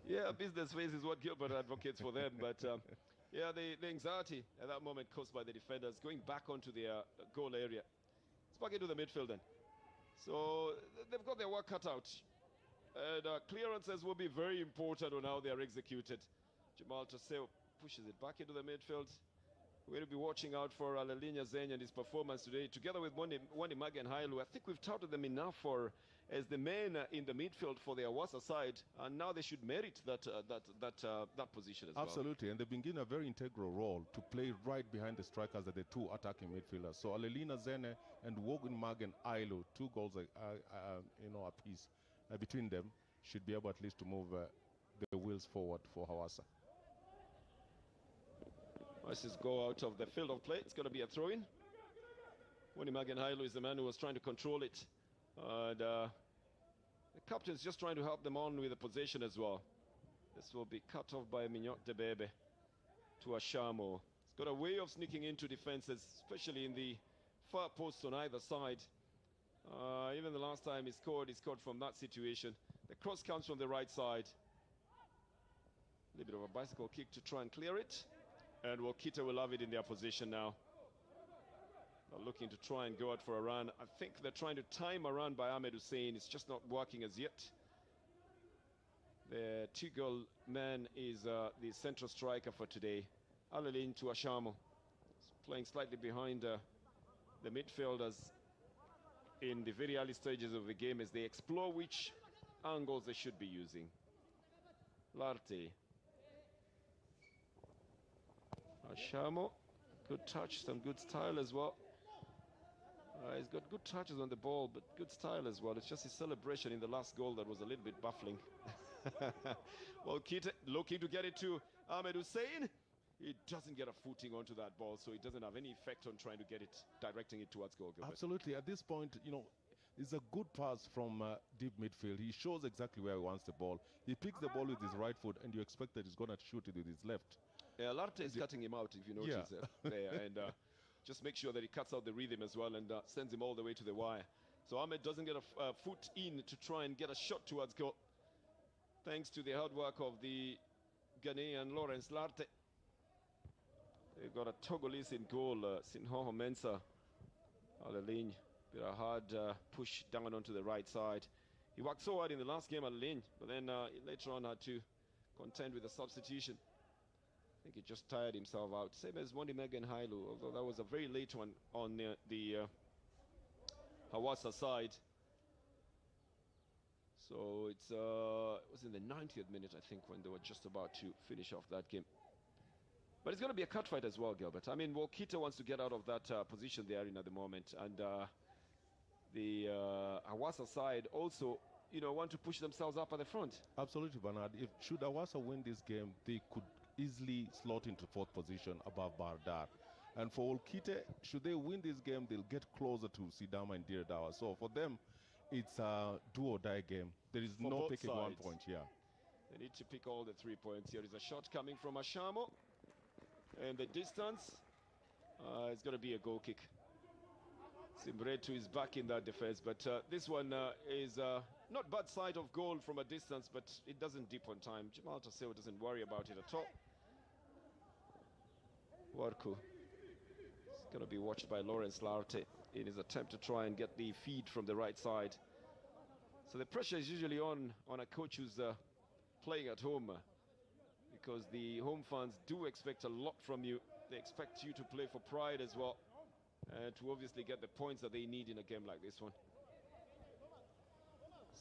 Yeah, business phase is what Gilbert advocates for them. But yeah, the anxiety at that moment caused by the defenders going back onto their goal area. It's back into the midfield then. So they've got their work cut out. And clearances will be very important on how they are executed. Jamal Taseo pushes it back into the midfield. We'll be watching out for Alalinya Zeny and his performance today, together with Wandimage and Hailu. I think we've touted them enough as the men in the midfield for the Hawasa side, and now they should merit that position as well. Absolutely, and they've been given a very integral role to play right behind the strikers at the two attacking midfielders. So Alalinya Zeny and Wandimage and Hailu, 2 goals apiece between them, should be able at least to move the wheels forward for Hawasa. Let's just go out of the field of play. It's going to be a throw-in. Wandimage and Hailu is the man who was trying to control it. And the captain's just trying to help them on with the possession as well. This will be cut off by Mignot Debebe to Ashamo. He's got a way of sneaking into defenses, especially in the far posts on either side. Even the last time he scored from that situation. The cross comes from the right side. A little bit of a bicycle kick to try and clear it. And Wolkite will have it in their position now. They're looking to try and go out for a run. I think they're trying to time a run by Ahmed Hussein. It's just not working as yet. The 2-goal man is the central striker for today, Alalin Tuashamo. He's playing slightly behind the midfielders in the very early stages of the game as they explore which angles they should be using. Larte. Ashamo, good touch, some good style as well. He's got good touches on the ball, but good style as well. It's just his celebration in the last goal that was a little bit baffling. Wolkite looking to get it to Ahmed Hussein. He doesn't get a footing onto that ball, so it doesn't have any effect on trying to get it, directing it towards goal. Gilbert. Absolutely. At this point, it's a good pass from deep midfield. He shows exactly where he wants the ball. He picks the ball with his right foot, and you expect that he's going to shoot it with his left. Yeah, Larte is cutting him out, if you notice there, and just make sure that he cuts out the rhythm as well and sends him all the way to the wire. So Ahmed doesn't get a foot in to try and get a shot towards goal, thanks to the hard work of the Ghanaian Lawrence Larte. They've got a Togolese in goal, Sinhoho Mensah Alaligne. Bit of a hard push down onto the right side. He worked so hard in the last game, Alaligne, but then later on had to contend with a substitution. I think he just tired himself out. Same as Wandimage and Hailu, although that was a very late one on the Hawasa side. So it was in the 90th minute, I think, when they were just about to finish off that game. But it's going to be a cut fight as well, Gilbert. I mean, Wolkite wants to get out of that position they are in at the moment. And the Hawasa side also, want to push themselves up at the front. Absolutely, Bernard. Should Hawasa win this game, they could easily slot into 4th position above Bardar. And for Wolkite, should they win this game, they'll get closer to Sidama and Dirdawa. So for them, it's a do-or-die game. There is no picking sides. 1 point here. They need to pick all the 3 points. Here is a shot coming from Ashamo. And the distance is going to be a goal kick. Simbretu is back in that defense, but this one is not bad side of goal from a distance, but it doesn't dip on time. Jamal Taseo doesn't worry about it at all. Warku is going to be watched by Lawrence Larte in his attempt to try and get the feed from the right side. So the pressure is usually on a coach who's playing at home, because the home fans do expect a lot from you. They expect you to play for pride as well, and to obviously get the points that they need in a game like this one.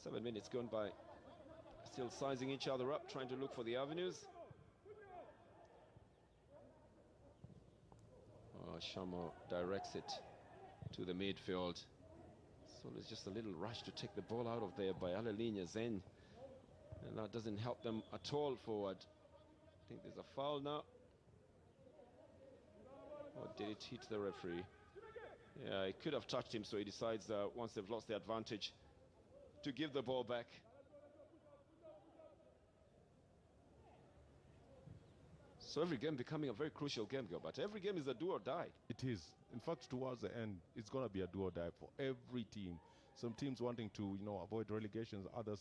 7 minutes gone by. Still sizing each other up, trying to look for the avenues. Shamo directs it to the midfield. So there's just a little rush to take the ball out of there by Alaligne Zeny, and that doesn't help them at all forward. I think there's a foul now. Or did it hit the referee? Yeah, it could have touched him, so he decides once they've lost the advantage to give the ball back. So every game becoming a very crucial game, Gilbert. Every game is a do or die. It is. In fact, towards the end, it's going to be a do or die for every team. some teams wanting to, avoid relegations, others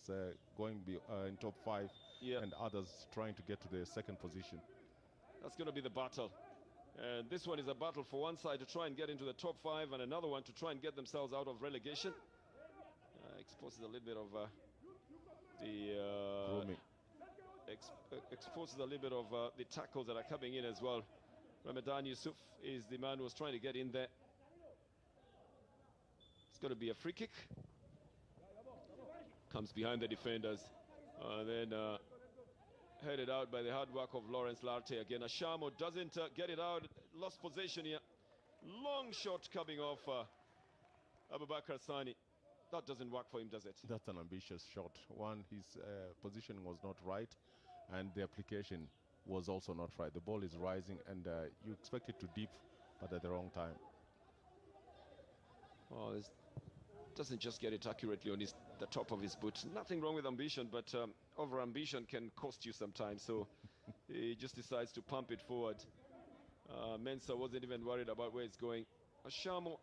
going in top 5, and others trying to get to the second position. That's going to be the battle. And this one is a battle for one side to try and get into the top 5, and another one to try and get themselves out of relegation. Exposes a little bit of exposes a little bit of the tackles that are coming in as well. Ramadan Yusuf is the man who was trying to get in there. It's going to be a free kick. Comes behind the defenders. Then headed out by the hard work of Lawrence Larte. Again, Ashamo doesn't get it out. Lost possession here. Long shot coming off Abubakar Sani. That doesn't work for him, does it? That's an ambitious shot. One, his positioning was not right, and the application was also not right. The ball is rising, and you expect it to dip, but at the wrong time. Oh, this doesn't just get it accurately on the top of his boot. Nothing wrong with ambition, but over ambition can cost you sometimes. So he just decides to pump it forward. Mensah wasn't even worried about where it's going. Ashamo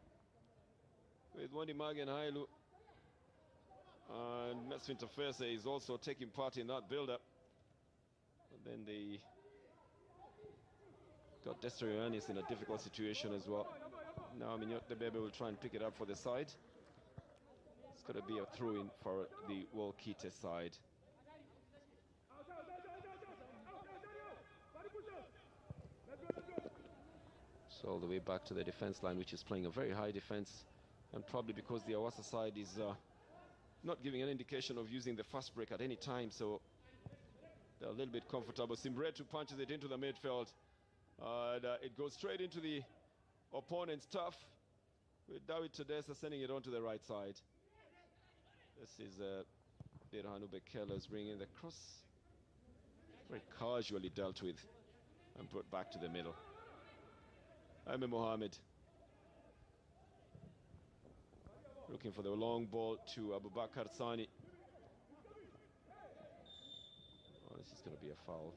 with Wandimage and Hailu. And Mesfin Tafese is also taking part in that build-up. And then they got Destroyanis in a difficult situation as well. Now Mignot the Bebe will try and pick it up for the side. It's going to be a throw-in for the Wolkite side. So all the way back to the defense line, which is playing a very high defense. And probably because the Hawasa side is not giving an indication of using the fast break at any time, so they're a little bit comfortable. Simbretu punches it into the midfield, and it goes straight into the opponent's turf, with David Tedesa sending it onto the right side. This is Birhanu Bekele's bringing the cross, very casually dealt with and put back to the middle. Aime Mohammed looking for the long ball to Abubakar Sani. Oh, this is going to be a foul.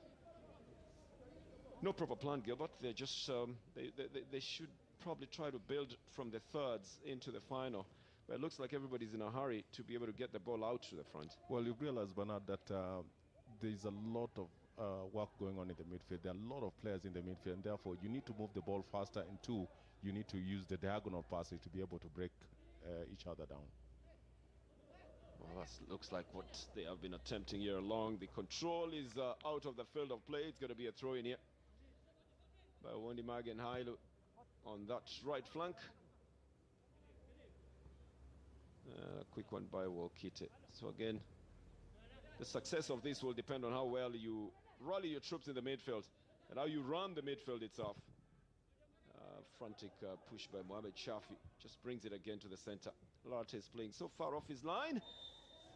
No proper plan, Gilbert. They're just they should probably try to build from the thirds into the final. But it looks like everybody's in a hurry to be able to get the ball out to the front. Well, you realize, Bernard, that there's a lot of work going on in the midfield. There are a lot of players in the midfield, and therefore you need to move the ball faster, and two, you need to use the diagonal passes to be able to break each other down. Well, that looks like what they have been attempting here along. The control is out of the field of play. It's going to be a throw in here by Wandimage and Hailu on that right flank. Quick one by Wolkite. So again, the success of this will depend on how well you rally your troops in the midfield and how you run the midfield itself. Frantic push by Mohamed Shafi just brings it again to the center. Larte is playing so far off his line.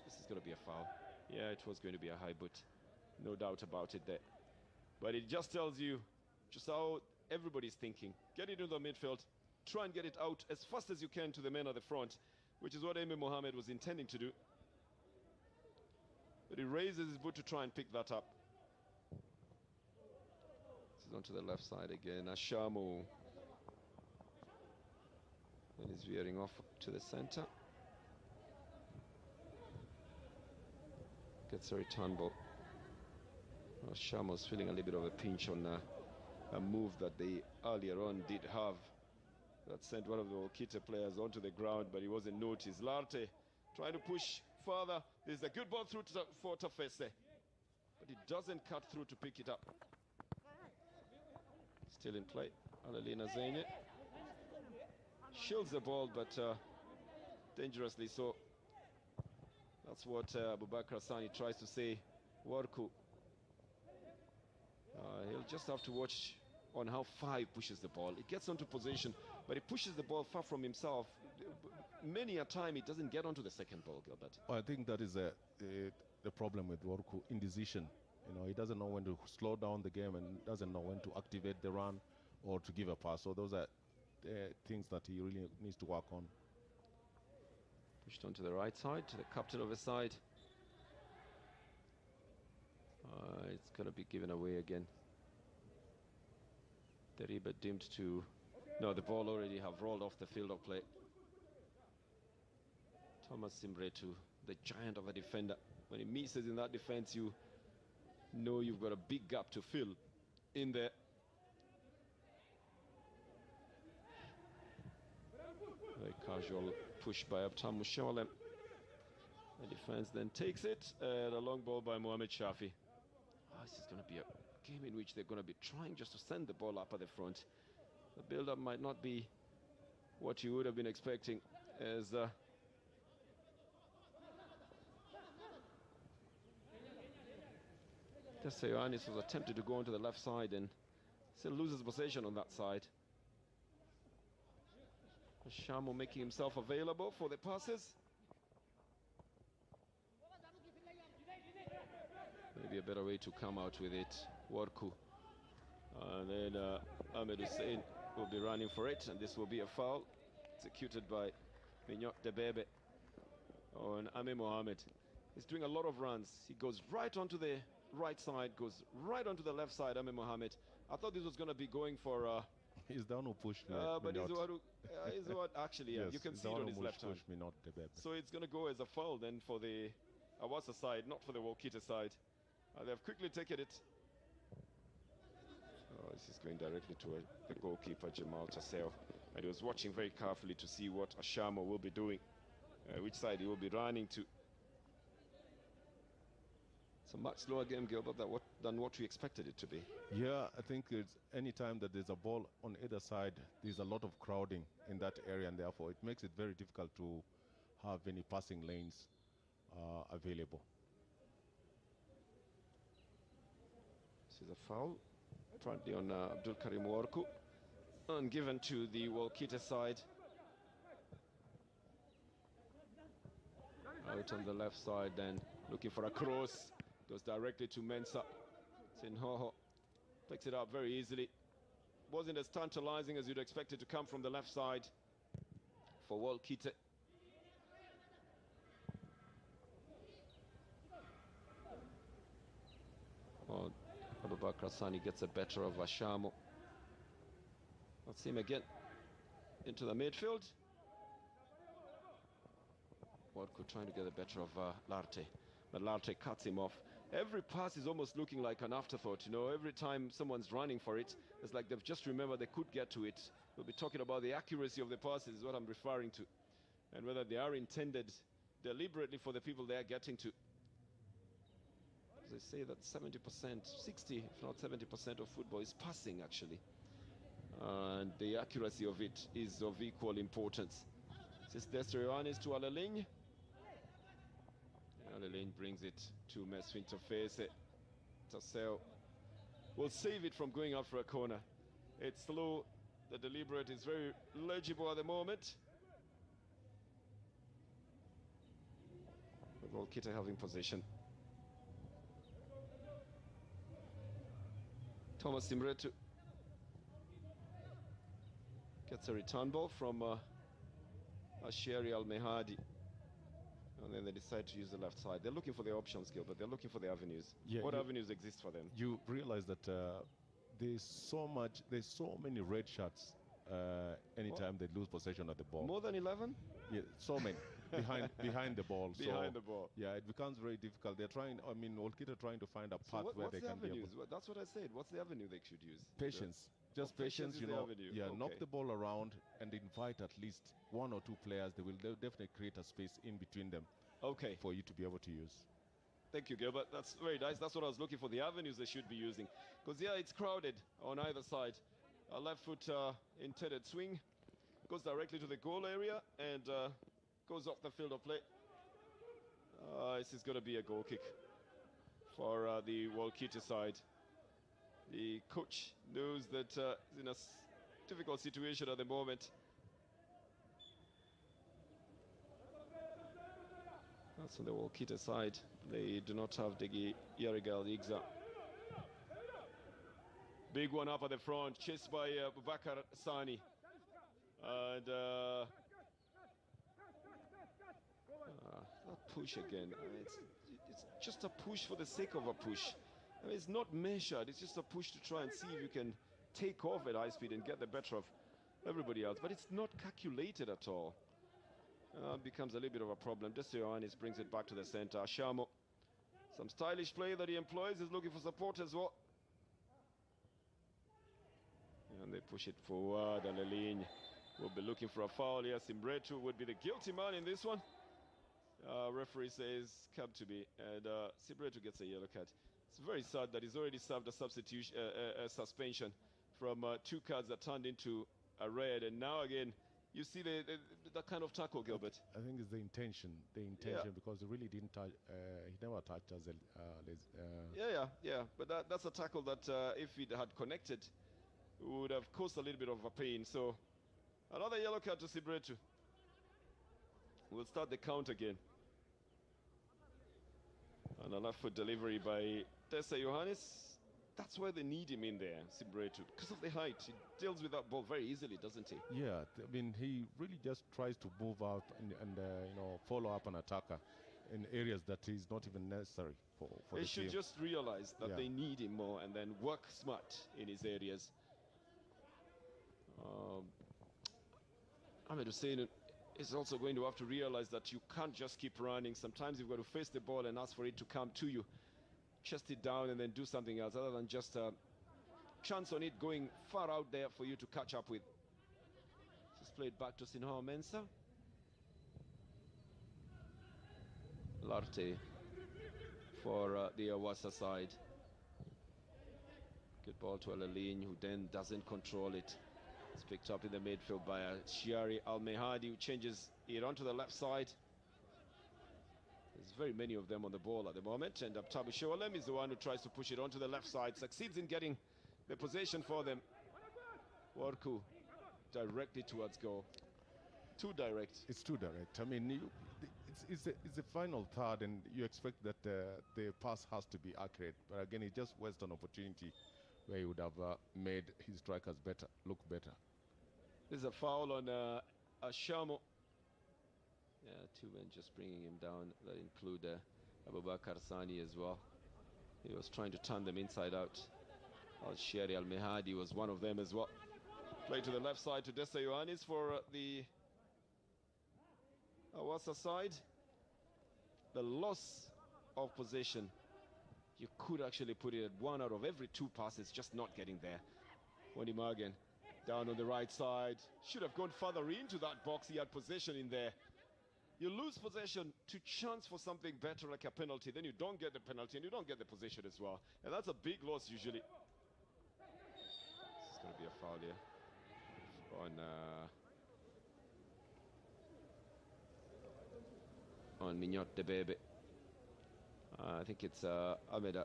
This is going to be a foul. Yeah, it was going to be a high boot. No doubt about it there. But it just tells you just how everybody's thinking. Get it into the midfield. Try and get it out as fast as you can to the men at the front, which is what Aime Mohammed was intending to do. But he raises his boot to try and pick that up. This is onto the left side again. Ashamo. And he's veering off to the center. Gets a return ball. Shamo's feeling a little bit of a pinch on a move that they earlier on did have. That sent one of the Wolkite players onto the ground, but he wasn't noticed. Larte trying to push further. There's a good ball through for Tafese, but he doesn't cut through to pick it up. Still in play. Alalina Zaine shields the ball, but dangerously so. That's what Abubakar Sani tries to say. Warku. He'll just have to watch on how far he pushes the ball. It gets onto position, but he pushes the ball far from himself. Many a time it doesn't get onto the second ball, Gilbert. I think that is the problem with Warku, indecision. He doesn't know when to slow down the game and doesn't know when to activate the run or to give a pass. So those are things that he really needs to work on. Pushed onto the right side to the captain of the side. It's going to be given away again. Deriba dimmed to... No, the ball already have rolled off the field of play. Thomas Simretu, the giant of a defender. When he misses in that defense, you know you've got a big gap to fill in there. Very casual push by Abtam Musholem. The defense then takes it, and a long ball by Mohamed Shafi. This is going to be a game in which they're going to be trying just to send the ball up at the front. The build-up might not be what you would have been expecting, as Ioannis was attempted to go onto the left side and still loses possession on that side. Shamo making himself available for the passes. Maybe a better way to come out with it. Worku. And then Ahmed Hussein will be running for it, and this will be a foul executed by Mignot Debebe on Ame Mohamed. He's doing a lot of runs. He goes right onto the right side, goes right onto the left side, Ame Mohamed. I thought this was going to be going for... he's down who pushed but he's what actually, yeah, yes, you can see it on his left hand. So it's going to go as a foul then for the Hawasa side, not for the Wolkite side. They've quickly taken it. This is going directly to the goalkeeper, Jamal Taseo. And he was watching very carefully to see what Ashamo will be doing, which side he will be running to. It's a much slower game, Gilbert, than what we expected it to be. Yeah, I think it's any time that there's a ball on either side, there's a lot of crowding in that area, and therefore it makes it very difficult to have any passing lanes available. This is a foul, apparently on Abdul Karim Worku, and given to the Wolkite side. Out on the left side, then looking for a cross, goes directly to Mensah. Sinhoho picks it up very easily. Wasn't as tantalizing as you'd expect it to come from the left side for Wolkite. Well, Abubakar Sani gets the better of Ashamo. Let's see him again into the midfield. Worku trying to get the better of Larte, but Larte cuts him off. Every pass is almost looking like an afterthought, you know. Every time someone's running for it, it's like they've just remembered they could get to it. We'll be talking about the accuracy of the passes is what I'm referring to, and whether they are intended deliberately for the people they are getting to. They say that 70%, 60, if not 70% of football is passing, actually. And the accuracy of it is of equal importance. This is Destro Ioannis to Alelin. Alelin brings it to Mesfin Tofese. Taseo will save it from going out for a corner. It's slow. The deliberate is very legible at the moment. With Wolkite having possession. Thomas Simretu gets a return ball from Asheri Al-Mehadi. And then they decide to use the left side. They're looking for the option skill, but they're looking for the avenues. Yeah, what avenues exist for them? You realize that there's so many red shirts anytime they lose possession of the ball. More than 11? Yeah, so many. behind the ball. Behind the ball. Yeah, it becomes very difficult. They're trying, I mean, Wolkite are trying to find a path where they can be able. That's what I said. What's the avenue they should use? Patience. Just patience, you know. Yeah, okay. Knock the ball around and invite at least one or two players. They will definitely create a space in between them. Okay. For you to be able to use. Thank you, Gilbert. That's very nice. That's what I was looking for, the avenues they should be using. Because, yeah, it's crowded on either side. A left foot intended swing goes directly to the goal area and goes off the field of play. This is going to be a goal kick for the Wolkite side. The coach knows that he's in a difficult situation at the moment. That's on the Wolkite side. They do not have Degi Yarigal Igza. Big one up at the front, chased by Abubakar Sani. And that push again. It's just a push for the sake of a push. I mean, it's not measured. It's just a push to try and see if you can take off at high speed and get the better of everybody else. But it's not calculated at all. becomes a little bit of a problem. Desioanis brings it back to the center. Shamo, some stylish play that he employs, is looking for support as well. And they push it forward, and Leligne will be looking for a foul here. Simbretu would be the guilty man in this one. Referee says come to me, and Simbretu gets a yellow card. It's very sad that he's already served a substitution, suspension from 2 cards that turned into a red, and now again you see the kind of tackle, Gilbert. I think it's the intention, because he really didn't touch. He never touched us. Yeah. But that's a tackle that if it had connected, would have caused a little bit of a pain. So another yellow card to Simbretu. We'll start the count again. And a left foot delivery by Tessa Johannes. That's where they need him in there, Simbretu, because of the height. He deals with that ball very easily, doesn't he? Yeah, I mean, he really just tries to move out and follow up an attacker in areas that is not even necessary for they the should team. just realize that they need him more and then work smart in his areas. Ahmed Hussein is also going to have to realize that you can't just keep running. Sometimes you've got to face the ball and ask for it to come to you. Chest it down and then do something else other than just chance on it going far out there for you to catch up with. Just played back to Sinhoa Mensah. Larte for the Hawasa side. Good ball to Leligne, who then doesn't control it. It's picked up in the midfield by Shiari Al-Mehadi, who changes it onto the left side. There's very many of them on the ball at the moment, and Tabu Shewalem is the one who tries to push it onto the left side, succeeds in getting the possession for them. Worku directly towards goal. Too direct. It's too direct. I mean, it's the final third, and you expect that the pass has to be accurate. But again, it just wastes an opportunity where he would have made his strikers look better. There's a foul on Ashamo. Yeah, 2 men just bringing him down. That include Abubakar Sani as well. He was trying to turn them inside out. Al-Shari Al-Mehadi was one of them as well. Play to the left side to Dessa Ioannis for the Hawasa side. The loss of possession. You could actually put it at 1 out of every 2 passes, just not getting there. Wani Magen down on the right side. Should have gone further into that box. He had possession in there. You lose possession to chance for something better like a penalty, then you don't get the penalty and you don't get the possession as well. And that's a big loss usually. This is going to be a foul here on Mignot Debebe. I think it's Ahmed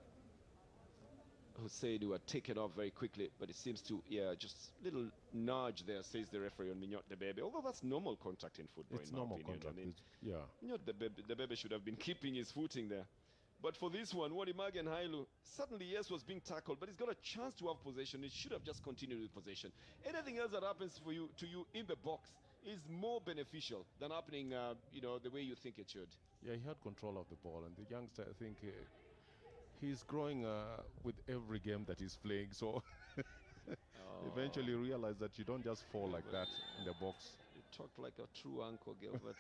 Hussein who had taken off very quickly, but it seems to, just little nudge there, says the referee on Mignot Debebe. Although that's normal contact in football, It's in my normal opinion. contact. I mean, Yeah. Mignot Debebe should have been keeping his footing there. But for this one, Wani Magen Hailu, suddenly, yes, was being tackled, but he's got a chance to have possession. He should have just continued with possession. Anything else that happens to you in the box is more beneficial than happening, the way you think it should. Yeah, he had control of the ball, and the youngster, I think, he's growing with every game that he's playing. So eventually realize that you don't just fall like that in the box. You talk like a true uncle, Gilbert,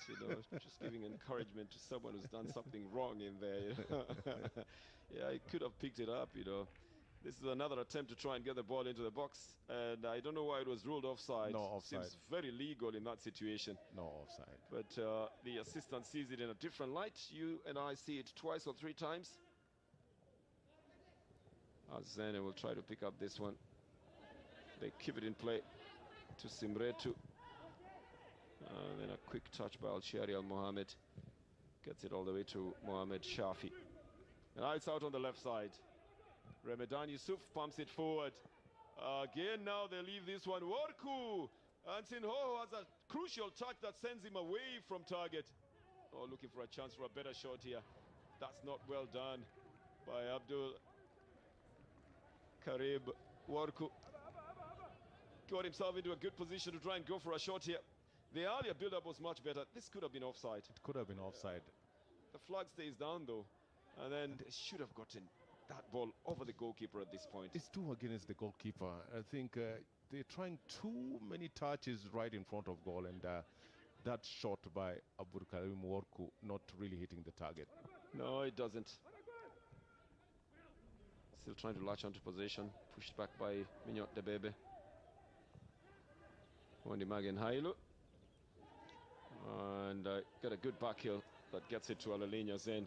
just giving encouragement to someone who's done something wrong in there. Yeah, he could have picked it up, This is another attempt to try and get the ball into the box, and I don't know why it was ruled offside. No, offside. Seems very legal in that situation. No offside. But the assistant sees it in a different light. You and I see it twice or 3 times. Azene will try to pick up this one. They keep it in play to Simbretu. Then a quick touch by Al-Shari Al-Mohamed. Gets it all the way to Mohamed Shafi. And now it's out on the left side. Ramadan Yusuf pumps it forward. Again, now they leave this one. Worku! And Sinhoa has a crucial touch that sends him away from target. Looking for a chance for a better shot here. That's not well done by Abdul Karib. Worku got himself into a good position to try and go for a shot here. The earlier build-up was much better. This could have been offside. It could have been offside. The flag stays down though, and then they should have gotten that ball over the goalkeeper at this point. It's 2 against the goalkeeper. I think they're trying too many touches right in front of goal, and that shot by Abdulkarim Worku not really hitting the target. No, it doesn't. Still trying to latch onto position. Pushed back by Minyot Debebe. Wondimagen Hailu. And got a good back heel that gets it to Alalinya Zen.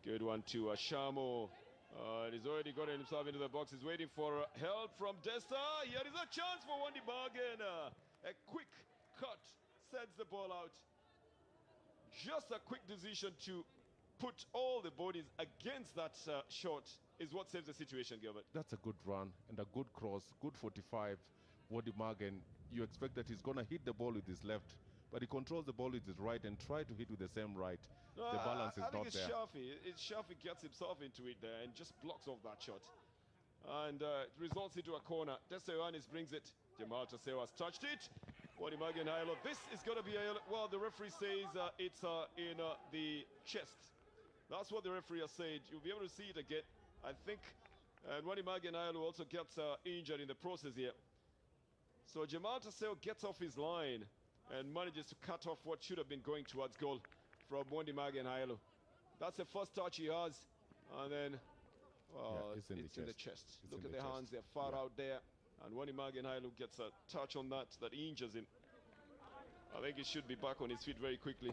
Good one to Shamo. He's already got himself into the box. He's waiting for help from Desta. Here is a chance for Wondimagen. A quick cut sends the ball out. Just a quick decision to put all the bodies against that shot is what saves the situation, Gilbert. That's a good run and a good cross, good 45. Wondimagen, you expect that he's going to hit the ball with his left, but he controls the ball with his right and try to hit with the same right. No, the balance is I think not it's there. Shafi gets himself into it there and just blocks off that shot. And it results into a corner. Desta Ioannis brings it. Jamal Taseo has touched it. Wondimagen Hailu. This is going to be a, well, the referee says it's in the chest. That's what the referee has said. You'll be able to see it again, I think. And Wondimagen Hailu also gets injured in the process here. So Jamal Taseo gets off his line and manages to cut off what should have been going towards goal from Wondimagen Hailu. That's the first touch he has. And then, well, yeah, it's in the chest. Look at the hands, they're far out there. And Wondimagen Hailu gets a touch on that injures him. I think he should be back on his feet very quickly.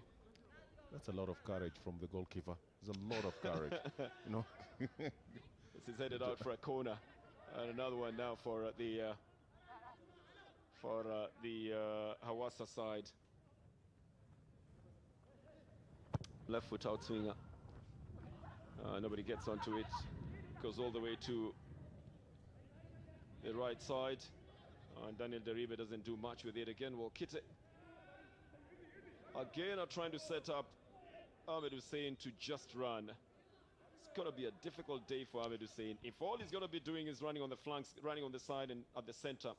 That's a lot of courage from the goalkeeper. There's a lot of courage, you know. This is headed out for a corner. And another one now for the Hawasa side. Left foot out swinger. Nobody gets onto it. Goes all the way to the right side. And Daniel Deribe doesn't do much with it. Again, Wolkite. Again, are trying to set up Ahmed Hussein to just run. It's going to be a difficult day for Ahmed Hussein. If all he's going to be doing is running on the flanks, running on the side and at the center,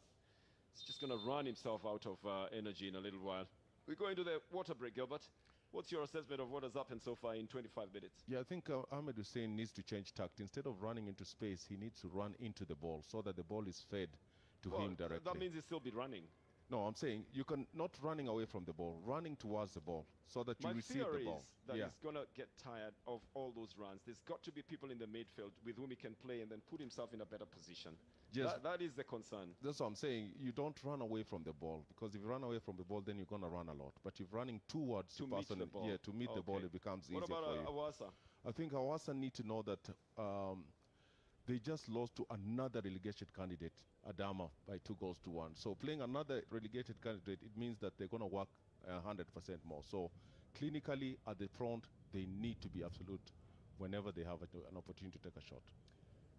he's just going to run himself out of energy in a little while. We go into the water break, Gilbert. What's your assessment of what has happened so far in 25 minutes? Yeah, I think Ahmed Hussein needs to change tact. Instead of running into space, he needs to run into the ball so that the ball is fed to him directly. That means he'll still be running. No, I'm saying you can not running away from the ball, running towards the ball so that you receive the ball. My fear is that he's going to get tired of all those runs. There's got to be people in the midfield with whom he can play and then put himself in a better position. Yes, that is the concern. That's what I'm saying. You don't run away from the ball, because if you run away from the ball, then you're going to run a lot. But if running towards the person, the ball. Yeah, to meet the ball, it becomes easier for you. What about Hawasa? I think Hawasa need to know that they just lost to another relegation candidate, Adama, by 2-1. So playing another relegated candidate, it means that they're going to work 100% more. So clinically at the front, they need to be absolute whenever they have an opportunity to take a shot.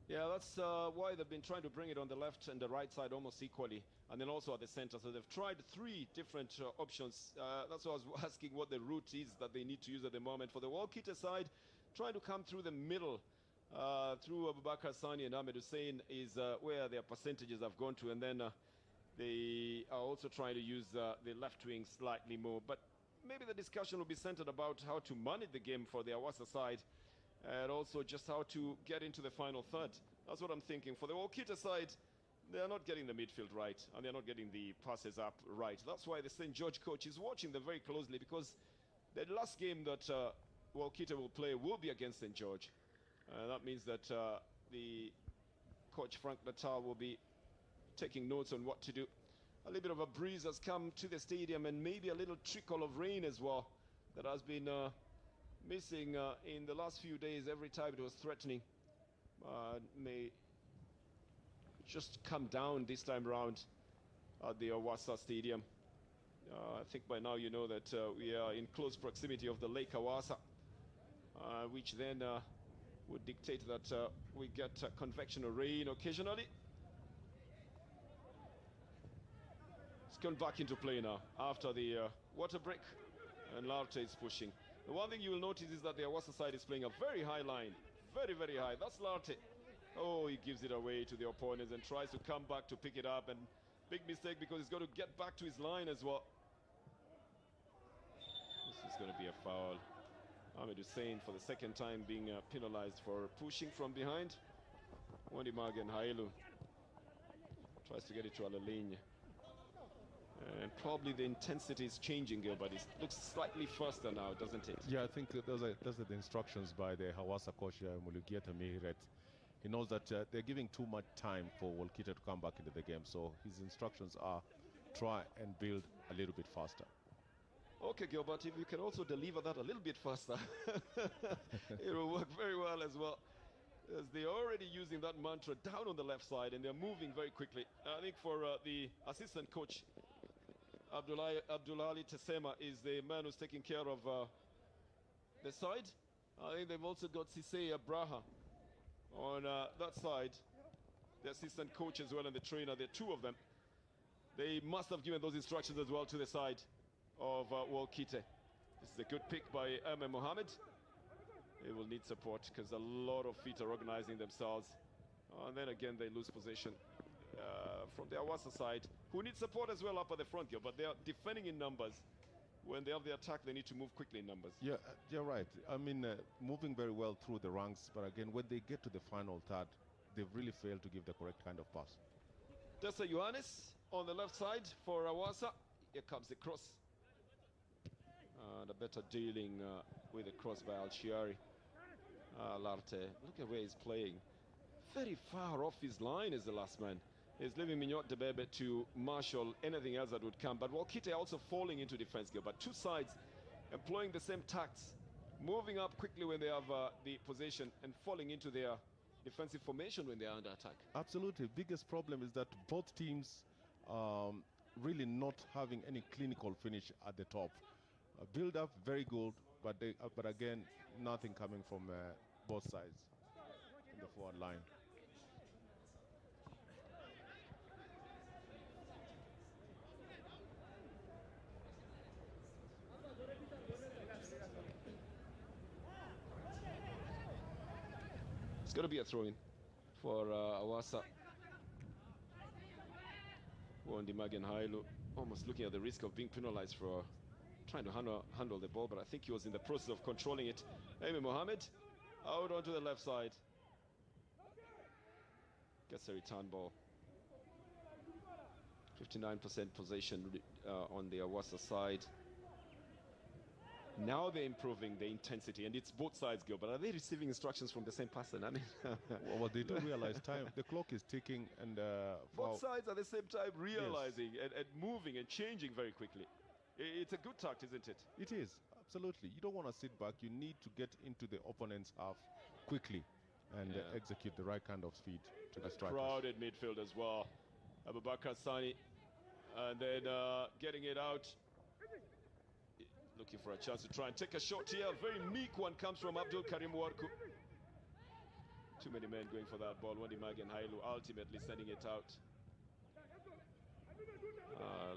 Yeah, that's why they've been trying to bring it on the left and the right side almost equally, and then also at the center. So they've tried 3 different options. That's why I was asking what the route is that they need to use at the moment. For the Wolkite side, trying to come through the middle, through Abubakar Sani and Ahmed Hussein is where their percentages have gone to, and then they are also trying to use the left wing slightly more. But maybe the discussion will be centered about how to manage the game for the Hawasa side, and also just how to get into the final third. That's what I'm thinking. For the Wolkite side, they're not getting the midfield right, and they're not getting the passes up right. That's why the St. George coach is watching them very closely, because the last game that Wolkite will play will be against St. George. That means that the coach, Frank Natal, will be taking notes on what to do. A little bit of a breeze has come to the stadium, and maybe a little trickle of rain as well that has been missing in the last few days. Every time it was threatening, may just come down this time around at the Hawasa Stadium. I think by now you know that we are in close proximity of the Lake Hawasa, which then would dictate that we get convection or rain occasionally. It's gone back into play now after the water break, and Larte is pushing. The one thing you will notice is that the Hawasa side is playing a very high line. Very, very high. That's Larte. Oh, he gives it away to the opponents and tries to come back to pick it up. And big mistake, because he's got to get back to his line as well. This is going to be a foul. Ahmed Hussein for the second time being penalized for pushing from behind. Wondimagen Hailu tries to get it to Alalinya. And probably the intensity is changing, Gilbert. It looks slightly faster now, doesn't it? Yeah, I think those are the instructions by the Hawasa coach, Mulugieta Mihiret. He knows that they're giving too much time for Wolkite to come back into the game. So his instructions are try and build a little bit faster. Okay, Gilbert, if you can also deliver that a little bit faster, it will work very well as well. As they're already using that mantra down on the left side and they're moving very quickly. I think for the assistant coach, Abdullahi Tesema is the man who's taking care of the side. I think they've also got Sisei Abraha on that side. The assistant coach as well and the trainer, there are two of them. They must have given those instructions as well to the side of Wolkite. This is a good pick by Ahmed Mohamed. They will need support because a lot of feet are organizing themselves. And then again, they lose possession from the Hawasa side, who need support as well up at the front here, but they are defending in numbers. When they have the attack, they need to move quickly in numbers. Yeah, you're right. I mean, moving very well through the ranks, but again, when they get to the final third, they've really failed to give the correct kind of pass. Dessa Ioannis on the left side for Hawasa. Here comes the cross. And a better dealing with the cross by Al-Shiari. Larte, look at where he's playing. Very far off his line is the last man. He's leaving Mignot Debebe to marshal anything else that would come. But Wolkite also falling into defense here. But two sides employing the same tactics, moving up quickly when they have the possession and falling into their defensive formation when they are under attack. Absolutely. Biggest problem is that both teams really not having any clinical finish at the top. Build up very good, but again, nothing coming from both sides in the forward line. It's going to be a throw-in for Hawasa. Wondi Magenhailu almost looking at the risk of being penalized for trying to handle the ball, but I think he was in the process of controlling it. Ahmed Mohamed out onto the left side. Gets a return ball. 59% possession on the Hawasa side. Now they're improving the intensity, and it's both sides, Gil. But are they receiving instructions from the same person? I mean, well, they do realize time. The clock is ticking, and both sides at the same time realizing and moving and changing very quickly. It's a good tact, isn't it? It is, absolutely. You don't want to sit back. You need to get into the opponent's half quickly and execute the right kind of speed to the strikers. Crowded midfield as well. Abubakar Sani, and then getting it out. Looking for a chance to try and take a shot here. A very meek one comes from Abdul Karim Warku. Too many men going for that ball. Wondi Magenhailu ultimately sending it out.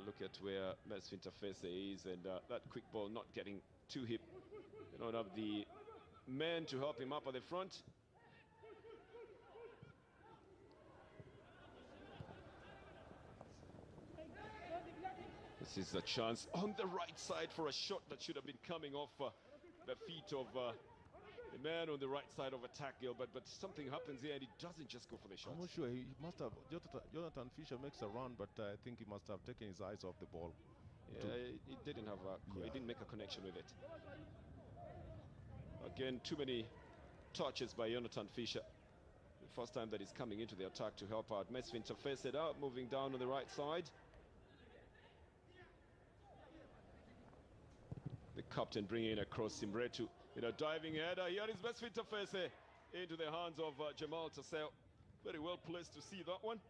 Look at where Mesfin Tafese is, and that quick ball not getting too hip. They don't have the men to help him up at the front. This is a chance on the right side for a shot that should have been coming off the feet of the man on the right side of attack, Gil, but something happens here and he doesn't just go for the shot. I'm not sure. He must have. Jonathan Fisher makes a run, but I think he must have taken his eyes off the ball. Yeah, he didn't have he didn't make a connection with it. Again, too many touches by Jonathan Fisher. The first time that he's coming into the attack to help out. Mesfin Tafese it out, moving down on the right side. The captain bringing in across Simretu in a diving header. Here is Mesfin Tafese into the hands of Jamal Tassel. Very well placed to see that one.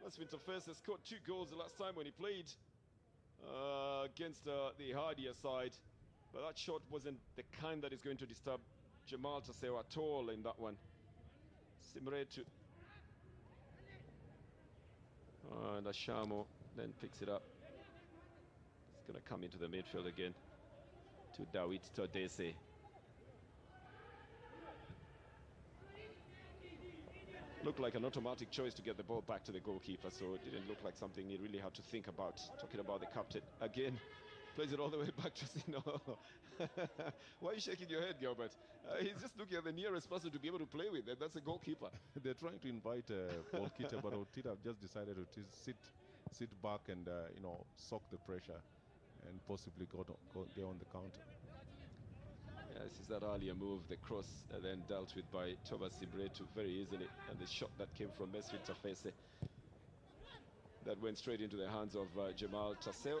Mesfin Tafese scored 2 goals the last time when he played against the hardier side. But that shot wasn't the kind that is going to disturb Jamal Tassel at all in that one. Simretu. And Ashamo then picks it up. It's going to come into the midfield again to Dawit Todese. Looked like an automatic choice to get the ball back to the goalkeeper, so it didn't look like something he really had to think about. Talking about the captain again, plays it all the way back to Zino. Why are you shaking your head, Gilbert? He's just looking at the nearest person to be able to play with, and that's a goalkeeper. They're trying to invite Wolkite, but Wolkite have just decided to sit sit back and you know, soak the pressure and possibly get on the counter. Yeah, this is that earlier move, the cross, then dealt with by Thomas Ibretu very easily, and the shot that came from Mesfin Tafese that went straight into the hands of Jamal Tassel.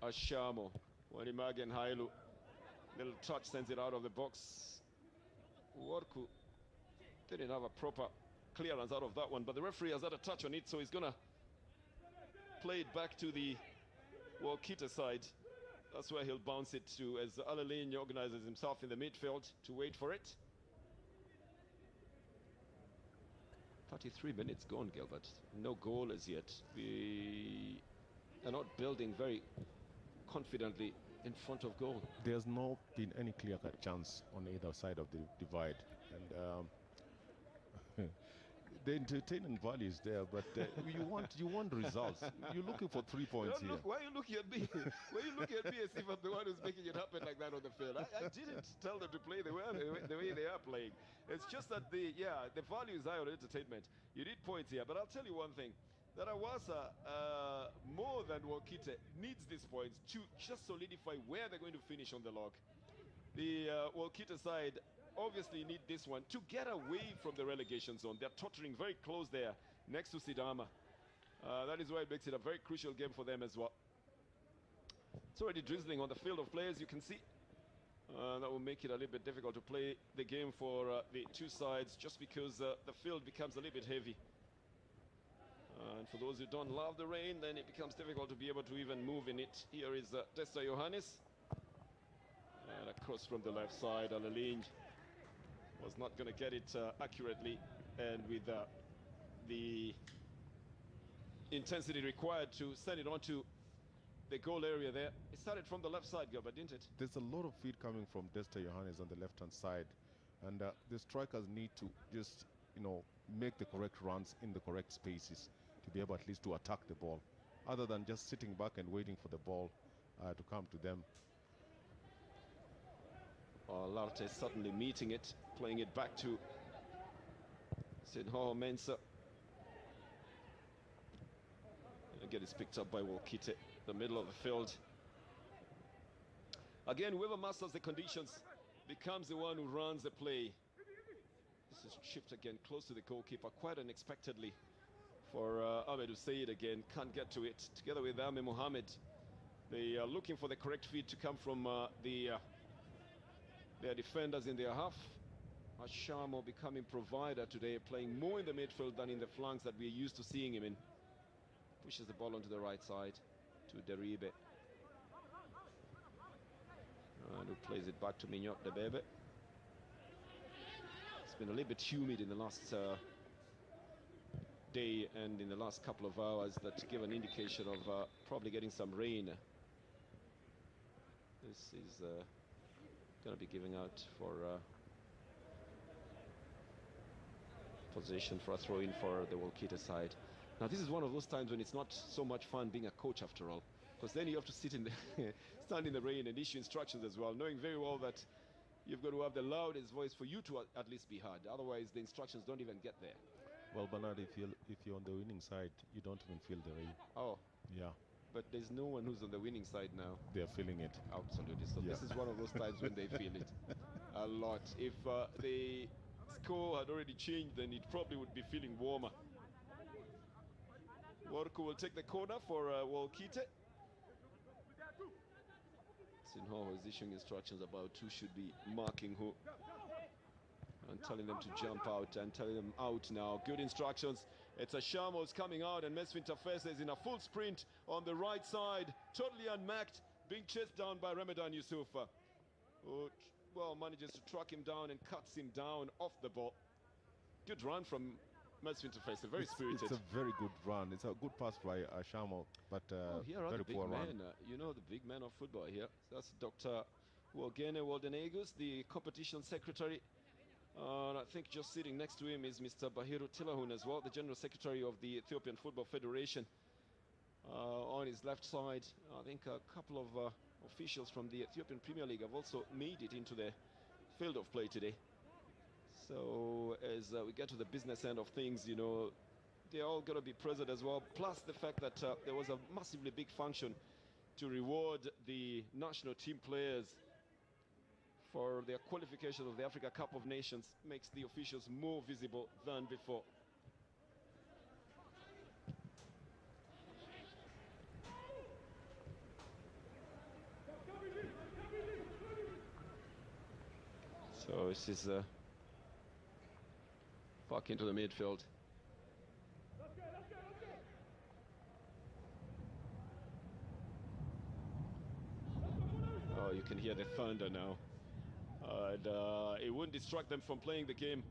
Ashamo, Wanimagen Hailu, little touch sends it out of the box. Worku didn't have a proper clearance out of that one, but the referee has had a touch on it, so he's gonna play it back to the Wolkite side. That's where he'll bounce it to, as Alalin organizes himself in the midfield to wait for it. 33 minutes gone, Gilbert. No goal as yet. We are not building very confidently in front of goal. There's not been any clear-cut chance on either side of the divide, and the entertainment value is there, but you want results. You're looking for 3 points here. Why are you looking at me? Why are you looking at me as if I'm the one who's making it happen like that on the field? I didn't tell them to play the way they are playing. It's just that the value is high on entertainment. You need points here, but I'll tell you one thing. That Hawasa, more than Wolkite, needs these points to just solidify where they're going to finish on the log. The Wolkite side obviously need this one to get away from the relegation zone. They're tottering very close there next to Sidama. That is why it makes it a very crucial game for them as well. It's already drizzling on the field of players, you can see. That will make it a little bit difficult to play the game for the two sides, just because the field becomes a little bit heavy. And for those who don't love the rain, then it becomes difficult to be able to even move in it. Here is Testa Johannes. And across from the left side, Alalin was not going to get it accurately and with the intensity required to send it onto the goal area there. It started from the left side, Gilbert, didn't it? There's a lot of feed coming from Desta Johannes on the left-hand side, and the strikers need to just, you know, make the correct runs in the correct spaces to be able at least to attack the ball, other than just sitting back and waiting for the ball to come to them. Larte suddenly meeting it, playing it back to Sinho Mensah. Again, it's picked up by Wolkite, the middle of the field. Again, whoever masters the conditions becomes the one who runs the play. This is chipped again close to the goalkeeper, quite unexpectedly for Ahmed Hussein again. Can't get to it. Together with Ahmed Mohamed, they are looking for the correct feed to come from their defenders in their half. Ashamo becoming provider today, playing more in the midfield than in the flanks that we're used to seeing him in. Pushes the ball onto the right side to Deribe. And who plays it back to Mignot de Bebe. It's been a little bit humid in the last day and in the last couple of hours that give an indication of probably getting some rain. This is going to be giving out for position for a throw-in for the Wolkite side. Now this is one of those times when it's not so much fun being a coach after all, because then you have to sit in the stand in the rain and issue instructions as well, knowing very well that you've got to have the loudest voice for you to at least be heard. Otherwise the instructions don't even get there. Well, Bernard, if you're on the winning side, you don't even feel the rain. Oh, yeah. But there's no one who's on the winning side now. They're feeling it. Absolutely. So yeah. This is one of those times when they feel it a lot. If the score had already changed, then it probably would be feeling warmer. Worku will take the corner for Wolkite. Sinho is issuing instructions about who should be marking who, and telling them to jump out and telling them out now. Good instructions. It's Ashamo's coming out, and Mesfin Tafese is in a full sprint on the right side, totally unmarked, being chased down by Ramadan Yusufa, who, well, manages to track him down and cuts him down off the ball. Good run from Mesfin Tafese, very spirited. It's a very good run. It's a good pass by Ashamo, but here are very the big poor men. run. You know, the big man of football here. That's Dr. Wogene Waldenegus, the competition secretary. And I think just sitting next to him is Mr. Bahiru Tilahun as well, the General Secretary of the Ethiopian Football Federation. On his left side, I think a couple of officials from the Ethiopian Premier League have also made it into the field of play today. So as we get to the business end of things, you know, they're all going to be present as well. Plus the fact that there was a massively big function to reward the national team players for their qualification of the Africa Cup of Nations makes the officials more visible than before. So this is back into the midfield. Oh, you can hear the thunder now. And it wouldn't distract them from playing the game.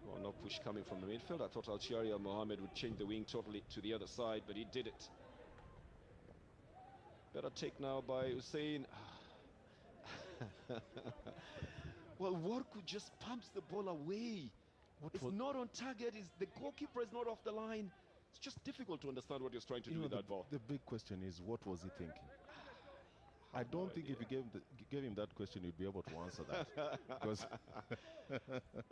Well, no push coming from the midfield. I thought Al Mohammed would change the wing totally to the other side, but he did it. Better take now by Hussein. Well, Worku just pumps the ball away. It's not on target. The goalkeeper is not off the line. It's just difficult to understand what he was trying to do with that ball. The big question is, what was he thinking? I don't think if you gave him that question, you'd be able to answer that. Because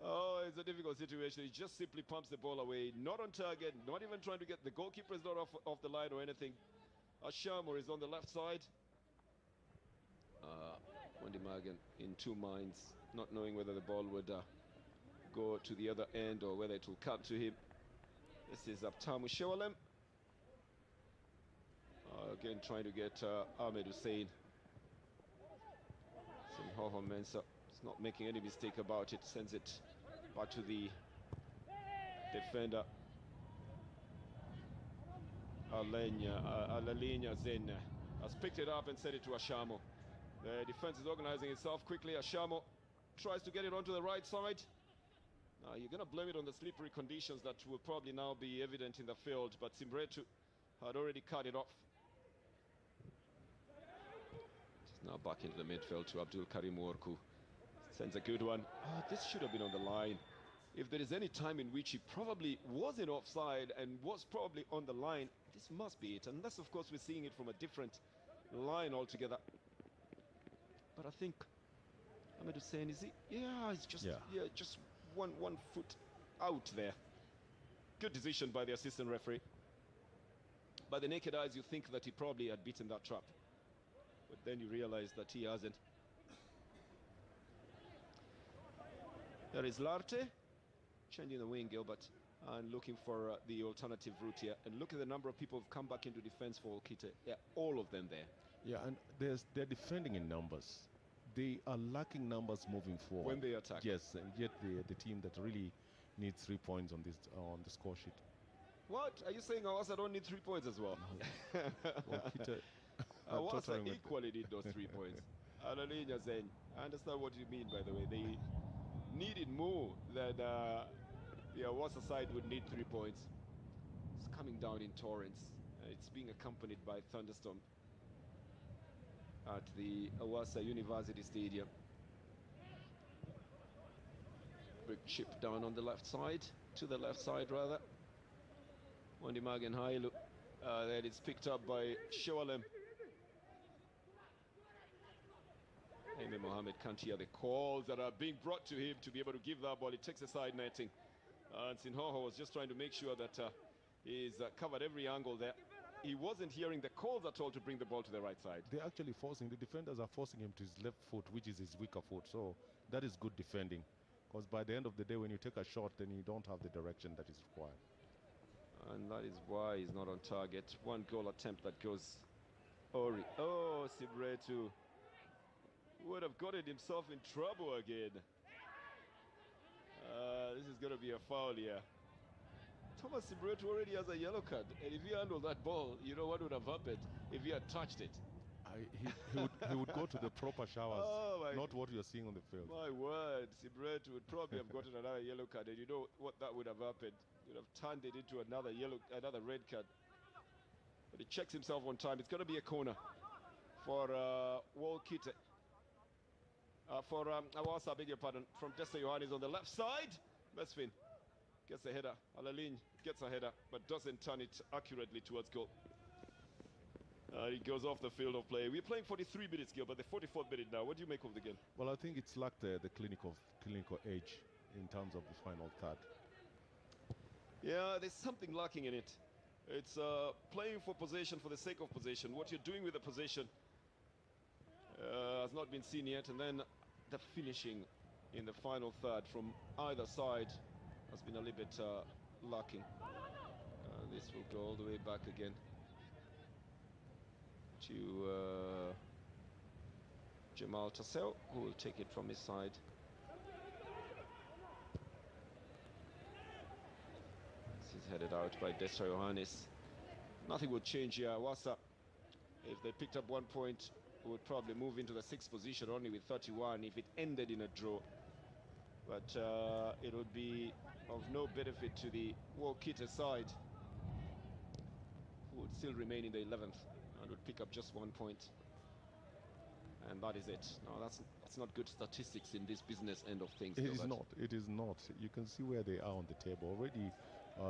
oh, it's a difficult situation. He just simply pumps the ball away, not on target, not even trying to get the goalkeeper is not off the line or anything. Ashamor is on the left side. Wendy Magan in two minds, not knowing whether the ball would go to the other end or whether it will come to him. This is Abtamu Shewalem. Again, trying to get Ahmed Hussein. Simhoho Mensah is not making any mistake about it. Sends it back to the defender. Alalinya Zen has picked it up and sent it to Ashamo. The defense is organizing itself quickly. Ashamo tries to get it onto the right side. Now you're going to blame it on the slippery conditions that will probably now be evident in the field, but Simbretu had already cut it off. Just now back into the midfield to Abdul Karim Worku. Sends a good one. This should have been on the line. If there is any time in which he probably wasn't offside and was probably on the line, this must be it. Unless, of course, we're seeing it from a different line altogether. But I think Ahmed Hussein, is he? Yeah, it's just just one foot out there. Good decision by the assistant referee. By the naked eyes, you think that he probably had beaten that trap, but then you realize that he hasn't. There is Larte changing the wing, Gilbert, and looking for the alternative route here. And look at the number of people who've come back into defense for Wolkite. Yeah, all of them there. Yeah, and they're defending in numbers. They are lacking numbers moving forward when they attack. Yes, and yet the team that really needs 3 points on the score sheet. What are you saying? Hawasa don't need 3 points as well? Hawasa equally need those 3 points. Alalinya Zen, I understand what you mean. By the way, they needed more than the Hawasa side would need 3 points. It's coming down in torrents. It's being accompanied by thunderstorm at the Hawasa University Stadium. Big chip down on the left side, to the left side rather. Wandi Magen Hailu. That is picked up by Shewalem. Aime Mohammed can't hear the calls that are being brought to him to be able to give that ball. He takes a side netting. And Sinhoho was just trying to make sure that he's covered every angle there. He wasn't hearing the calls at all to bring the ball to the right side. They're actually forcing, the defenders are forcing him to his left foot, which is his weaker foot. So that is good defending. Because by the end of the day, when you take a shot, then you don't have the direction that is required. And that is why he's not on target. One goal attempt that goes Ori. Oh, Sibretu would have gotten himself in trouble again. This is going to be a foul here. Thomas Sibretu already has a yellow card, and if he handled that ball, you know what would have happened if he had touched it? He would go to the proper showers, not what you're seeing on the field. My word, Sibretu would probably have gotten another yellow card, and you know what that would have happened? He would have turned it into another red card. But he checks himself on time. It's going to be a corner for Wolkite. For Hawasa, beg your pardon, from Dessa Yohanis on the left side. Mesfin gets a header. Alalin gets a header, but doesn't turn it accurately towards goal. It goes off the field of play. We're playing 43 minutes, Gil, but the 44th minute now. What do you make of the game? Well, I think it's lacked the clinical edge in terms of the final third. Yeah, there's something lacking in it. It's playing for possession for the sake of possession. What you're doing with the possession has not been seen yet, and then the finishing in the final third from either side has been a little bit lacking. This will go all the way back again to Jamal Tassel, who will take it from his side. This is headed out by Desra Johannes. Nothing would change here. Hawasa, if they picked up 1 point, would probably move into the 6th position only with 31 if it ended in a draw. But it would be of no benefit to the Wolkite side, who would still remain in the 11th and would pick up just 1 point. And that is it. No, that's not good statistics in this business end of things. It is not. It is not. You can see where they are on the table already.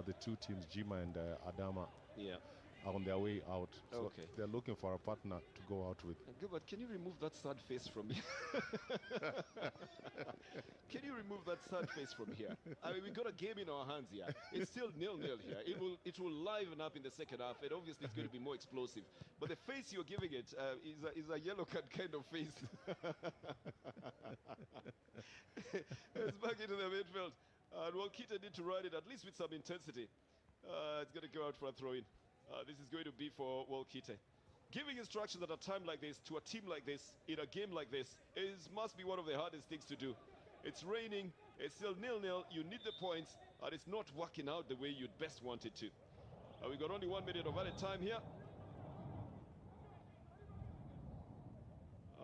The two teams, Jima and Adama, are on their way out. So okay. They're looking for a partner to go out with. Gilbert, can you remove that sad face from here? Can you remove that sad face from here? I mean, we got a game in our hands here. It's still 0-0 here. It will liven up in the second half, and obviously it's going to be more explosive. But the face you're giving it is a yellow card kind of face. It's back into the midfield. And Wolkite need to ride it at least with some intensity. It's going to go out for a throw-in. This is going to be for Wolkite. Giving instructions at a time like this to a team like this in a game like this must be one of the hardest things to do. It's raining, it's still 0-0, you need the points, and it's not working out the way you'd best want it to. We got only 1 minute of added time here.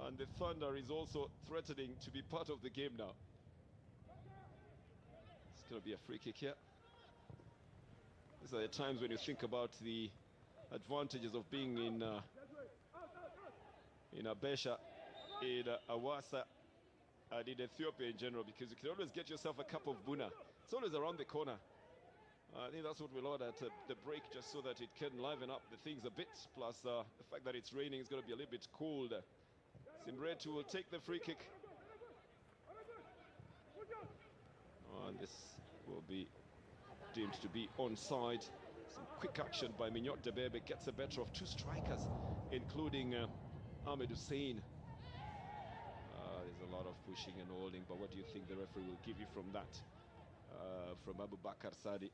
And the Thunder is also threatening to be part of the game now. It's going to be a free kick here. These are the times when you think about the advantages of being in Abesha, in Hawasa, and in Ethiopia in general, because you can always get yourself a cup of buna. It's always around the corner. I think that's what we'll order at the break, just so that it can liven up the things a bit. Plus the fact that it's raining is going to be a little bit cold. Simretu will take the free kick. And this will be deemed to be onside. Some quick action by Mignot Debebe gets the better of two strikers, including Ahmed Hussein. There's a lot of pushing and holding, but what do you think the referee will give you from that? From Abu Bakar Sadi.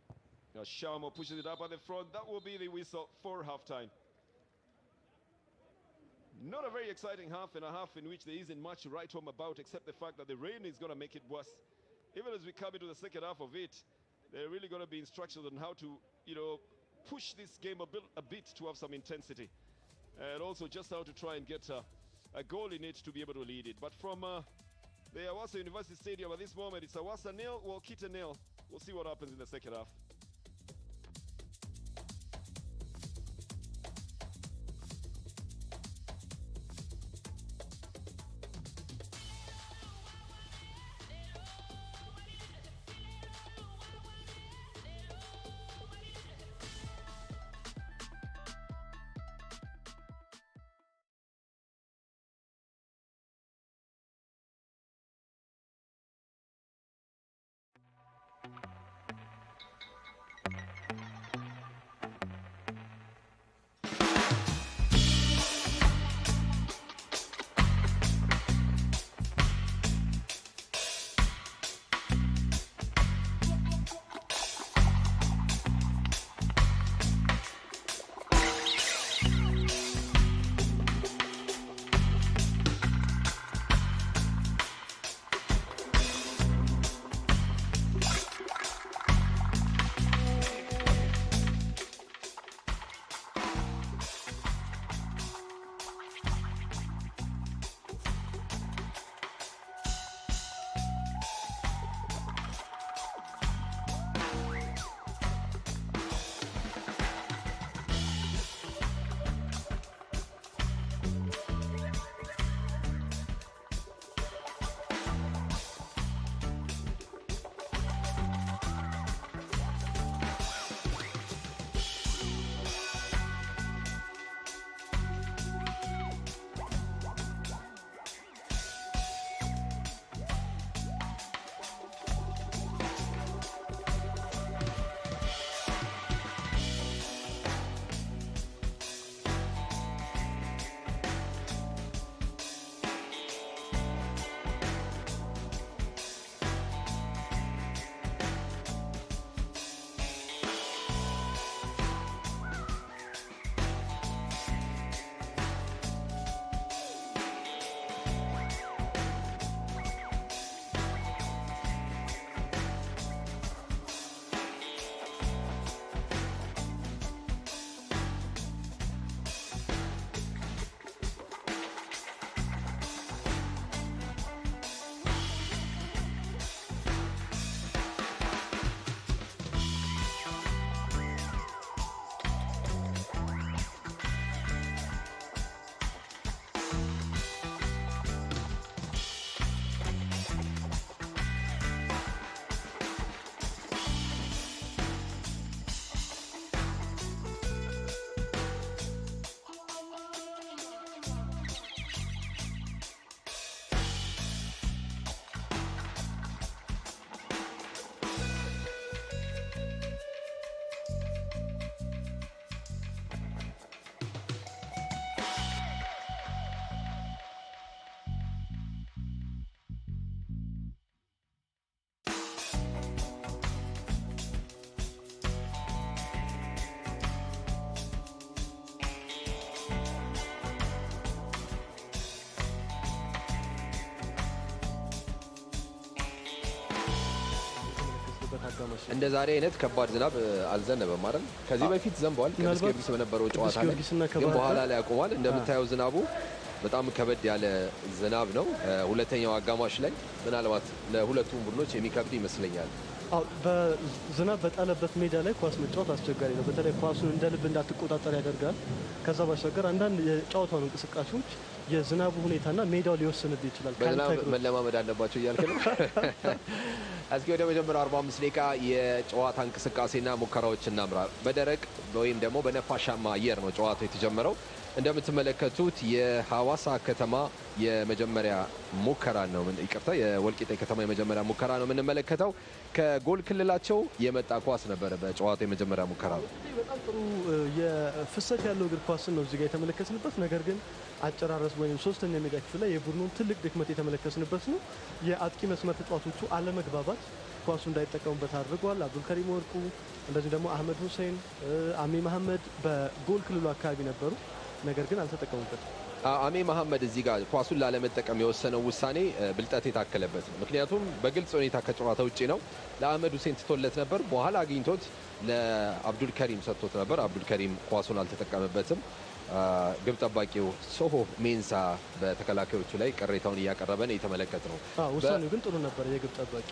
Shamo pushes it up at the front. That will be the whistle for halftime. Not a very exciting half, and a half in which there isn't much to write home about, except the fact that the rain is going to make it worse. Even as we come into the second half of it, they're really going to be instructions on how to, push this game a bit to have some intensity. And also just how to try and get a goal in it to be able to lead it. But from the Hawasa University Stadium at this moment, it's Hawasa 0, Wolkite 0. We'll see what happens in the second half. የተጠቀሙበት አጋማሽ እንደ ዛሬ አይነት ከባድ ዝናብ አልዘነበም አይደል? ከዚህ በፊት ዘንቧል ቅዱስ ጊዮርጊስ በነበረው ጨዋታ ላይ ግን በኋላ ላይ ያቆማል። እንደምታየው ዝናቡ በጣም ከበድ ያለ ዝናብ ነው። ሁለተኛው አጋማሽ ላይ ምናልባት ለሁለቱም ቡድኖች የሚከብድ ይመስለኛል። በዝናብ በጣለበት ሜዳ ላይ ኳስ መጫወት አስቸጋሪ ነው። በተለይ ኳሱን እንደ ልብ እንዳትቆጣጠር ያደርጋል። ከዛ ባሻገር አንዳንድ የጨዋታውን እንቅስቃሴዎች የዝናቡ ሁኔታና ሜዳው ሊወስንብ ይችላል። በዝናብ መለማመድ አለባቸው እያልክ ነው። እስኪ ወደ መጀመሪያው 45 ደቂቃ የጨዋታ እንቅስቃሴና ሙከራዎች እናምራ። በደረቅ ወይም ደግሞ በነፋሻማ አየር ነው ጨዋታው የተጀመረው። እንደምትመለከቱት የሐዋሳ ከተማ የመጀመሪያ ሙከራ ነው የወልቂጤ ከተማ የመጀመሪያ ሙከራ ነው የምንመለከተው። ከጎል ክልላቸው የመጣ ኳስ ነበረ በጨዋታው የመጀመሪያ ሙከራ ነው። በጣም ጥሩ የፍሰት ያለው እግር ኳስን ነው እዚጋ የተመለከትንበት። ነገር ግን አጨራረስ ወይም ሶስተኛ ሜዳ ክፍል ላይ የቡድኑን ትልቅ ድክመት የተመለከትንበት ነው። የአጥቂ መስመር ተጫዋቾቹ አለመግባባት ኳሱ እንዳይጠቀሙበት አድርጓል። አብዱልከሪም ወርቁ እንደዚህ ደግሞ አህመድ ሁሴን፣ አሜ መሐመድ በጎል ክልሉ አካባቢ ነበሩ። ነገር ግን አልተጠቀሙበት። አሜ መሐመድ እዚህ ጋር ኳሱን ላለመጠቀም የወሰነው ውሳኔ ብልጠት የታከለበት ነው። ምክንያቱም በግልጽ ሁኔታ ከጨዋታ ውጪ ነው። ለአህመድ ሁሴን ትቶለት ነበር። በኋላ አግኝቶት ለአብዱልከሪም ሰጥቶት ነበር። አብዱልከሪም ኳሱን አልተጠቀመበትም። ግብ ጠባቂው ሶሆ ሜንሳ በተከላካዮቹ ላይ ቅሬታውን እያቀረበ ነው የተመለከት ነው። ውሳኔው ግን ጥሩ ነበር የግብ ጠባቂ።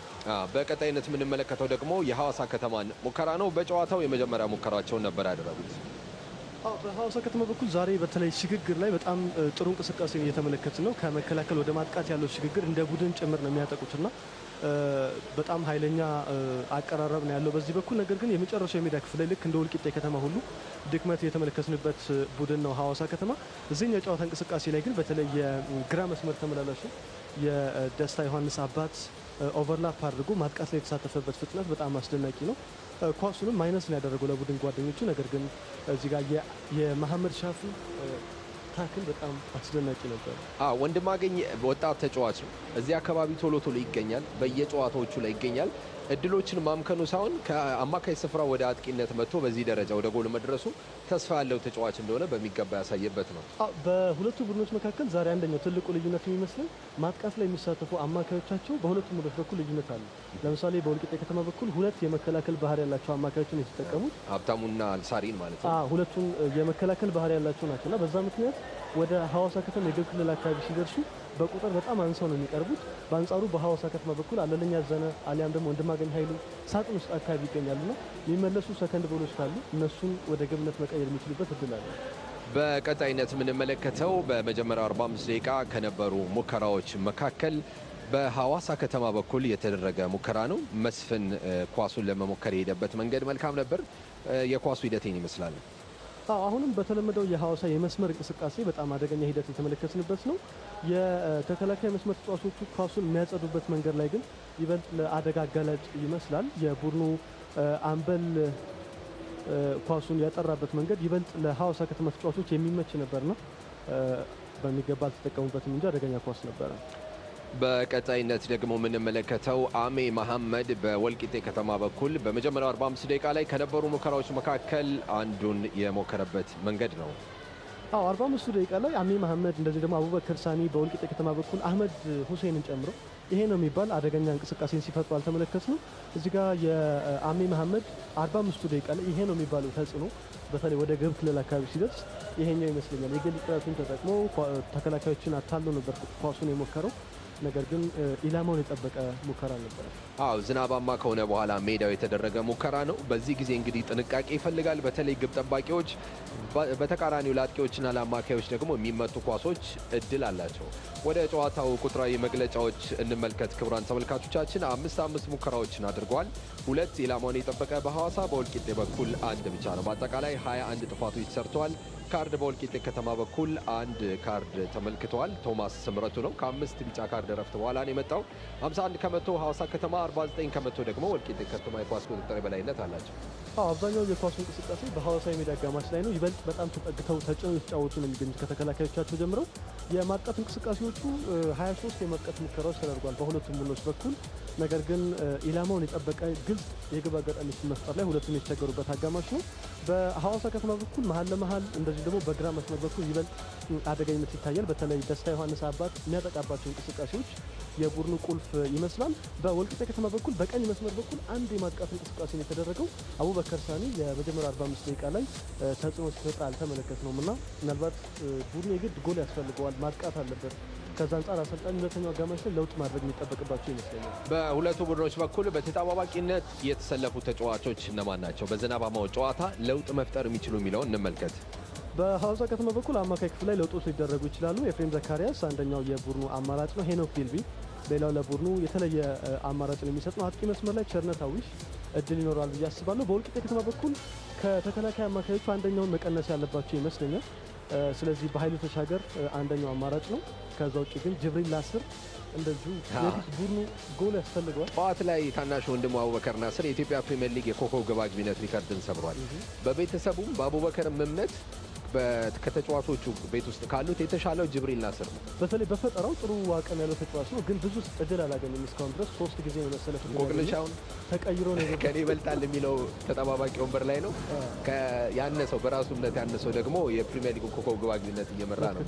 በቀጣይነት የምንመለከተው ደግሞ የሐዋሳ ከተማን ሙከራ ነው። በጨዋታው የመጀመሪያ ሙከራቸውን ነበር ያደረጉት። በሐዋሳ ከተማ በኩል ዛሬ በተለይ ሽግግር ላይ በጣም ጥሩ እንቅስቃሴ እየተመለከትን ነው። ከመከላከል ወደ ማጥቃት ያለው ሽግግር እንደ ቡድን ጭምር ነው የሚያጠቁትና በጣም ኃይለኛ አቀራረብ ነው ያለው በዚህ በኩል። ነገር ግን የመጨረሻው የሜዳ ክፍል ላይ ልክ እንደ ወልቂጤ ከተማ ሁሉ ድክመት የተመለከትንበት ቡድን ነው ሐዋሳ ከተማ። እዚህኛው የጨዋታ እንቅስቃሴ ላይ ግን በተለይ የግራ መስመር ተመላላሹ የደስታ ዮሐንስ አባት ኦቨርላፕ አድርጎ ማጥቃት ላይ የተሳተፈበት ፍጥነት በጣም አስደናቂ ነው። ኳሱንም ማይነስ ነው ያደረገው ለቡድን ጓደኞቹ። ነገር ግን እዚህ ጋር የመሐመድ ሻፊ ታክል በጣም አስደናቂ ነበር። ወንድማገኝ ወጣት ተጫዋች ነው። እዚህ አካባቢ ቶሎ ቶሎ ይገኛል፣ በየጨዋታዎቹ ላይ ይገኛል። እድሎችን ማምከኑ ሳይሆን ከአማካይ ስፍራ ወደ አጥቂነት መጥቶ በዚህ ደረጃ ወደ ጎል መድረሱ ተስፋ ያለው ተጫዋች እንደሆነ በሚገባ ያሳየበት ነው። በሁለቱ ቡድኖች መካከል ዛሬ አንደኛው ትልቁ ልዩነት የሚመስለው ማጥቃት ላይ የሚሳተፉ አማካዮቻቸው በሁለቱ ቡድኖች በኩል ልዩነት አለ። ለምሳሌ በወልቂጤ ከተማ በኩል ሁለት የመከላከል ባህሪ ያላቸው አማካዮችን የተጠቀሙት ሀብታሙና አልሳሪን ማለት ነው። ሁለቱም የመከላከል ባህሪ ያላቸው ናቸውና በዛ ምክንያት ወደ ሐዋሳ ከተማ የግብ ክልል አካባቢ ሲደርሱ በቁጥር በጣም አንሰው ነው የሚቀርቡት። በአንጻሩ በሐዋሳ ከተማ በኩል አለለኛ ዘነ አሊያም ደግሞ ወንድማገኝ ኃይሉ ሳጥን ውስጥ አካባቢ ይገኛሉና የሚመለሱ ሰከንድ ቦሎች ካሉ እነሱን ወደ ግብነት መቀየር የሚችሉበት እድል አለ። በቀጣይነት የምንመለከተው በመጀመሪያው 45 ደቂቃ ከነበሩ ሙከራዎች መካከል በሐዋሳ ከተማ በኩል የተደረገ ሙከራ ነው። መስፍን ኳሱን ለመሞከር የሄደበት መንገድ መልካም ነበር። የኳሱ ሂደቴን ይመስላል። አሁንም በተለመደው የሐዋሳ የመስመር እንቅስቃሴ በጣም አደገኛ ሂደት የተመለከትንበት ነው። የተከላካይ መስመር ተጫዋቾቹ ኳሱን የሚያጸዱበት መንገድ ላይ ግን ይበልጥ ለአደጋ አጋላጭ ይመስላል። የቡድኑ አምበል ኳሱን ያጠራበት መንገድ ይበልጥ ለሐዋሳ ከተማ ተጫዋቾች የሚመች ነበርና በሚገባ አልተጠቀሙበትም እንጂ አደገኛ ኳስ ነበረ። በቀጣይነት ደግሞ የምንመለከተው አሜ መሐመድ በወልቂጤ ከተማ በኩል በመጀመሪያው 45 ደቂቃ ላይ ከነበሩ ሙከራዎች መካከል አንዱን የሞከረበት መንገድ ነው። 45 ደቂቃ ላይ አሜ መሐመድ እንደዚህ ደግሞ አቡበከር ሳኒ በወልቂጤ ከተማ በኩል አህመድ ሁሴንን ጨምሮ ይሄ ነው የሚባል አደገኛ እንቅስቃሴን ሲፈጥሩ አልተመለከትንም። እዚህ ጋር የአሜ መሐመድ 45 ደቂቃ ላይ ይሄ ነው የሚባለው ተጽዕኖ በተለይ ወደ ግብ ክልል አካባቢ ሲደርስ ይሄኛው ይመስለኛል የግል ጥረቱን ተጠቅሞ ተከላካዮችን አታሎ ነበር ኳሱን የሞከረው። ነገር ግን ኢላማውን የጠበቀ ሙከራ ነበር። ዝናባማ ከሆነ በኋላ ሜዳው የተደረገ ሙከራ ነው። በዚህ ጊዜ እንግዲህ ጥንቃቄ ይፈልጋል። በተለይ ግብ ጠባቂዎች፣ በተቃራኒው ለአጥቂዎችና ለአማካዮች ደግሞ የሚመቱ ኳሶች እድል አላቸው። ወደ ጨዋታው ቁጥራዊ መግለጫዎች እንመልከት። ክቡራን ተመልካቾቻችን 5 ሙከራዎችን አድርገዋል። 2 ኢላማውን የጠበቀ በሐዋሳ፣ በወልቂጤ በኩል 1 ብቻ ነው። በአጠቃላይ 21 ጥፋቶች ሰርተዋል። ካርድ በወልቂጤ ከተማ በኩል 1 ካርድ ተመልክተዋል። ቶማስ ስምረቱ ነው። ከ5 ቢጫ ካርድ ረፍት በኋላ ነው የመጣው። 51 ከመቶ ሐዋሳ ከተማ፣ 49 ከመቶ ደግሞ ወልቂጤ ከተማ የኳስ ቁጥጥር የበላይነት አላቸው። አብዛኛው የኳሱ እንቅስቃሴ በሐዋሳ የሜዳ አጋማሽ ላይ ነው። ይበልጥ በጣም ተጠግተው ተጭነው የተጫወቱ ነው የሚገኙት ከተከላካዮቻቸው ጀምረው። የማጥቃት እንቅስቃሴዎቹ 23 የማጥቃት ሙከራዎች ተደርጓል በሁለቱም ቡድኖች በኩል። ነገር ግን ኢላማውን የጠበቀ ግልጽ የግብ አጋጣሚ መፍጠር ላይ ሁለቱም የተቸገሩበት አጋማሽ ነው። በሐዋሳ ከተማ በኩል መሀል ለመሀል እንደዚህ ደግሞ በግራ መስመር በኩል ይበልጥ አደገኝነት ይታያል። በተለይ ደስታ ዮሐንስ አባት የሚያጠቃባቸው እንቅስቃሴዎች የቡድኑ ቁልፍ ይመስላል። በወልቂጤ ከተማ በኩል በቀኝ መስመር በኩል አንድ የማጥቃት እንቅስቃሴ ነው የተደረገው። አቡበከር ሳኒ የመጀመሪያ 45 ደቂቃ ላይ ተጽዕኖ ሲፈጥር አልተመለከትነውም እና ምናልባት ቡድኑ የግድ ጎል ያስፈልገዋል፣ ማጥቃት አለበት። ከዛ አንጻር አሰልጣኝ ሁለተኛው አጋማሽ ላይ ለውጥ ማድረግ የሚጠበቅባቸው ይመስለኛል። በሁለቱ ቡድኖች በኩል በተጠባባቂነት የተሰለፉ ተጫዋቾች እነማን ናቸው? በዝናባማው ጨዋታ ለውጥ መፍጠር የሚችሉ የሚለውን እንመልከት። በሐዋሳ ከተማ በኩል አማካይ ክፍል ላይ ለውጦች ሊደረጉ ይችላሉ። ኤፍሬም ዘካሪያስ አንደኛው የቡድኑ አማራጭ ነው። ሄኖክ ዲልቢ ሌላው ለቡድኑ የተለየ አማራጭን የሚሰጥ ነው። አጥቂ መስመር ላይ ቸርነት አዊሽ እድል ይኖራል ብዬ አስባለሁ። በወልቂጤ ከተማ በኩል ከተከላካይ አማካዮቹ አንደኛውን መቀነስ ያለባቸው ይመስለኛል። ስለዚህ በኃይሉ ተሻገር አንደኛው አማራጭ ነው። ከዛ ውጭ ግን ጅብሪል ላስር እንደዚሁ የፊት ቡድኑ ጎል ያስፈልገዋል። ጠዋት ላይ ታናሽ ወንድሙ አቡበከር ናስር የኢትዮጵያ ፕሪሚየር ሊግ የኮከብ ግብ አግቢነት ሪከርድን ሰብሯል። በቤተሰቡም በአቡበከርም እምነት ከተጫዋቾቹ ቤት ውስጥ ካሉት የተሻለው ጅብሪል ናስር ነው። በተለይ በፈጠራው ጥሩ አቅም ያለው ተጫዋች ነው፣ ግን ብዙ እድል አላገኘም እስካሁን ድረስ። 3 ጊዜ ነው መሰለፍ እንቆቅልሻውን ተቀይሮ ነው ከኔ ይበልጣል የሚለው ተጠባባቂ ወንበር ላይ ነው። ያነሰው በራሱ እምነት ያነሰው ደግሞ የፕሪሚየር ሊግ ኮከብ ግብ አግቢነት እየመራ ነው።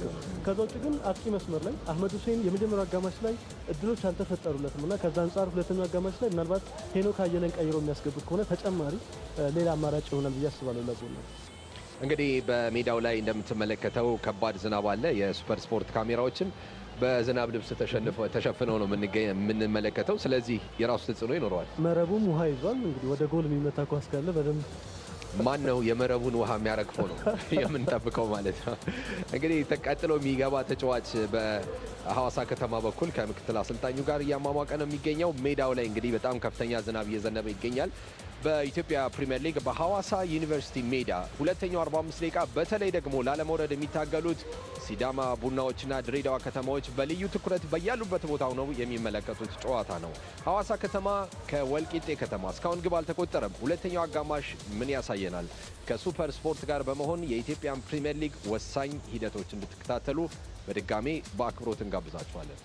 ከዛ ውጭ ግን አጥቂ መስመር ላይ አህመድ ሁሴን የመጀመሪያው አጋማሽ ላይ እድሎች አልተፈጠሩለትም እና ከዛ አንጻር ሁለተኛው አጋማሽ ላይ ምናልባት ሄኖክ አየለን ቀይሮ የሚያስገቡት ከሆነ ተጨማሪ ሌላ አማራጭ ይሆናል ብዬ አስባለሁ ለቡድኑ። እንግዲህ በሜዳው ላይ እንደምትመለከተው ከባድ ዝናብ አለ። የሱፐር ስፖርት ካሜራዎችም በዝናብ ልብስ ተሸፍነው ነው የምንመለከተው። ስለዚህ የራሱ ተጽዕኖ ይኖረዋል። መረቡም ውሃ ይዟል። እንግዲህ ወደ ጎል የሚመታ ኳስ ካለ በደንብ ማን ነው የመረቡን ውሃ የሚያረግፈው ነው የምንጠብቀው ማለት ነው። እንግዲህ ተቀጥሎ የሚገባ ተጫዋች በሐዋሳ ከተማ በኩል ከምክትል አሰልጣኙ ጋር እያሟሟቀ ነው የሚገኘው። ሜዳው ላይ እንግዲህ በጣም ከፍተኛ ዝናብ እየዘነበ ይገኛል። በኢትዮጵያ ፕሪሚየር ሊግ በሐዋሳ ዩኒቨርሲቲ ሜዳ ሁለተኛው 45 ደቂቃ በተለይ ደግሞ ላለመውረድ የሚታገሉት ሲዳማ ቡናዎችና ድሬዳዋ ከተማዎች በልዩ ትኩረት በያሉበት ቦታው ነው የሚመለከቱት ጨዋታ ነው። ሐዋሳ ከተማ ከወልቂጤ ከተማ እስካሁን ግብ አልተቆጠረም። ሁለተኛው አጋማሽ ምን ያሳየናል? ከሱፐር ስፖርት ጋር በመሆን የኢትዮጵያን ፕሪሚየር ሊግ ወሳኝ ሂደቶች እንድትከታተሉ በድጋሜ በአክብሮት እንጋብዛችኋለን።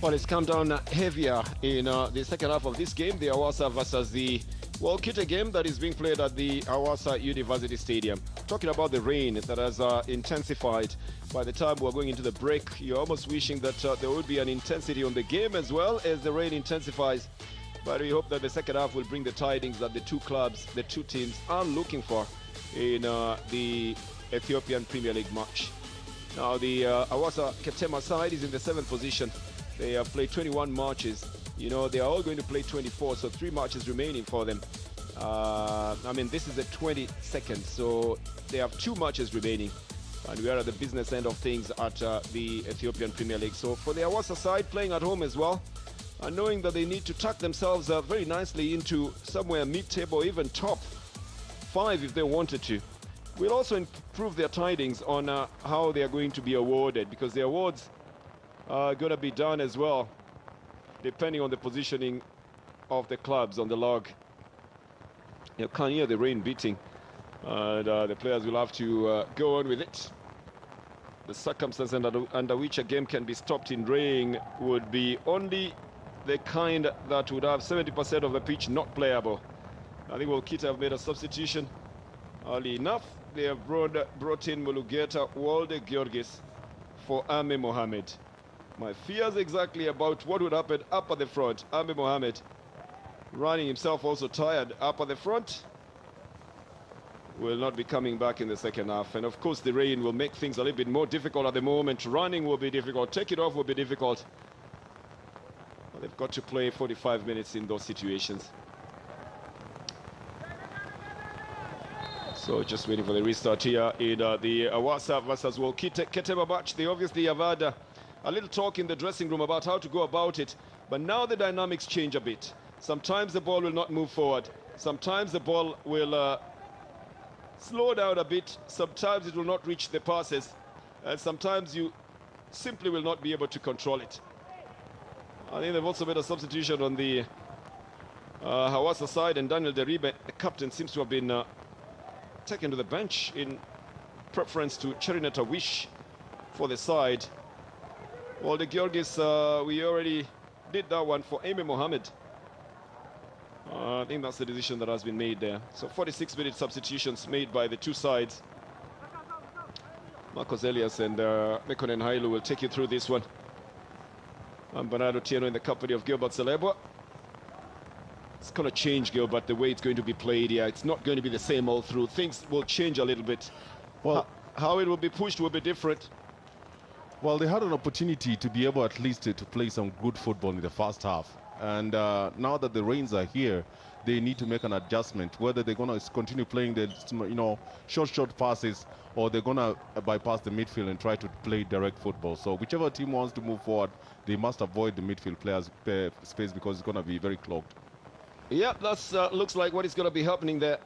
Well, it's come down heavier in the second half of this game, the Hawasa versus the Wolkite game that is being played at the Hawasa University Stadium. Talking about the rain that has intensified by the time we're going into the break, you're almost wishing that there would be an intensity on the game as well as the rain intensifies. But we hope that the second half will bring the tidings that the two clubs, the two teams are looking for in the Ethiopian Premier League match. Now the Hawasa Ketema side is in the 7th position. They have played 21 matches. You know, they are all going to play 24, so 3 matches remaining for them. I mean, this is the 22nd, so they have 2 matches remaining. And we are at the business end of things at the Ethiopian Premier League. So for the Hawasa side, playing at home as well, and knowing that they need to tuck themselves very nicely into somewhere mid-table, even top 5 if they wanted to. We'll also improve their tidings on how they are going to be awarded, because the awards are going to be done as well, depending on the positioning of the clubs on the log. You can't hear the rain beating, and the players will have to go on with it. The circumstance under which a game can be stopped in rain would be only the kind that would have 70% of the pitch not playable. I think Wolkite have made a substitution early enough. They have brought in Mulugeta Walde Georgis for Ame Mohamed. My fears exactly about what would happen up at the front. Ame Mohamed running himself also tired up at the front. Will not be coming back in the second half. And of course the rain will make things a little bit more difficult at the moment. Running will be difficult. Take it off will be difficult. Well, they've got to play 45 minutes in those situations. So just waiting for the restart here in the Hawasa versus Wolkite Ketema match. They obviously have had a little talk in the dressing room about how to go about it. But now the dynamics change a bit. Sometimes the ball will not move forward. Sometimes the ball will slow down a bit. Sometimes it will not reach the passes. And sometimes you simply will not be able to control it. I think they've also made a substitution on the Hawasa side, and Daniel Deribe, the captain, seems to have been taken to the bench in preference to Cherineta Wish for the side. Well, the Georgis, we already did that one for Ame Mohamed. I think that's the decision that has been made there. So 46-minute substitutions made by the two sides. Marcos Elias and Mekonnen Hailu will take you through this one. And Bernardo Tieno in the company of Gilbert Celebwa. It's going to change, Gilbert, the way it's going to be played here. It's not going to be the same all through. Things will change a little bit. Well, how it will be pushed will be different. Well, they had an opportunity to be able at least to play some good football in the first half. And now that the rains are here, they need to make an adjustment, whether they're going to continue playing the short passes, or they're going to bypass the midfield and try to play direct football. So whichever team wants to move forward, they must avoid the midfield players' space, because it's going to be very clogged. Yeah, that looks like what is going to be happening there.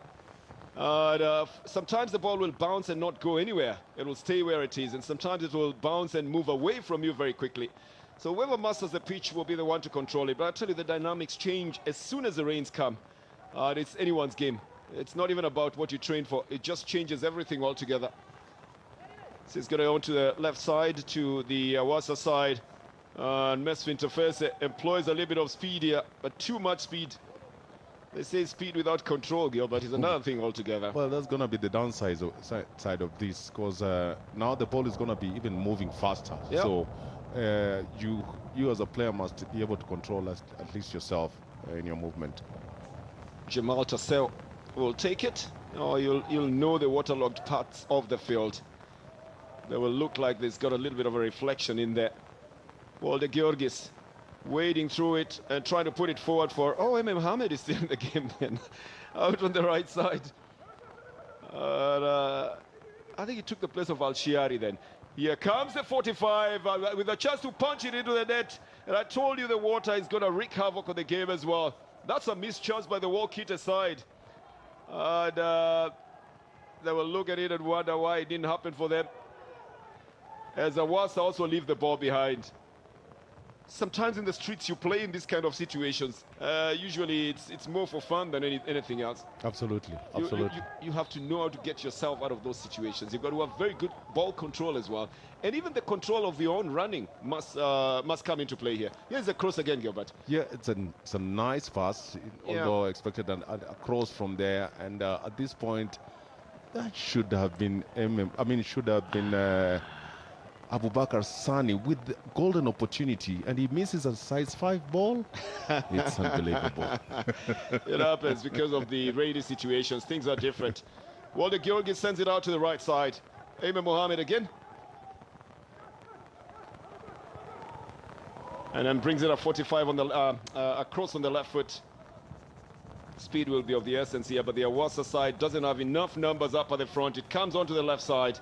Sometimes the ball will bounce and not go anywhere. It will stay where it is, and sometimes it will bounce and move away from you very quickly. So whoever masters the pitch will be the one to control it. But I tell you, the dynamics change as soon as the rains come. It's anyone's game. It's not even about what you train for. It just changes everything altogether. So it's going to go to the left side, to the Hawasa side. And Mesfin Tafese employs a little bit of speed here, but too much speed. They say speed without control, Gilbert, is another thing altogether. Well, that's going to be the downside side of this, because now the ball is going to be even moving faster. Yep. So you as a player must be able to control at least yourself in your movement. Jamal Tassel will take it. Oh, you'll know the waterlogged parts of the field. They will look like there's got a little bit of a reflection in there. Well, the Georgis wading through it and trying to put it forward for... Oh, Ame Mohamed is still in the game then. Out on the right side. I think he took the place of Al-Shiari then. Here comes the 45 with a chance to punch it into the net. And I told you the water is going to wreak havoc on the game as well. That's a missed chance by the Wolkite side. And they will look at it and wonder why it didn't happen for them. As Hawasa also leave the ball behind. Sometimes in the streets you play in this kind of situations. Usually it's more for fun than anything else. Absolutely. You have to know how to get yourself out of those situations. You've got to have very good ball control as well. And even the control of your own running must come into play here. Here's a cross again, Gilbert. Yeah, it's a nice pass, although I expected a cross from there. And at this point, that should have been... Abubakar Sani with the golden opportunity, and he misses a size 5 ball. It's unbelievable. It happens because of the rainy situations. Things are different. Walter Georgi sends it out to the right side. Ayman Mohammed again. And then brings it up 45 on the across on the left foot. Speed will be of the essence here, but the Hawasa side doesn't have enough numbers up at the front. It comes onto the left side.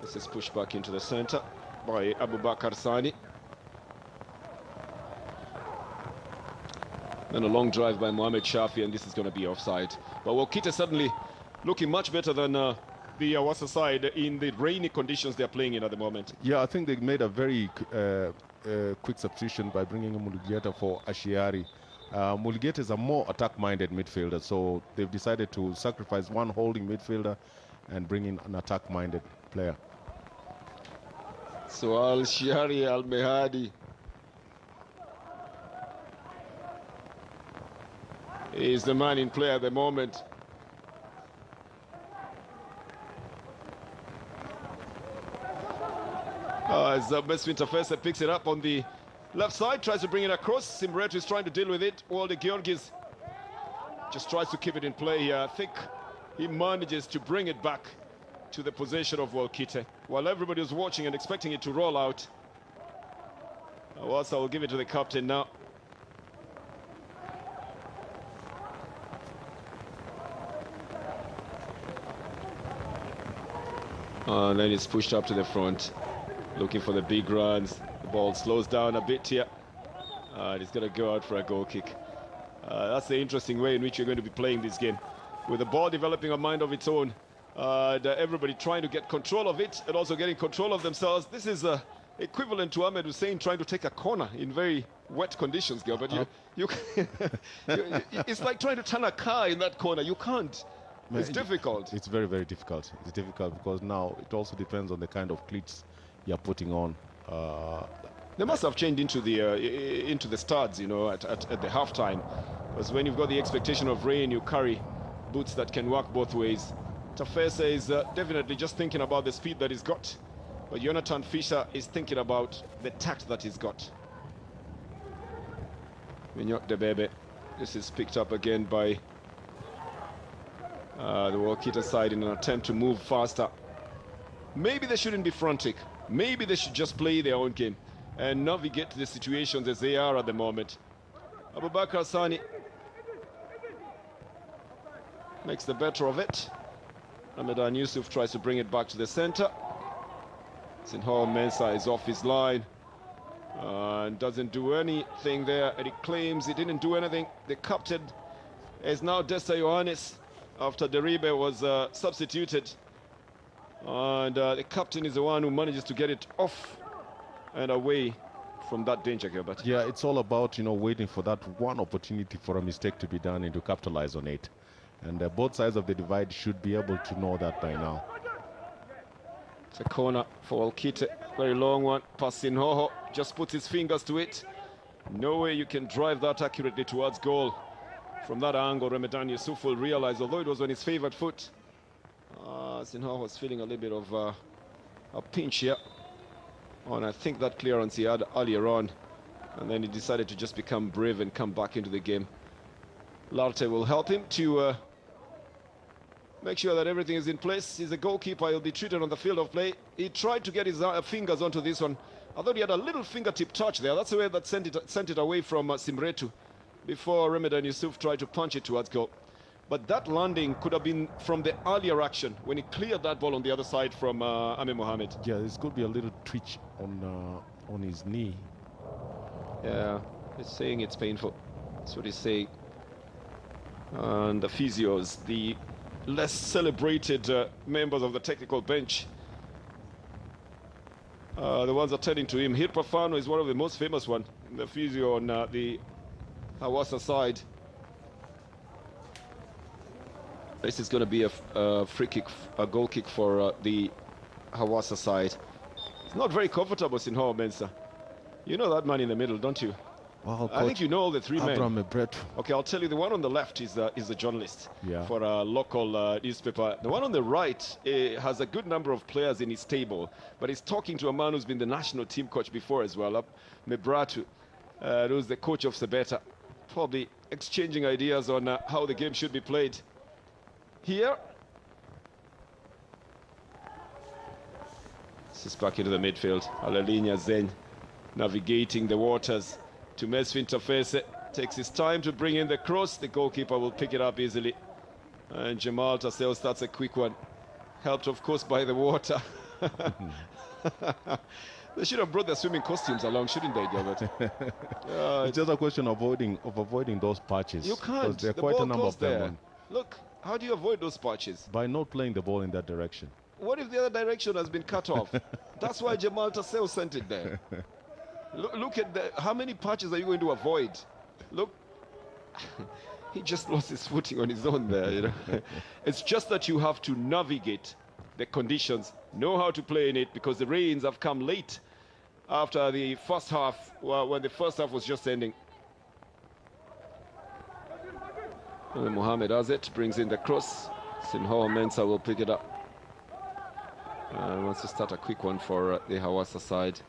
This is pushed back into the center by Abubakar Sani. And a long drive by Mohamed Shafi, and this is going to be offside. But Wolkite suddenly looking much better than the Hawasa side in the rainy conditions they're playing in at the moment. Yeah, I think they made a very quick substitution by bringing in Mulugeta for Ashiari. Mulugeta is a more attack-minded midfielder, so they've decided to sacrifice one holding midfielder and bring in an attack-minded player. So Al-Shari Al-Mehadi is the man in play at the moment. As Mesfin Tafesa picks it up on the left side, tries to bring it across. Simretu is trying to deal with it. Walde Georgis just tries to keep it in play here. I think he manages to bring it back to the possession of Wolkite. While everybody was watching and expecting it to roll out, Hawasa will give it to the captain now. And then it's pushed up to the front, looking for the big runs. The ball slows down a bit here. And it's going to go out for a goal kick. That's the interesting way in which you're going to be playing this game. With the ball developing a mind of its own. Everybody trying to get control of it and also getting control of themselves. This is equivalent to Ahmed Hussein trying to take a corner in very wet conditions, Gilbert. It's like trying to turn a car in that corner. You can't. It's difficult. It's very, very difficult. It's difficult because now it also depends on the kind of cleats you're putting on. They must have changed into the studs, you know, at the halftime. Because when you've got the expectation of rain, you carry boots that can work both ways. Tafesa is definitely just thinking about the speed that he's got. But Jonathan Fisher is thinking about the tact that he's got. Minyok Debebe. This is picked up again by the Wolkite side in an attempt to move faster. Maybe they shouldn't be frantic. Maybe they should just play their own game and navigate the situations as they are at the moment. Abubakar Sani makes the better of it. Ramadan Yusuf tries to bring it back to the center. Sinho Mensah is off his line and doesn't do anything there, and he claims he didn't do anything. The captain is now Desta Johannes after Deribe was substituted, and the captain is the one who manages to get it off and away from that danger, Gilbert. Yeah, it's all about, you know, waiting for that one opportunity for a mistake to be done and to capitalize on it. And both sides of the divide should be able to know that by now. It's a corner for Wolkite. Very long one. Passinhoho just puts his fingers to it. No way you can drive that accurately towards goal. From that angle, Ramadan Yusuf will realize, although it was on his favored foot, Sinhoho was feeling a little bit of a pinch here. And I think that clearance he had earlier on. And then he decided to just become brave and come back into the game. Larte will help him to make sure that everything is in place. He's a goalkeeper. He'll be treated on the field of play. He tried to get his fingers onto this one. I thought he had a little fingertip touch there. That's the way that sent it away from Simretu before Ramadan Yusuf tried to punch it towards goal. But that landing could have been from the earlier action when he cleared that ball on the other side from Ahmed Mohammed. Yeah, there's could be a little twitch on his knee. Yeah, he's saying it's painful. That's what he's saying. And the physios, the less celebrated members of the technical bench, the ones attending to him. Hirpafano is one of the most famous ones, the physio on the Hawasa side. This is going to be a free kick, a goal kick for the Hawasa side. It's not very comfortable, Sinho Mensah. You know that man in the middle, don't you? Well, I think you know all the three men. Abraham Ebret. Okay, I'll tell you. The one on the left is a journalist for a local newspaper. The one on the right has a good number of players in his stable, but he's talking to a man who's been the national team coach before as well, Mebratu, who's the coach of Sebeta, probably exchanging ideas on how the game should be played. Here, this is back into the midfield. Alalinya Zen navigating the waters to Mesfin Tafese. Takes his time to bring in the cross. The goalkeeper will pick it up easily. And Jamal Taseo starts a quick one. Helped, of course, by the water. They should have brought their swimming costumes along, shouldn't they, Gilbert? It's just a question of avoiding those patches. You can't. There are quite a number of them. There. Look, how do you avoid those patches? By not playing the ball in that direction. What if the other direction has been cut off? That's why Jamal Taseo sent it there. Look at how many patches are you going to avoid? Look, he just lost his footing on his own there, you know. It's just that you have to navigate the conditions, know how to play in it, because the rains have come late after the first half, when the first half was just ending. And Mohamed Azet brings in the cross. Sinho Mensah will pick it up. Wants to start a quick one for the Hawasa side.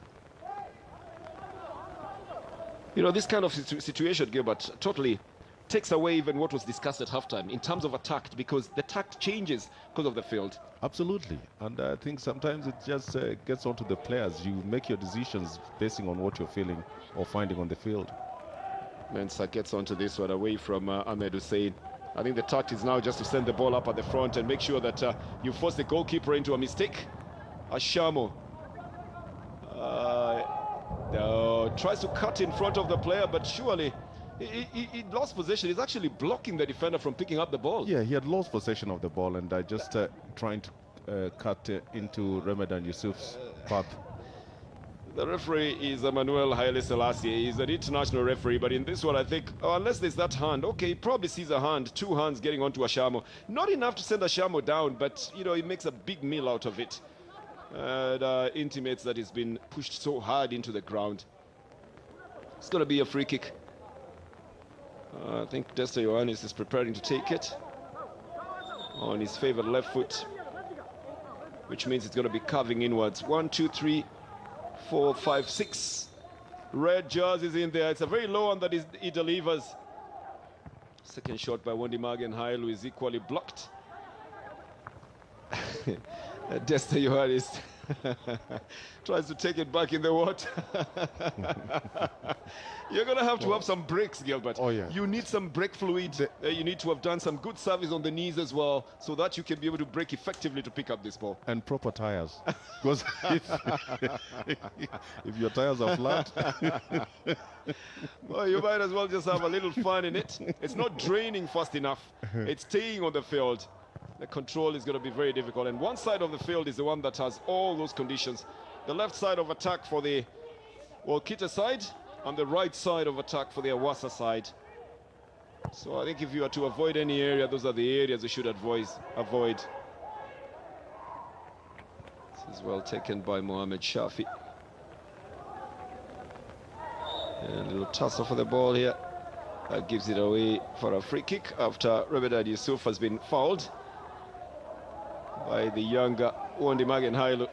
You know, this kind of situation, Gilbert, totally takes away even what was discussed at halftime in terms of attack, because the tact changes because of the field. Absolutely. And I think sometimes it just gets onto the players. You make your decisions basing on what you're feeling or finding on the field. Mensah gets onto this one away from Ahmed Hussein. I think the tact is now just to send the ball up at the front and make sure that you force the goalkeeper into a mistake. Ashamo tries to cut in front of the player, but surely he lost possession. He's actually blocking the defender from picking up the ball. Yeah, he had lost possession of the ball, and just trying to cut into Ramadan Yusuf's path. The referee is Emmanuel Haile Selassie. He's an international referee, but in this one, I think, unless there's that hand, okay, he probably sees a hand, two hands getting onto Ashamo. Not enough to send Ashamo down, but, you know, he makes a big meal out of it. And intimates that he's been pushed so hard into the ground. It's going to be a free kick. I think Desta Ioannis is preparing to take it on his favored left foot, which means it's going to be curving inwards. 1, 2, 3, 4, 5, 6 red jerseys in there. It's a very low one that he delivers. Second shot by Wondi Magenhail, is equally blocked. Desta Ioannis tries to take it back in the water. You're going to have some brakes, Gilbert. Oh, yeah. You need some brake fluid. You need to have done some good service on the knees as well, so that you can be able to brake effectively to pick up this ball. And proper tires. Because if your tires are flat... Well, you might as well just have a little fun in it. It's not draining fast enough. It's staying on the field. The control is going to be very difficult. And one side of the field is the one that has all those conditions. The left side of attack for the Wolkite side, and the right side of attack for the Hawasa side. So I think if you are to avoid any area, those are the areas you should avoid. This is well taken by Mohamed Shafi. And a little tussle for the ball here. That gives it away for a free kick after Ramadan Yusuf has been fouled by the younger Wondi Magenhail.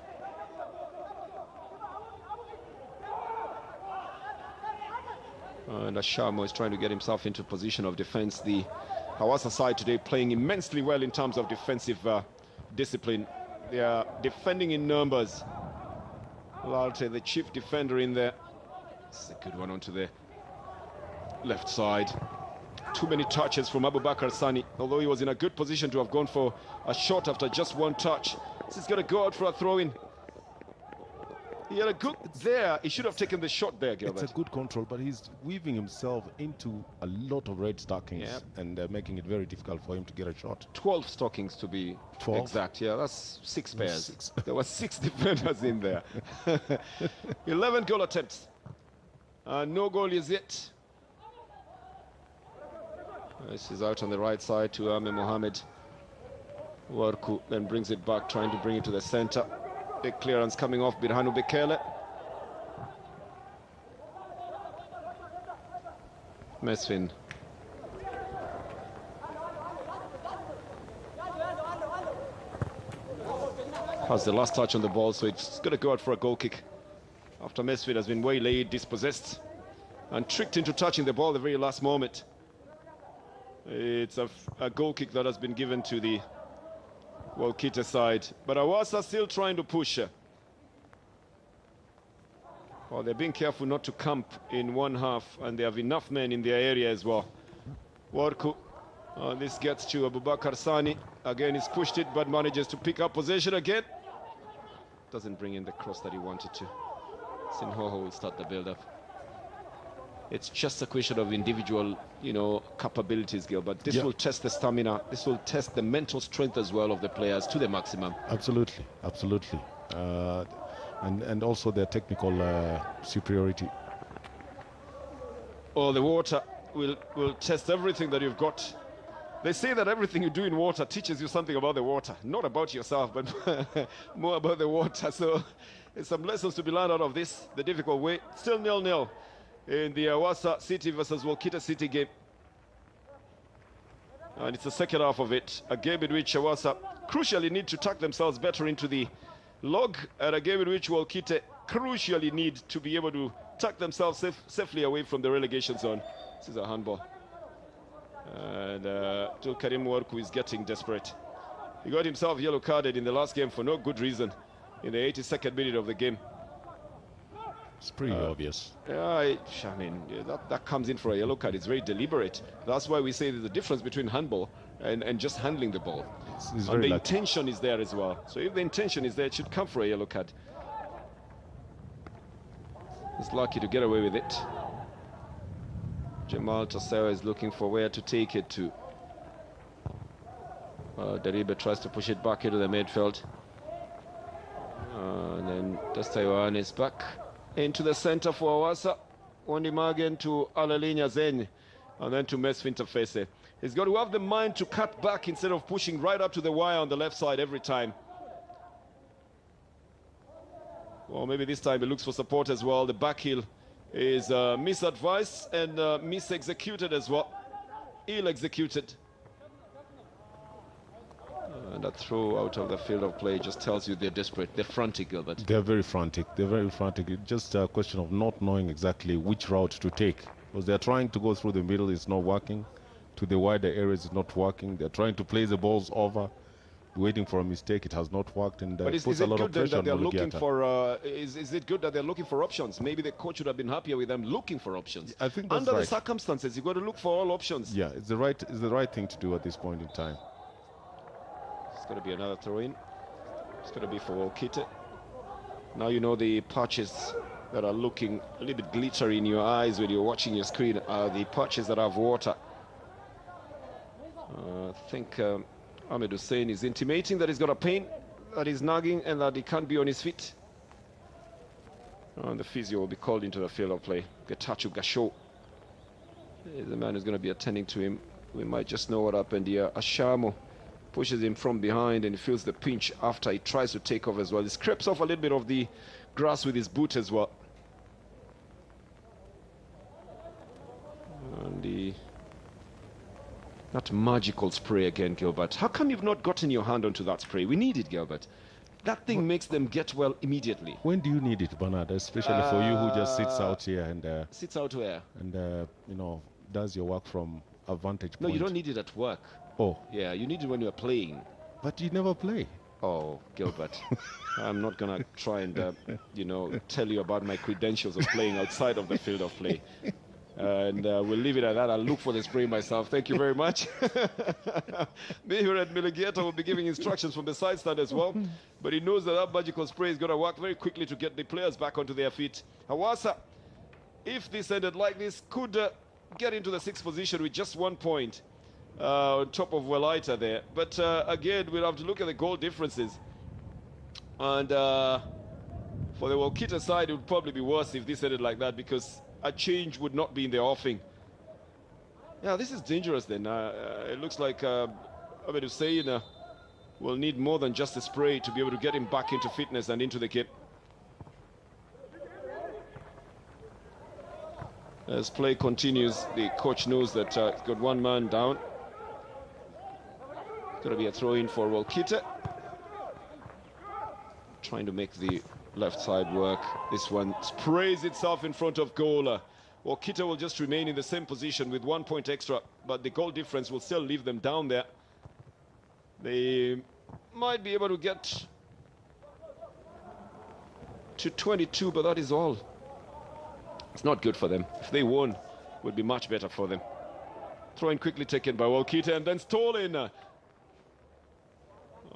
And Ashamo is trying to get himself into position of defense. The Hawasa side today playing immensely well in terms of defensive discipline. They are defending in numbers. Lalte, the chief defender in there. It's a good one onto the left side. Too many touches from Abubakar Sani, although he was in a good position to have gone for a shot after just one touch. This is going to go out for a throw-in. He had a good there. He should have taken the shot there, Gilbert. It's a good control, but he's weaving himself into a lot of red stockings, and making it very difficult for him to get a shot. 12 stockings to be 12? exact. Yeah, that's 6 pairs. 6. There were 6 defenders in there. 11 goal attempts. No goal is yet. This is out on the right side to Ahmed Mohamed. Warku then brings it back, trying to bring it to the center. The clearance coming off Birhanu Bekele. Mesfin. Has the last touch on the ball, so it's going to go out for a goal kick. After Mesfin has been waylaid, dispossessed, and tricked into touching the ball the very last moment. It's a goal kick that has been given to the Wolkite side. But Hawasa still trying to push. Well, they're being careful not to camp in one half, and they have enough men in their area as well. Warku, this gets to Abubakar Sani. Again, he's pushed it, but manages to pick up possession again. Doesn't bring in the cross that he wanted to. Sinhoho will start the build-up. It's just a question of individual, capabilities, Gilbert. This will test the stamina. This will test the mental strength as well of the players to the maximum. Absolutely, absolutely. And also their technical superiority. Oh, the water will test everything that you've got. They say that everything you do in water teaches you something about the water. Not about yourself, but more about the water. So there's some lessons to be learned out of this, the difficult way. Still 0-0 in the Hawasa City versus Wolkite City game. And it's the second half of it. A game in which Hawasa crucially need to tuck themselves better into the log, and a game in which Wolkite crucially need to be able to tuck themselves safely away from the relegation zone. This is a handball. And Karim Warku is getting desperate. He got himself yellow carded in the last game for no good reason in the 82nd minute of the game. It's pretty obvious. Yeah, that comes in for a yellow card. It's very deliberate. That's why we say there's a difference between handball and just handling the ball. It's and the intention is there as well. So if the intention is there, it should come for a yellow card. He's lucky to get away with it. Jamal Tasewa is looking for where to take it to. Dariba tries to push it back into the midfield. And then Tasewa is back into the center for Hawasa. Ondimagen to Alalinya Zen. And then to Mesfin Tafese. He's got to have the mind to cut back instead of pushing right up to the wire on the left side every time. Well, maybe this time he looks for support as well. The back heel is misadvised and mis-executed as well. Ill-executed. And that throw out of the field of play just tells you they're desperate. They're frantic, Gilbert. They're very frantic. They're very frantic. It's just a question of not knowing exactly which route to take. Because they're trying to go through the middle, it's not working. To the wider areas, it's not working. They're trying to play the balls over, waiting for a mistake. It has not worked, and puts a lot of pressure on Wolkite. Is it good that they're looking for options? Maybe the coach would have been happier with them looking for options. I think that's under right. the circumstances, you've got to look for all options. Yeah, it's the right thing to do at this point in time. It's going to be another throw-in. It's going to be for Wolkite. Now you know the patches that are looking a little bit glittery in your eyes when you're watching your screen are the patches that have water. I think Ahmed Hussein is intimating that he's got a pain, that he's nagging, and that he can't be on his feet. And the physio will be called into the field of play. Getachew Gasho is the man who's going to be attending to him. We might just know what happened here. Ashamo pushes him from behind, and he feels the pinch after he tries to take off as well. He scrapes off a little bit of the grass with his boot as well. And that magical spray again, Gilbert. How come you've not gotten your hand onto that spray? We need it, Gilbert. That thing makes them get well immediately. When do you need it, Bernard? Especially for you who just sits out here and sits out where? And does your work from a vantage point. No, you don't need it at work. Oh. Yeah, you need it when you're playing. But you never play. Oh, Gilbert. I'm not going to try and, tell you about my credentials of playing outside of the field of play. And we'll leave it at that. I'll look for the spray myself. Thank you very much. Mihuret Miligeta will be giving instructions from the side stand as well. But he knows that magical spray is going to work very quickly to get the players back onto their feet. Hawasa, if this ended like this, could get into the 6th position with just 1 point on top of Wolkite there. But again, we'll have to look at the goal differences. And for the Wolkite side, it would probably be worse if this ended like that, because a change would not be in the offing. Yeah, this is dangerous then. It looks like Ahmed Hussein will need more than just a spray to be able to get him back into fitness and into the game. As play continues, the coach knows that he's got one man down. Going to be a throw-in for Wolkite. Trying to make the left side work. This one sprays itself in front of goal. Wolkite will just remain in the same position with 1 point extra, but the goal difference will still leave them down there. They might be able to get to 22, but that is all. It's not good for them. If they won, it would be much better for them. Throw-in quickly taken by Wolkite and then stolen.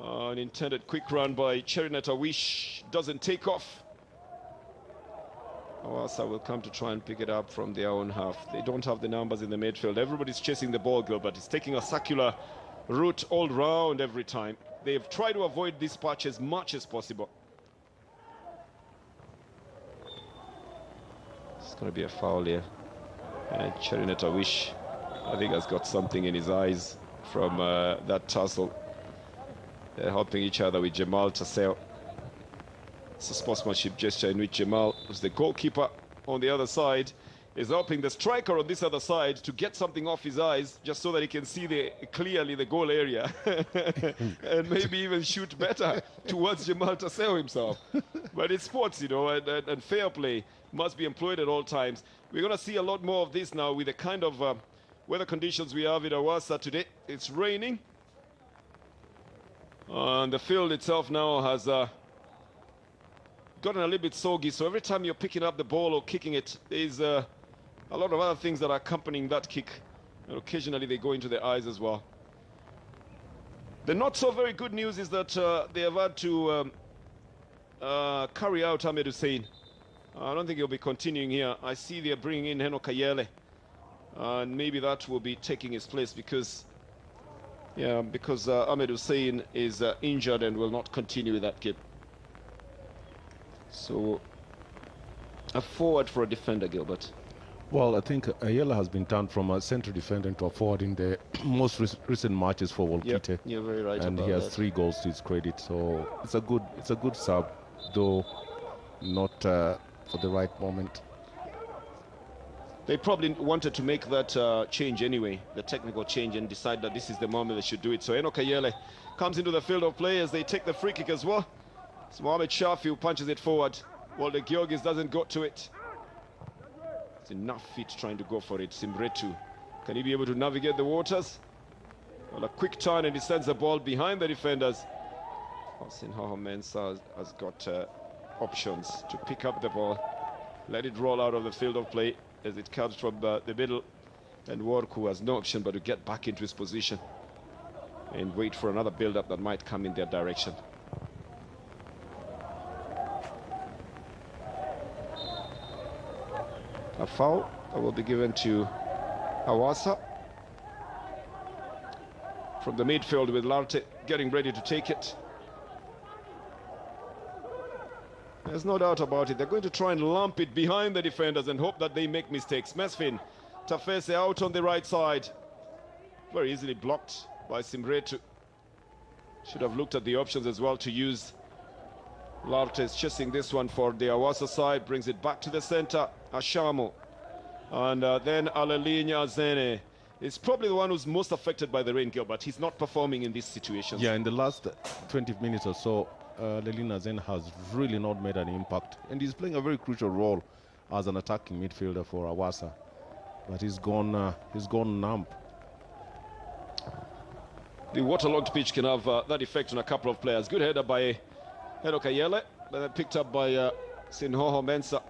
An intended quick run by Cherineta Wish doesn't take off. Hawasa will come to try and pick it up from their own half. They don't have the numbers in the midfield. Everybody's chasing the ball, Gilbert. It's taking a circular route all round every time. They've tried to avoid this patch as much as possible. It's going to be a foul here. And Cherineta Wish, I think, has got something in his eyes from that tussle. They're helping each other with Jamal Tassel. It's a sportsmanship gesture in which Jamal, who's the goalkeeper on the other side, is helping the striker on this other side to get something off his eyes just so that he can see clearly the goal area and maybe even shoot better towards Jamal Tassel himself. But it's sports, you know, and fair play must be employed at all times. We're going to see a lot more of this now with the kind of weather conditions we have in Hawasa today. It's raining. And the field itself now has gotten a little bit soggy, so every time you're picking up the ball or kicking it, there's a lot of other things that are accompanying that kick, and occasionally they go into the eyes as well. The not so very good news is that they have had to carry out Ahmed Hussein. I don't think he'll be continuing here. I see they're bringing in Heno Kayele, and maybe that will be taking his place because Ahmed Hussein is injured and will not continue with that game. So, a forward for a defender, Gilbert. Well, I think Ayala has been turned from a central defender to a forward in the most recent matches for Wolkite. Yep, you're very right and about he has that. 3 goals to his credit. So it's a good sub, though not for the right moment. They probably wanted to make that change anyway, the technical change, and decide that this is the moment they should do it. So Heno Kayele comes into the field of play as they take the free kick as well. It's Mohamed Shafi who punches it forward. Well, the Georgis doesn't go to it. It's enough feet trying to go for it. Simretu, can he be able to navigate the waters? Well, a quick turn and he sends the ball behind the defenders. Sinhoho Mensah has got options to pick up the ball, let it roll out of the field of play as it comes from the middle, and Worku has no option but to get back into his position and wait for another build-up that might come in their direction. A foul that will be given to Hawasa from the midfield, with Larte getting ready to take it. There's no doubt about it. They're going to try and lump it behind the defenders and hope that they make mistakes. Mesfin Tafese out on the right side. Very easily blocked by Simretu. Should have looked at the options as well to use. Larte is chasing this one for the Hawasa side, brings it back to the center. Ashamo. And then Alelinya Zene is probably the one who's most affected by the rain, Gilbert. He's not performing in these situations. Yeah, in the last 20 minutes or so, Lelina Zen has really not made an impact, and he's playing a very crucial role as an attacking midfielder for Hawasa. But he's gone numb. The waterlogged pitch can have that effect on a couple of players. Good header by Heno Kayele, but then picked up by Sinhoho Mensah.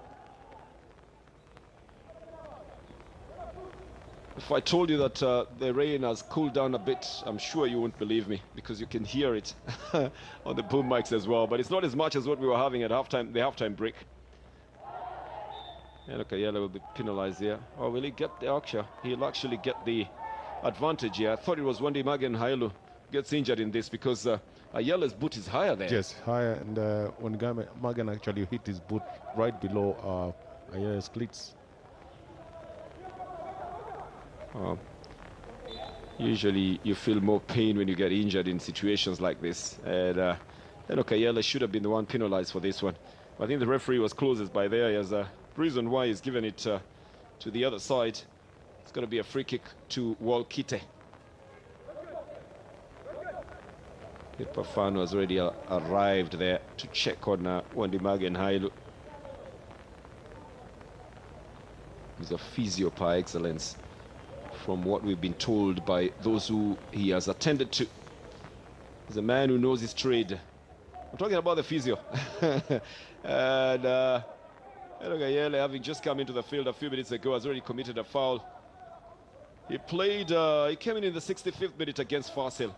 If I told you that the rain has cooled down a bit, I'm sure you wouldn't believe me, because you can hear it on the boom mics as well. But it's not as much as what we were having at halftime, the halftime break. And Kayele will be penalized here. Or will he get the Aksha? He'll actually get the advantage here. I thought it was Wandi Magen Hailu gets injured in this, because Ayala's boot is higher there. Yes, higher, and when Magen actually hit his boot right below Ayala's cleats. Usually you feel more pain when you get injured in situations like this, and Heno Kayele should have been the one penalized for this one. I think the referee was closest by there as a reason why he's given it to the other side. It's going to be a free kick to Wolkite. Ipafano has already arrived there to check on Wandimage and Hailu. He's a physio par excellence, from what we've been told by those who he has attended to. He's a man who knows his trade. I'm talking about the physio. And Elogayele, having just come into the field a few minutes ago, has already committed a foul. He came in the 65th minute against Fasil.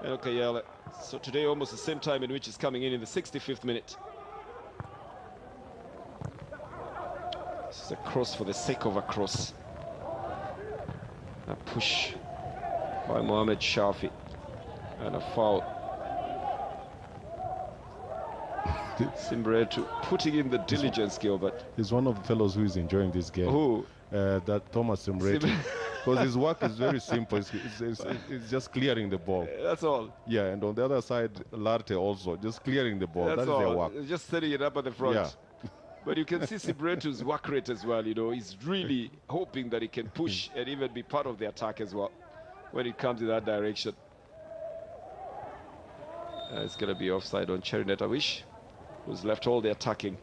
Elogayele. So today almost the same time in which he's coming in the 65th minute. This is a cross for the sake of a cross. A push by Mohamed Shafi. And a foul. Simbretu putting in the diligence, Gilbert. He's one of the fellows who is enjoying this game. Who? That Thomas Simbretu. Because his work is very simple. It's just clearing the ball. That's all. Yeah, and on the other side, Larte also, just clearing the ball. That's their work. Just setting it up at the front. Yeah. But you can see Simbretu's work rate as well, you know. He's really hoping that he can push and even be part of the attack as well when it comes in that direction. It's going to be offside on Cherinetawish, who's left all the attacking,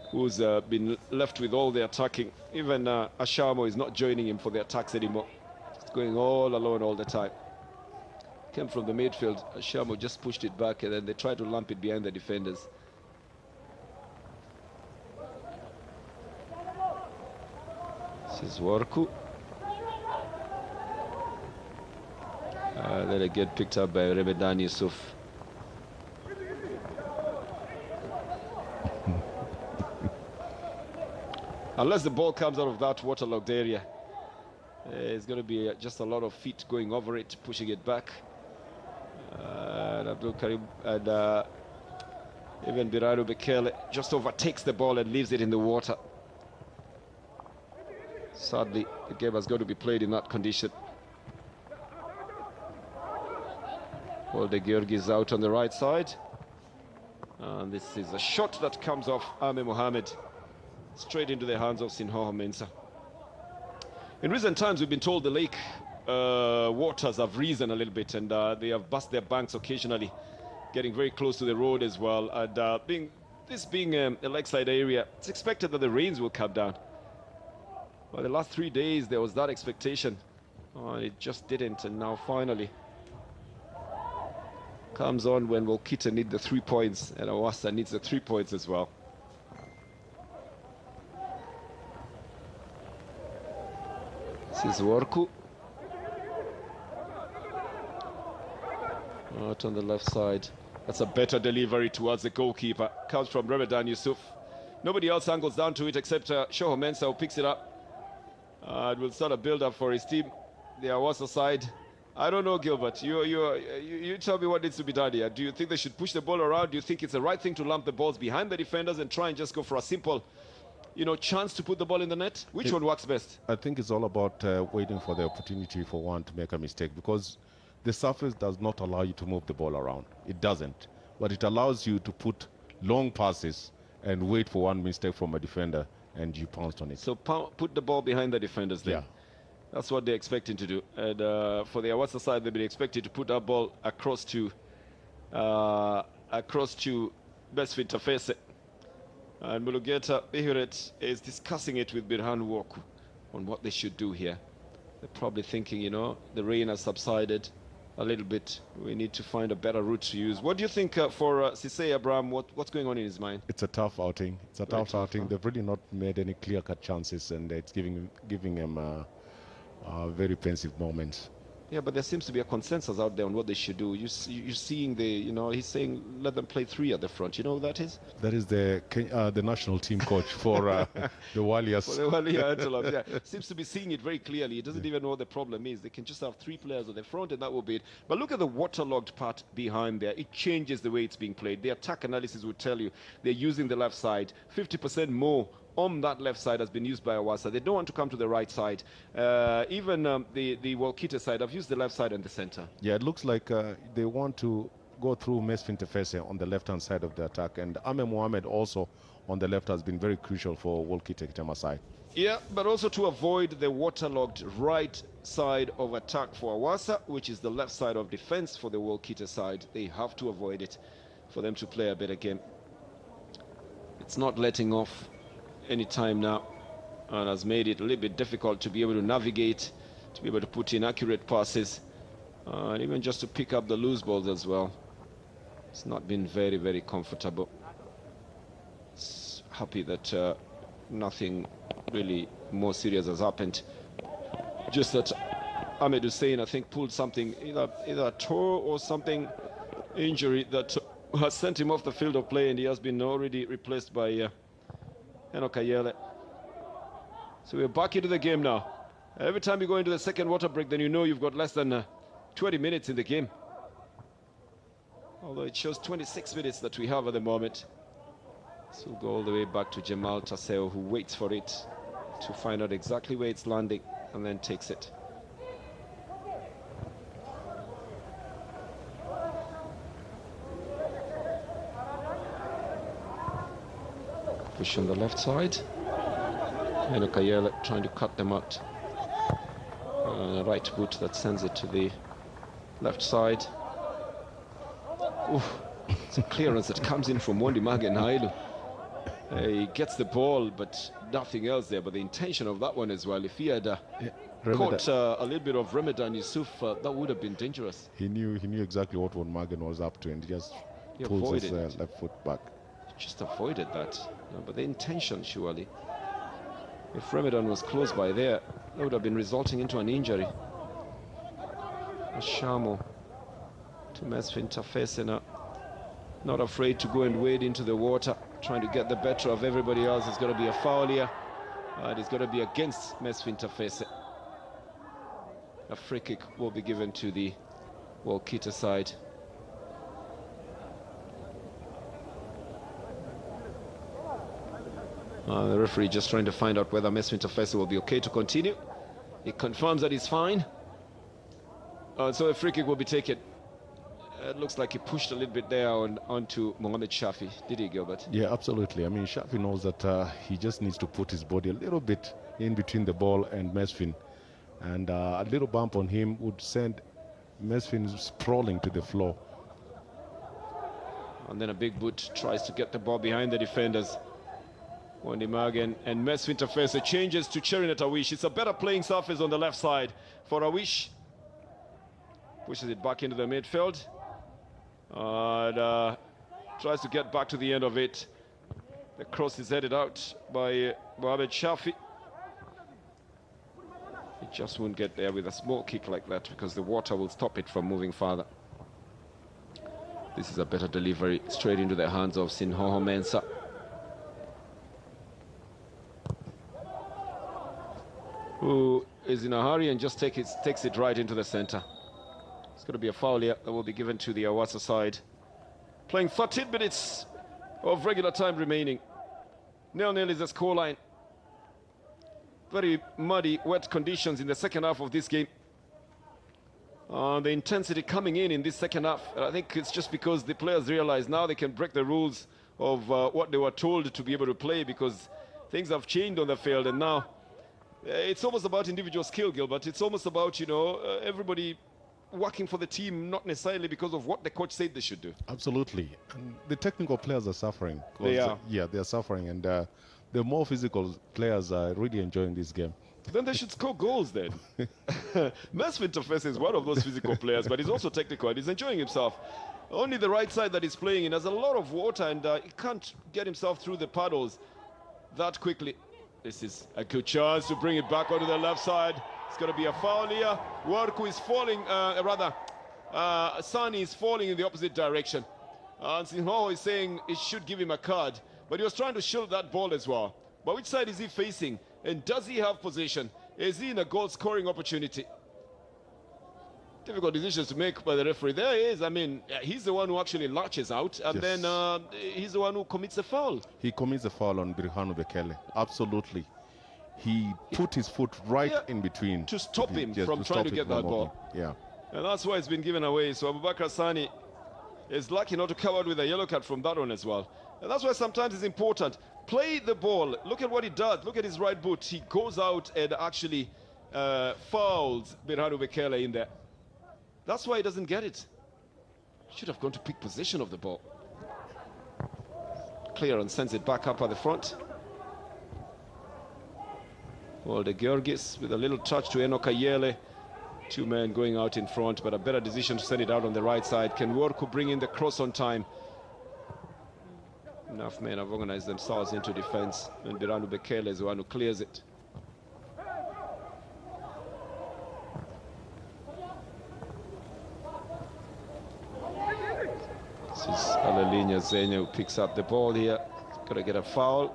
who's been left with all the attacking. Even Ashamo is not joining him for the attacks anymore. It's going all alone all the time. Came from the midfield. Ashamo just pushed it back, and then they tried to lump it behind the defenders. This is Warku. Then again picked up by Remedan Yusuf. Unless the ball comes out of that waterlogged area, it's going to be just a lot of feet going over it, pushing it back. And Abdul Karim and even Birano Bekele just overtakes the ball and leaves it in the water. Sadly, the game has got to be played in that condition. Wolde Georgi is out on the right side. And this is a shot that comes off Ame Mohamed, straight into the hands of Sinhoa Mensah. In recent times, we've been told the lake waters have risen a little bit, and they have burst their banks occasionally, getting very close to the road as well. And this being a lakeside area, it's expected that the rains will come down. Well, the last 3 days, there was that expectation. Oh, it just didn't, and now finally comes on when Wolkite need the 3 points, and Hawasa needs the 3 points as well. This is Warku. Out on the left side. That's a better delivery towards the goalkeeper. Comes from Remedan Yusuf. Nobody else angles down to it except Shoho Mensah, who picks it up. It will start a build-up for his team. The Hawasa side. I don't know, Gilbert. You tell me what needs to be done here. Do you think they should push the ball around? Do you think it's the right thing to lump the balls behind the defenders and try and just go for a simple, chance to put the ball in the net? Which one works best? I think it's all about waiting for the opportunity for one to make a mistake, because the surface does not allow you to move the ball around. It doesn't. But it allows you to put long passes and wait for one mistake from a defender, and you pounced on it. So put the ball behind the defenders then. Yeah. That's what they're expecting to do. And for the Hawasa side, they've been expected to put that ball across to Besfit Tafese. And Mulugeta Bihuret is discussing it with Birhan Woku on what they should do here. They're probably thinking, the rain has subsided a little bit. We need to find a better route to use. What do you think for Sisei Abraham? What's going on in his mind? It's a tough outing. It's a tough outing. They've really not made any clear-cut chances, and it's giving him very pensive moments. Yeah, but there seems to be a consensus out there on what they should do. You're seeing he's saying let them play 3 at the front. You know who that is? That is the national team coach for the Warriors. For the Warriors, yeah. Seems to be seeing it very clearly. He doesn't even know what the problem is. They can just have 3 players at the front, and that will be it. But look at the waterlogged part behind there. It changes the way it's being played. The attack analysis will tell you they're using the left side. 50% more on that left side has been used by Hawasa. They don't want to come to the right side. Even the Wolkite side have used the left side and the center. Yeah, it looks like they want to go through Mesfin Tefese on the left-hand side of the attack, and Ame Mohamed also on the left has been very crucial for Wolkite Kitema side. Yeah, but also to avoid the waterlogged right side of attack for Hawasa, which is the left side of defense for the Wolkite side. They have to avoid it for them to play a better game. It's not letting off any time now, and has made it a little bit difficult to be able to navigate, to be able to put in accurate passes, and even just to pick up the loose balls as well. It's not been very, very comfortable. It's happy that nothing really more serious has happened. Just that Ahmed Hussein, I think, pulled something, either a toe or something, injury that has sent him off the field of play, and he has been already replaced by Enoch Ayele. So we're back into the game now. Every time you go into the second water break, then you know you've got less than 20 minutes in the game. Although it shows 26 minutes that we have at the moment. So we'll go all the way back to Jamal Taseo, who waits for it to find out exactly where it's landing and then takes it. Push on the left side. Enoch Ayele trying to cut them out. A right boot that sends it to the left side. Oof. It's a clearance that comes in from Wondi Magen Hailu. He gets the ball, but nothing else there. But the intention of that one as well, if he had caught a little bit of Ramadan Yusuf, that would have been dangerous. He knew exactly what Wondi Magen was up to, and he just pulls his left foot back. Just avoided that. No, but the intention, surely. If Ramadan was close by there, that would have been resulting into an injury. Shamo to Mesfin Tafese now. Not afraid to go and wade into the water, trying to get the better of everybody else. It's going to be a foul here. It's going to be against Mesfin Tafese. A free kick will be given to the Wolkite side. The referee just trying to find out whether Mesfin Tafese will be okay to continue. He confirms that he's fine. So a free kick will be taken. It looks like he pushed a little bit there onto Mohamed Shafi. Did he, Gilbert? Yeah, absolutely. I mean, Shafi knows that he just needs to put his body a little bit in between the ball and Mesfin. And a little bump on him would send Mesfin sprawling to the floor. And then a big boot tries to get the ball behind the defenders. Wondi Magen and Mesfin Tafese changes to Cherinet Awish. It's a better playing surface on the left side for Awish. Pushes it back into the midfield. And tries to get back to the end of it. The cross is headed out by Mohamed Shafi. He just won't get there with a small kick like that because the water will stop it from moving farther. This is a better delivery straight into the hands of Sinhoho Mensah. Who is in a hurry and just takes it right into the center. It's going to be a foul here that will be given to the Hawasa side. Playing 13 minutes of regular time remaining. 0-0 is the scoreline. Very muddy, wet conditions in the second half of this game. The intensity coming in this second half. I think it's just because the players realize now they can break the rules of what they were told to be able to play, because things have changed on the field, and now it's almost about individual skill, Gilbert. It's almost about, everybody working for the team, not necessarily because of what the coach said they should do. Absolutely. And the technical players are suffering. They are. Yeah, they are suffering. And the more physical players are really enjoying this game. Then they should score goals then. Mesfin Tafese is one of those physical players, but he's also technical and he's enjoying himself. Only the right side that he's playing in has a lot of water, and he can't get himself through the puddles that quickly. This is a good chance to bring it back onto the left side. It's going to be a foul here. Warku is falling, Sani is falling in the opposite direction. And Sinhoho is saying it should give him a card. But he was trying to shield that ball as well. But which side is he facing? And does he have possession? Is he in a goal-scoring opportunity? Difficult decisions to make by the referee. There he is. I mean, he's the one who actually latches out, and Yes. then he's the one who commits a foul. He commits a foul on Birhanu Bekele. Absolutely. He put his foot right in between. To stop him Yes, from trying to stop get it that from ball. moving. Yeah. And that's why it's been given away. So Abubakar Sani is lucky not to come out with a yellow card from that one as well. And that's why sometimes it's important. Play the ball. Look at what he does. Look at his right boot. He goes out and actually fouls Birhanu Bekele in there. That's why he doesn't get it. Should have gone to pick possession of the ball. Clear and sends it back up at the front. Well, the Georgis with a little touch to Enoch Ayele. Two men going out in front, but a better decision to send it out on the right side. Can Worku bring in the cross on time? Enough men have organized themselves into defense, and Birhanu Bekele is the one who clears it. This is Alalinya Zenya who picks up the ball here. Got to get a foul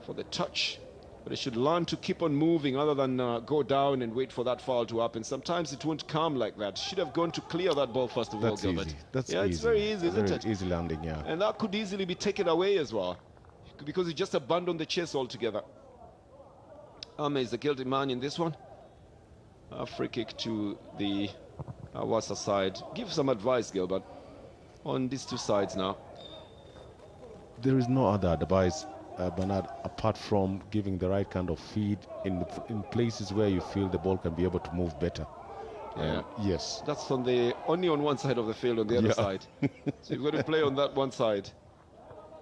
for the touch. But they should learn to keep on moving other than go down and wait for that foul to happen. Sometimes it won't come like that. Should have gone to clear that ball first of all, Gilbert. Easy. That's yeah, easy. It's very easy, isn't it? Easy landing, yeah. And that could easily be taken away as well, because he just abandoned the chase altogether. Ame is the guilty man in this one. A free kick to the Hawasa side. Give some advice, Gilbert, on these two sides now. There is no other advice, Bernard, apart from giving the right kind of feed in places where you feel the ball can be able to move better. Yeah. Yes. That's only on one side of the field, on the other side. So you've got to play on that one side.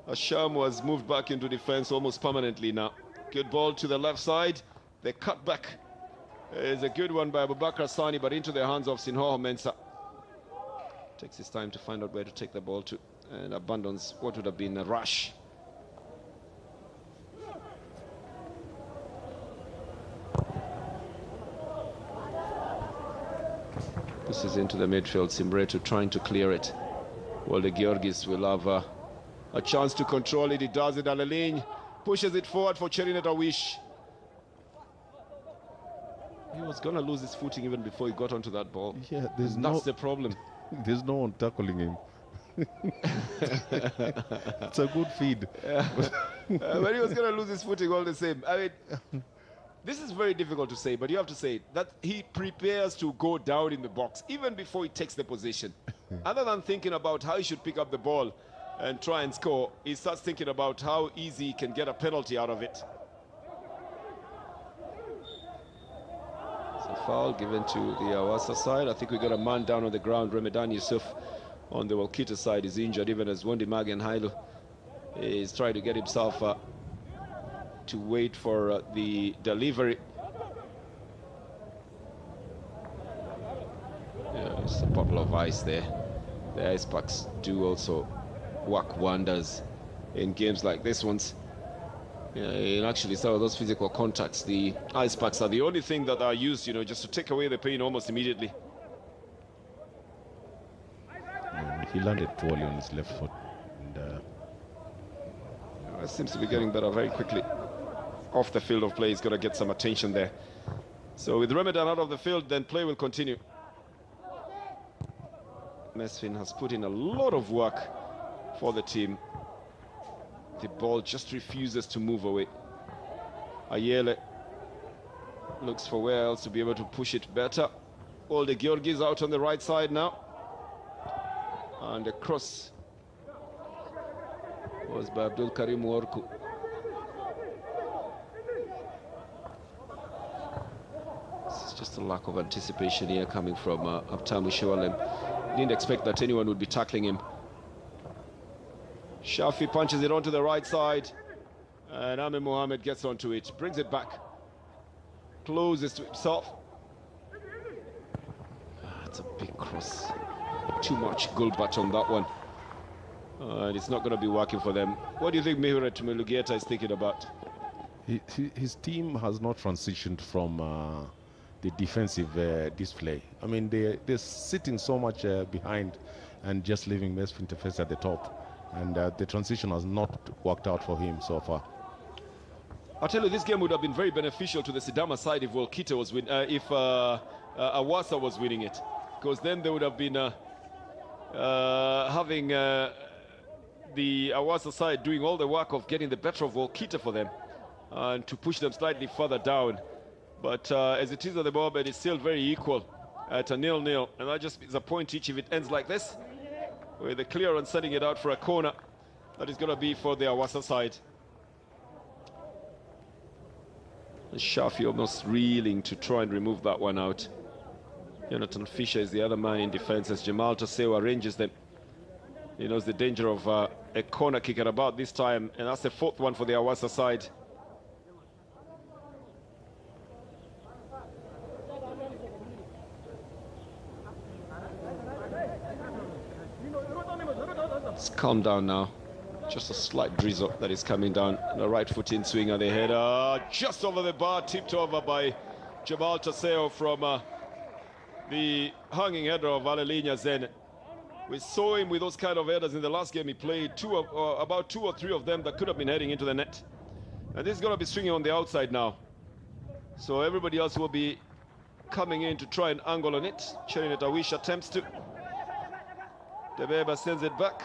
Asham was moved back into defense almost permanently now. Good ball to the left side. The cut back is a good one by Abubakar Sani, but into the hands of Sinhoho Mensah. Takes his time to find out where to take the ball to, and abandons what would have been a rush. This is into the midfield. Simretu trying to clear it. Well, the Georgis will have a chance to control it. He does it. Alaligne pushes it forward for Cherinet Awish. He was going to lose his footing even before he got onto that ball. Yeah, that's the problem. There's no one tackling him. It's a good feed. But he was going to lose his footing all the same. I mean, this is very difficult to say, but you have to say that he prepares to go down in the box even before he takes the position. Other than thinking about how he should pick up the ball and try and score, he starts thinking about how easy he can get a penalty out of it. So foul given to the Hawasa side. I think we got a man down on the ground. Ramadan Yusuf on the Wolkite side is injured, even as Wondi Magen Hailu is trying to get himself to wait for the delivery. Yeah, it's a bottle of ice there. The ice packs do also work wonders in games like this ones. Yeah, and actually some of those physical contacts, the ice packs are the only thing that are used, you know, just to take away the pain almost immediately. He landed poorly on his left foot. And, seems to be getting better very quickly. Off the field of play, he's got to get some attention there. So with Ramadan out of the field, then play will continue. Mesfin has put in a lot of work for the team. The ball just refuses to move away. Ayele looks for where else to be able to push it better. All the Georgis out on the right side now. And the cross was by Abdul Karim Worku. It's just a lack of anticipation here coming from Abtamu Shawalem. Didn't expect that anyone would be tackling him. Shafi punches it onto the right side, and Ahmed Mohamed gets onto it, brings it back, closes to himself. It's a big cross. Too much Gulbat on that one. And it's not going to be working for them. What do you think Mihuret Mulugeta is thinking about? His team has not transitioned from the defensive display. I mean, they're sitting so much behind and just leaving Mesfin to face at the top. And the transition has not worked out for him so far. I'll tell you, this game would have been very beneficial to the Sidama side if Wolkite was if Hawasa was winning it, because then they would have been having the Hawasa side doing all the work of getting the better of Wolkite for them and to push them slightly further down. But as it is at the moment, it's still very equal at a 0-0, and that just is a point each if it ends like this. with the clearance setting it out for a corner. That is going to be for the Hawasa side. Shafi almost reeling to try and remove that one out. Jonathan Fisher is the other man in defense as Jamal Taseo arranges them. He knows the danger of a corner kick at about this time, and that's the fourth one for the Hawasa side. It's calmed down now. Just a slight drizzle that is coming down. The right foot in swing of the header. Just over the bar, tipped over by Jamal Taseo from the hanging header of Alelinya Zen. We saw him with those kind of headers in the last game he played. About two or three of them that could have been heading into the net. And this is going to be swinging on the outside now. So everybody else will be coming in to try and angle on it. Cherinet Awish attempts to. Debeba sends it back.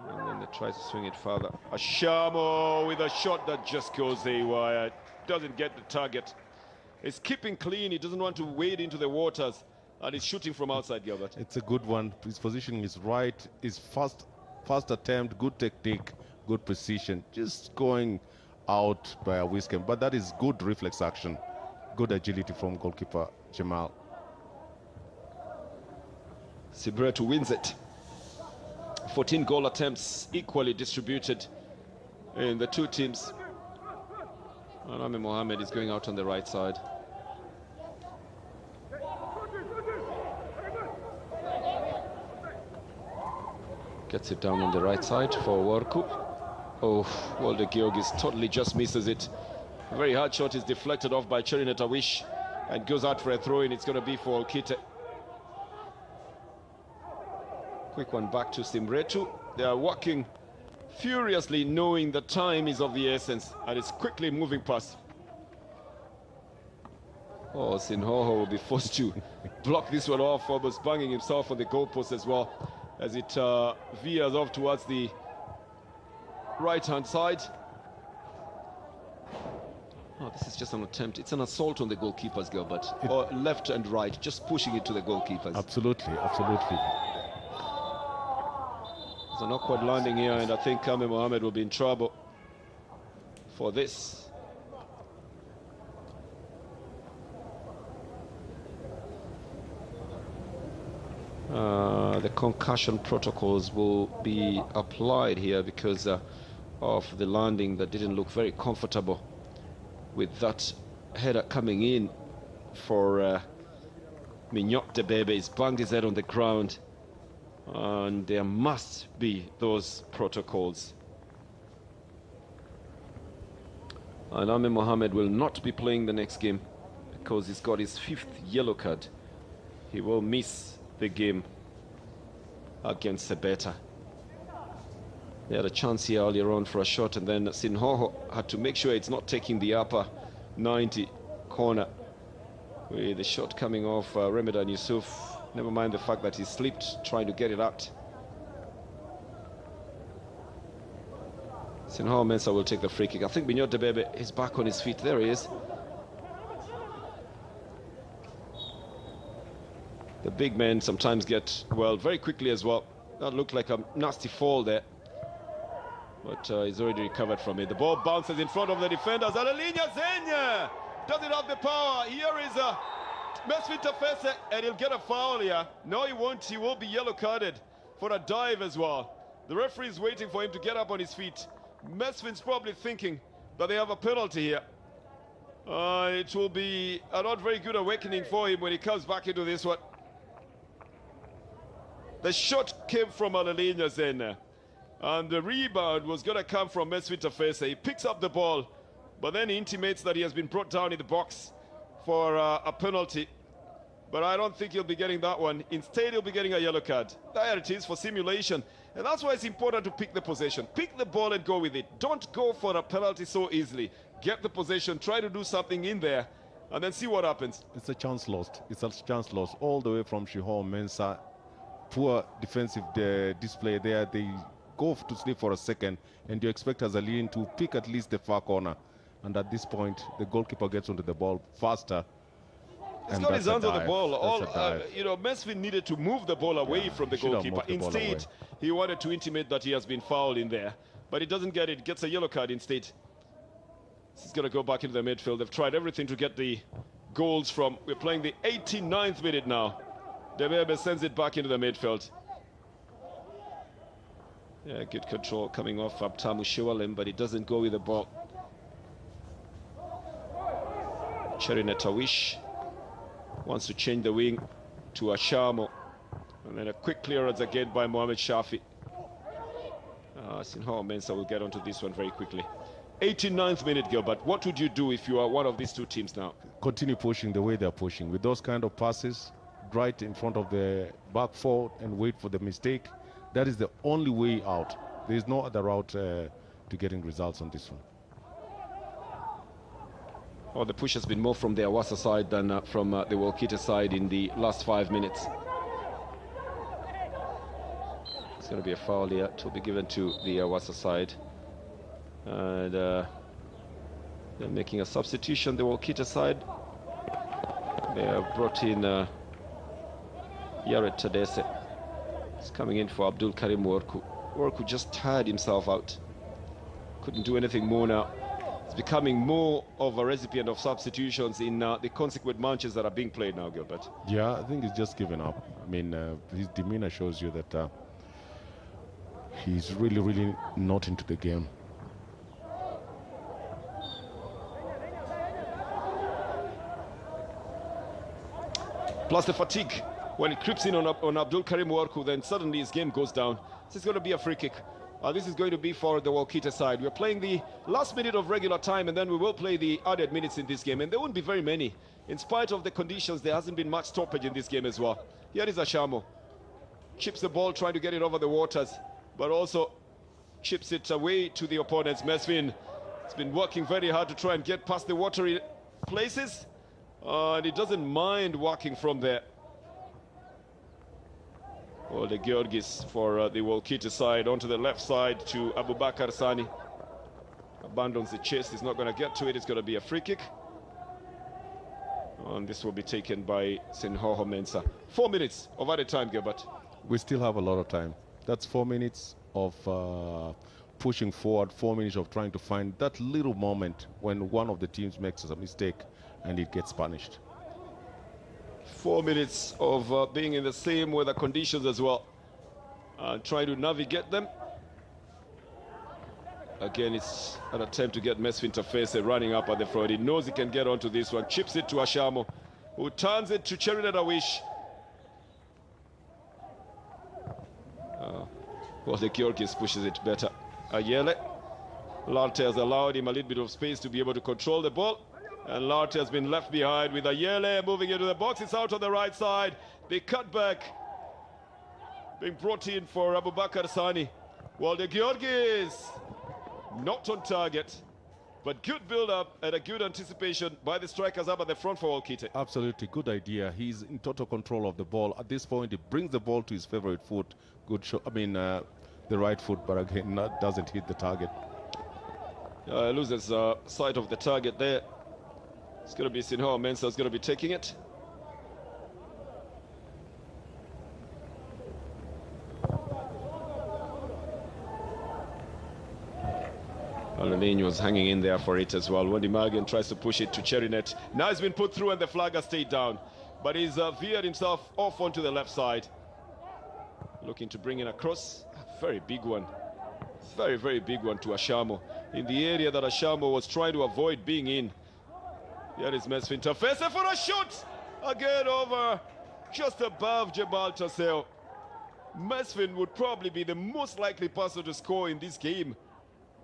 And then they try to swing it further. Ashamo with a shot that just goes haywire. Doesn't get the target. He's keeping clean. He doesn't want to wade into the waters. And he's shooting from outside, Gilbert. It's a good one. His positioning is right. His first attempt, good technique, good precision. Just going out by a whisker. But that is good reflex action. Good agility from goalkeeper Jamal. Sibretu wins it. 14 goal attempts equally distributed in the two teams. Aname Mohammed is going out on the right side. Gets it down on the right side for Worku. Oh, Walder Georgis totally just misses it. A very hard shot is deflected off by Cherinet Awish and goes out for a throw-in. It's going to be for Wolkite. Quick one back to Simretu. They are working furiously, knowing the time is of the essence, and it's quickly moving past. Oh, Sinhoho will be forced to block this one off, almost banging himself on the goalpost as well, as it veers off towards the right-hand side. Oh, this is just an attempt. It's an assault on the goalkeepers, Gilbert. Or left and right, just pushing it to the goalkeepers. Absolutely, absolutely. It's an awkward landing here, and I think Kame Mohammed will be in trouble for this. The concussion protocols will be applied here because of the landing that didn't look very comfortable with that header coming in for Mignot Debebe. He's banged his head on the ground, and there must be those protocols. And Ame Mohammed will not be playing the next game because he's got his 5th yellow card. He will miss the game against Sebeta. They had a chance here earlier on for a shot, and then Sinhoho had to make sure it's not taking the upper 90 corner with the shot coming off Ramadan Yusuf. Never mind the fact that he slipped trying to get it out. Sinhoho Mensah will take the free kick. I think Mignot Debebe is back on his feet. There he is. The big men sometimes get, well, very quickly as well. That looked like a nasty fall there. But he's already recovered from it. The ball bounces in front of the defenders. Alelinya Zenya doesn't have the power. Here is Mesfin Tafese, and he'll get a foul here. No, he won't. He will be yellow carded for a dive as well. The referee is waiting for him to get up on his feet. Mesfin's probably thinking that they have a penalty here. It will be a not very good awakening for him when he comes back into this one. The shot came from Alelinya Zenya, and the rebound was going to come from Mesfin Tafese. He picks up the ball, but then he intimates that he has been brought down in the box for a penalty. But I don't think he'll be getting that one. Instead, he'll be getting a yellow card. There it is for simulation. And that's why it's important to pick the possession. Pick the ball and go with it. Don't go for a penalty so easily. Get the possession, try to do something in there, and then see what happens. It's a chance lost. It's a chance lost all the way from Shiho Mensah. Poor defensive display there. They go to sleep for a second, and you expect Azalin to pick at least the far corner. And at this point, the goalkeeper gets onto the ball faster. He's And got his that's a hands on the dive. ball. That's a dive. Mesfin needed to move the ball away Yeah, from the he should have goalkeeper. moved the ball Instead, away. he wanted to intimate that he has been fouled in there. But he doesn't get it. Gets a yellow card instead. He's going to go back into the midfield. They've tried everything to get the goals from. We're playing the 89th minute now. Debebe sends it back into the midfield. Yeah, good control coming off Abtamu Shiwalem, but it doesn't go with the ball. Cherinetawish wants to change the wing to Ashamo. And then a quick clearance again by Mohamed Shafi. Sinhawa Mensah will get onto this one very quickly. 89th minute, Gilbert. What would you do if you are one of these two teams now? Continue pushing the way they're pushing. With those kind of passes, right in front of the back four and wait for the mistake. That is the only way out. There is no other route to getting results on this one. Oh, the push has been more from the Hawasa side than from the Wolkite side in the last 5 minutes. It's going to be a foul here. It will be given to the Hawasa side. And they're making a substitution, the Wolkite side. They have brought in Yared Tadese. He's coming in for Abdul Karim Worku. Worku just tired himself out. Couldn't do anything more now. It's becoming more of a recipient of substitutions in the consequent matches that are being played now, Gilbert. Yeah, I think he's just given up. I mean, his demeanor shows you that he's really not into the game. Plus the fatigue. When it creeps in on Abdul Karim Worku, then suddenly his game goes down. This is going to be a free kick. This is going to be for the Wolkite side. We're playing the last minute of regular time, and then we will play the added minutes in this game. And there won't be very many. In spite of the conditions, there hasn't been much stoppage in this game as well. Here is Ashamo. Chips the ball, trying to get it over the waters, but also chips it away to the opponents. Mesfin has been working very hard to try and get past the watery places. And he doesn't mind walking from there. Well, the Georgis for the Wolkite side onto the left side to Abubakar Sani. Abandons the chase. He's not going to get to it. It's going to be a free kick. And this will be taken by Sinhoho Mensah. 4 minutes of added time, Gilbert. We still have a lot of time. That's 4 minutes of pushing forward, 4 minutes of trying to find that little moment when one of the teams makes a mistake and it gets punished. 4 minutes of being in the same weather conditions as well. Trying to navigate them. Again, it's an attempt to get Mesfin Tafese running up at the front. He knows he can get onto this one. Chips it to Ashamo, who turns it to Cherinetawish. Well, the Georgis pushes it better. Ayele. Larte has allowed him a little bit of space to be able to control the ball. And Larte has been left behind with Ayele moving into the box. It's out on the right side. The cutback being brought in for Abubakar Sani. Well, the Georgis not on target, but good build-up and a good anticipation by the strikers up at the front for Wolkite. Absolutely, good idea. He's in total control of the ball. At this point, he brings the ball to his favorite foot. Good shot. I mean, the right foot, but again, doesn't hit the target. Loses sight of the target there. It's going to be Sinhoa Mensah is going to be taking it. Alanini was hanging in there for it as well. Wendy Magan tries to push it to Cherinet. Now it's been put through and the flag has stayed down. But he's veered himself off onto the left side. Looking to bring in a cross. A very big one. Very big one to Ashamo. In the area that Ashamo was trying to avoid being in. Here is Mesfin Tafese for a shot! Again over just above Jebal Taseo. Mesfin would probably be the most likely person to score in this game.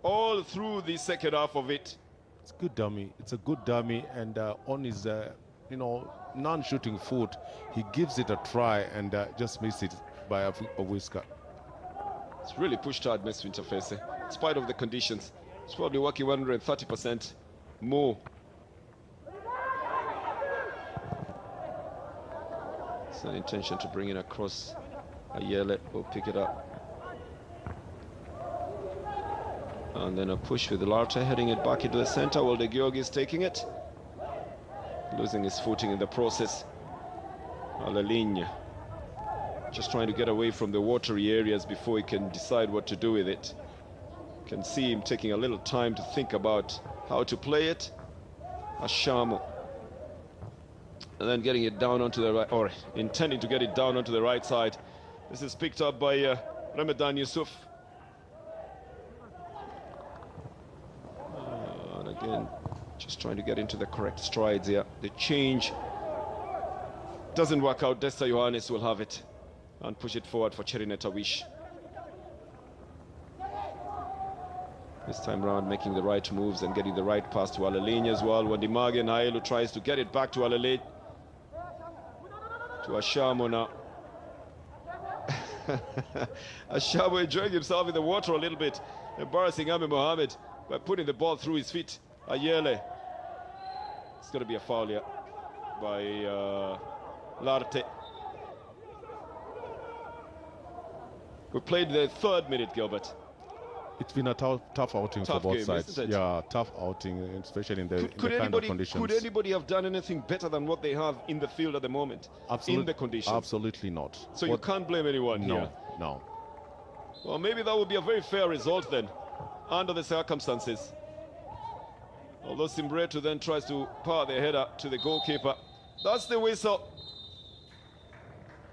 All through the second half of it. It's a good dummy. It's a good dummy, and on his, non-shooting foot, he gives it a try and just missed it by a whisker. It's really pushed hard, Mesfin Tafese. In spite of the conditions, it's probably working 130% more. It's an intention to bring in across. Ayele will pick it up. And then a push with Larta heading it back into the center while the Georgis taking it. losing his footing in the process. Alalinya just trying to get away from the watery areas before he can decide what to do with it. You can see him taking a little time to think about how to play it. Ashamo. And then getting it down onto the right, or intending to get it down onto the right side. This is picked up by Ramadan Yusuf. And again, just trying to get into the correct strides here. The change doesn't work out. Desta Johannes will have it and push it forward for Cherineta Wish. This time round making the right moves and getting the right pass to Alalinya as well. When Dimagen Hailu tries to get it back to Alalinya. To Ashamo now. Ashamo enjoying himself in the water a little bit, embarrassing Ahmed Mohamed by putting the ball through his feet. Ayele. It's going to be a foul here by Larte. We played the 3rd minute, Gilbert. It's been a tough outing for both sides. Yeah, tough outing, especially in the kind of conditions. Could anybody have done anything better than what they have in the field at the moment? In the conditions? Absolutely not. So you can't blame anyone here? No. Well, maybe that would be a very fair result then, under the circumstances. Although Simbretu then tries to power their header to the goalkeeper. That's the whistle.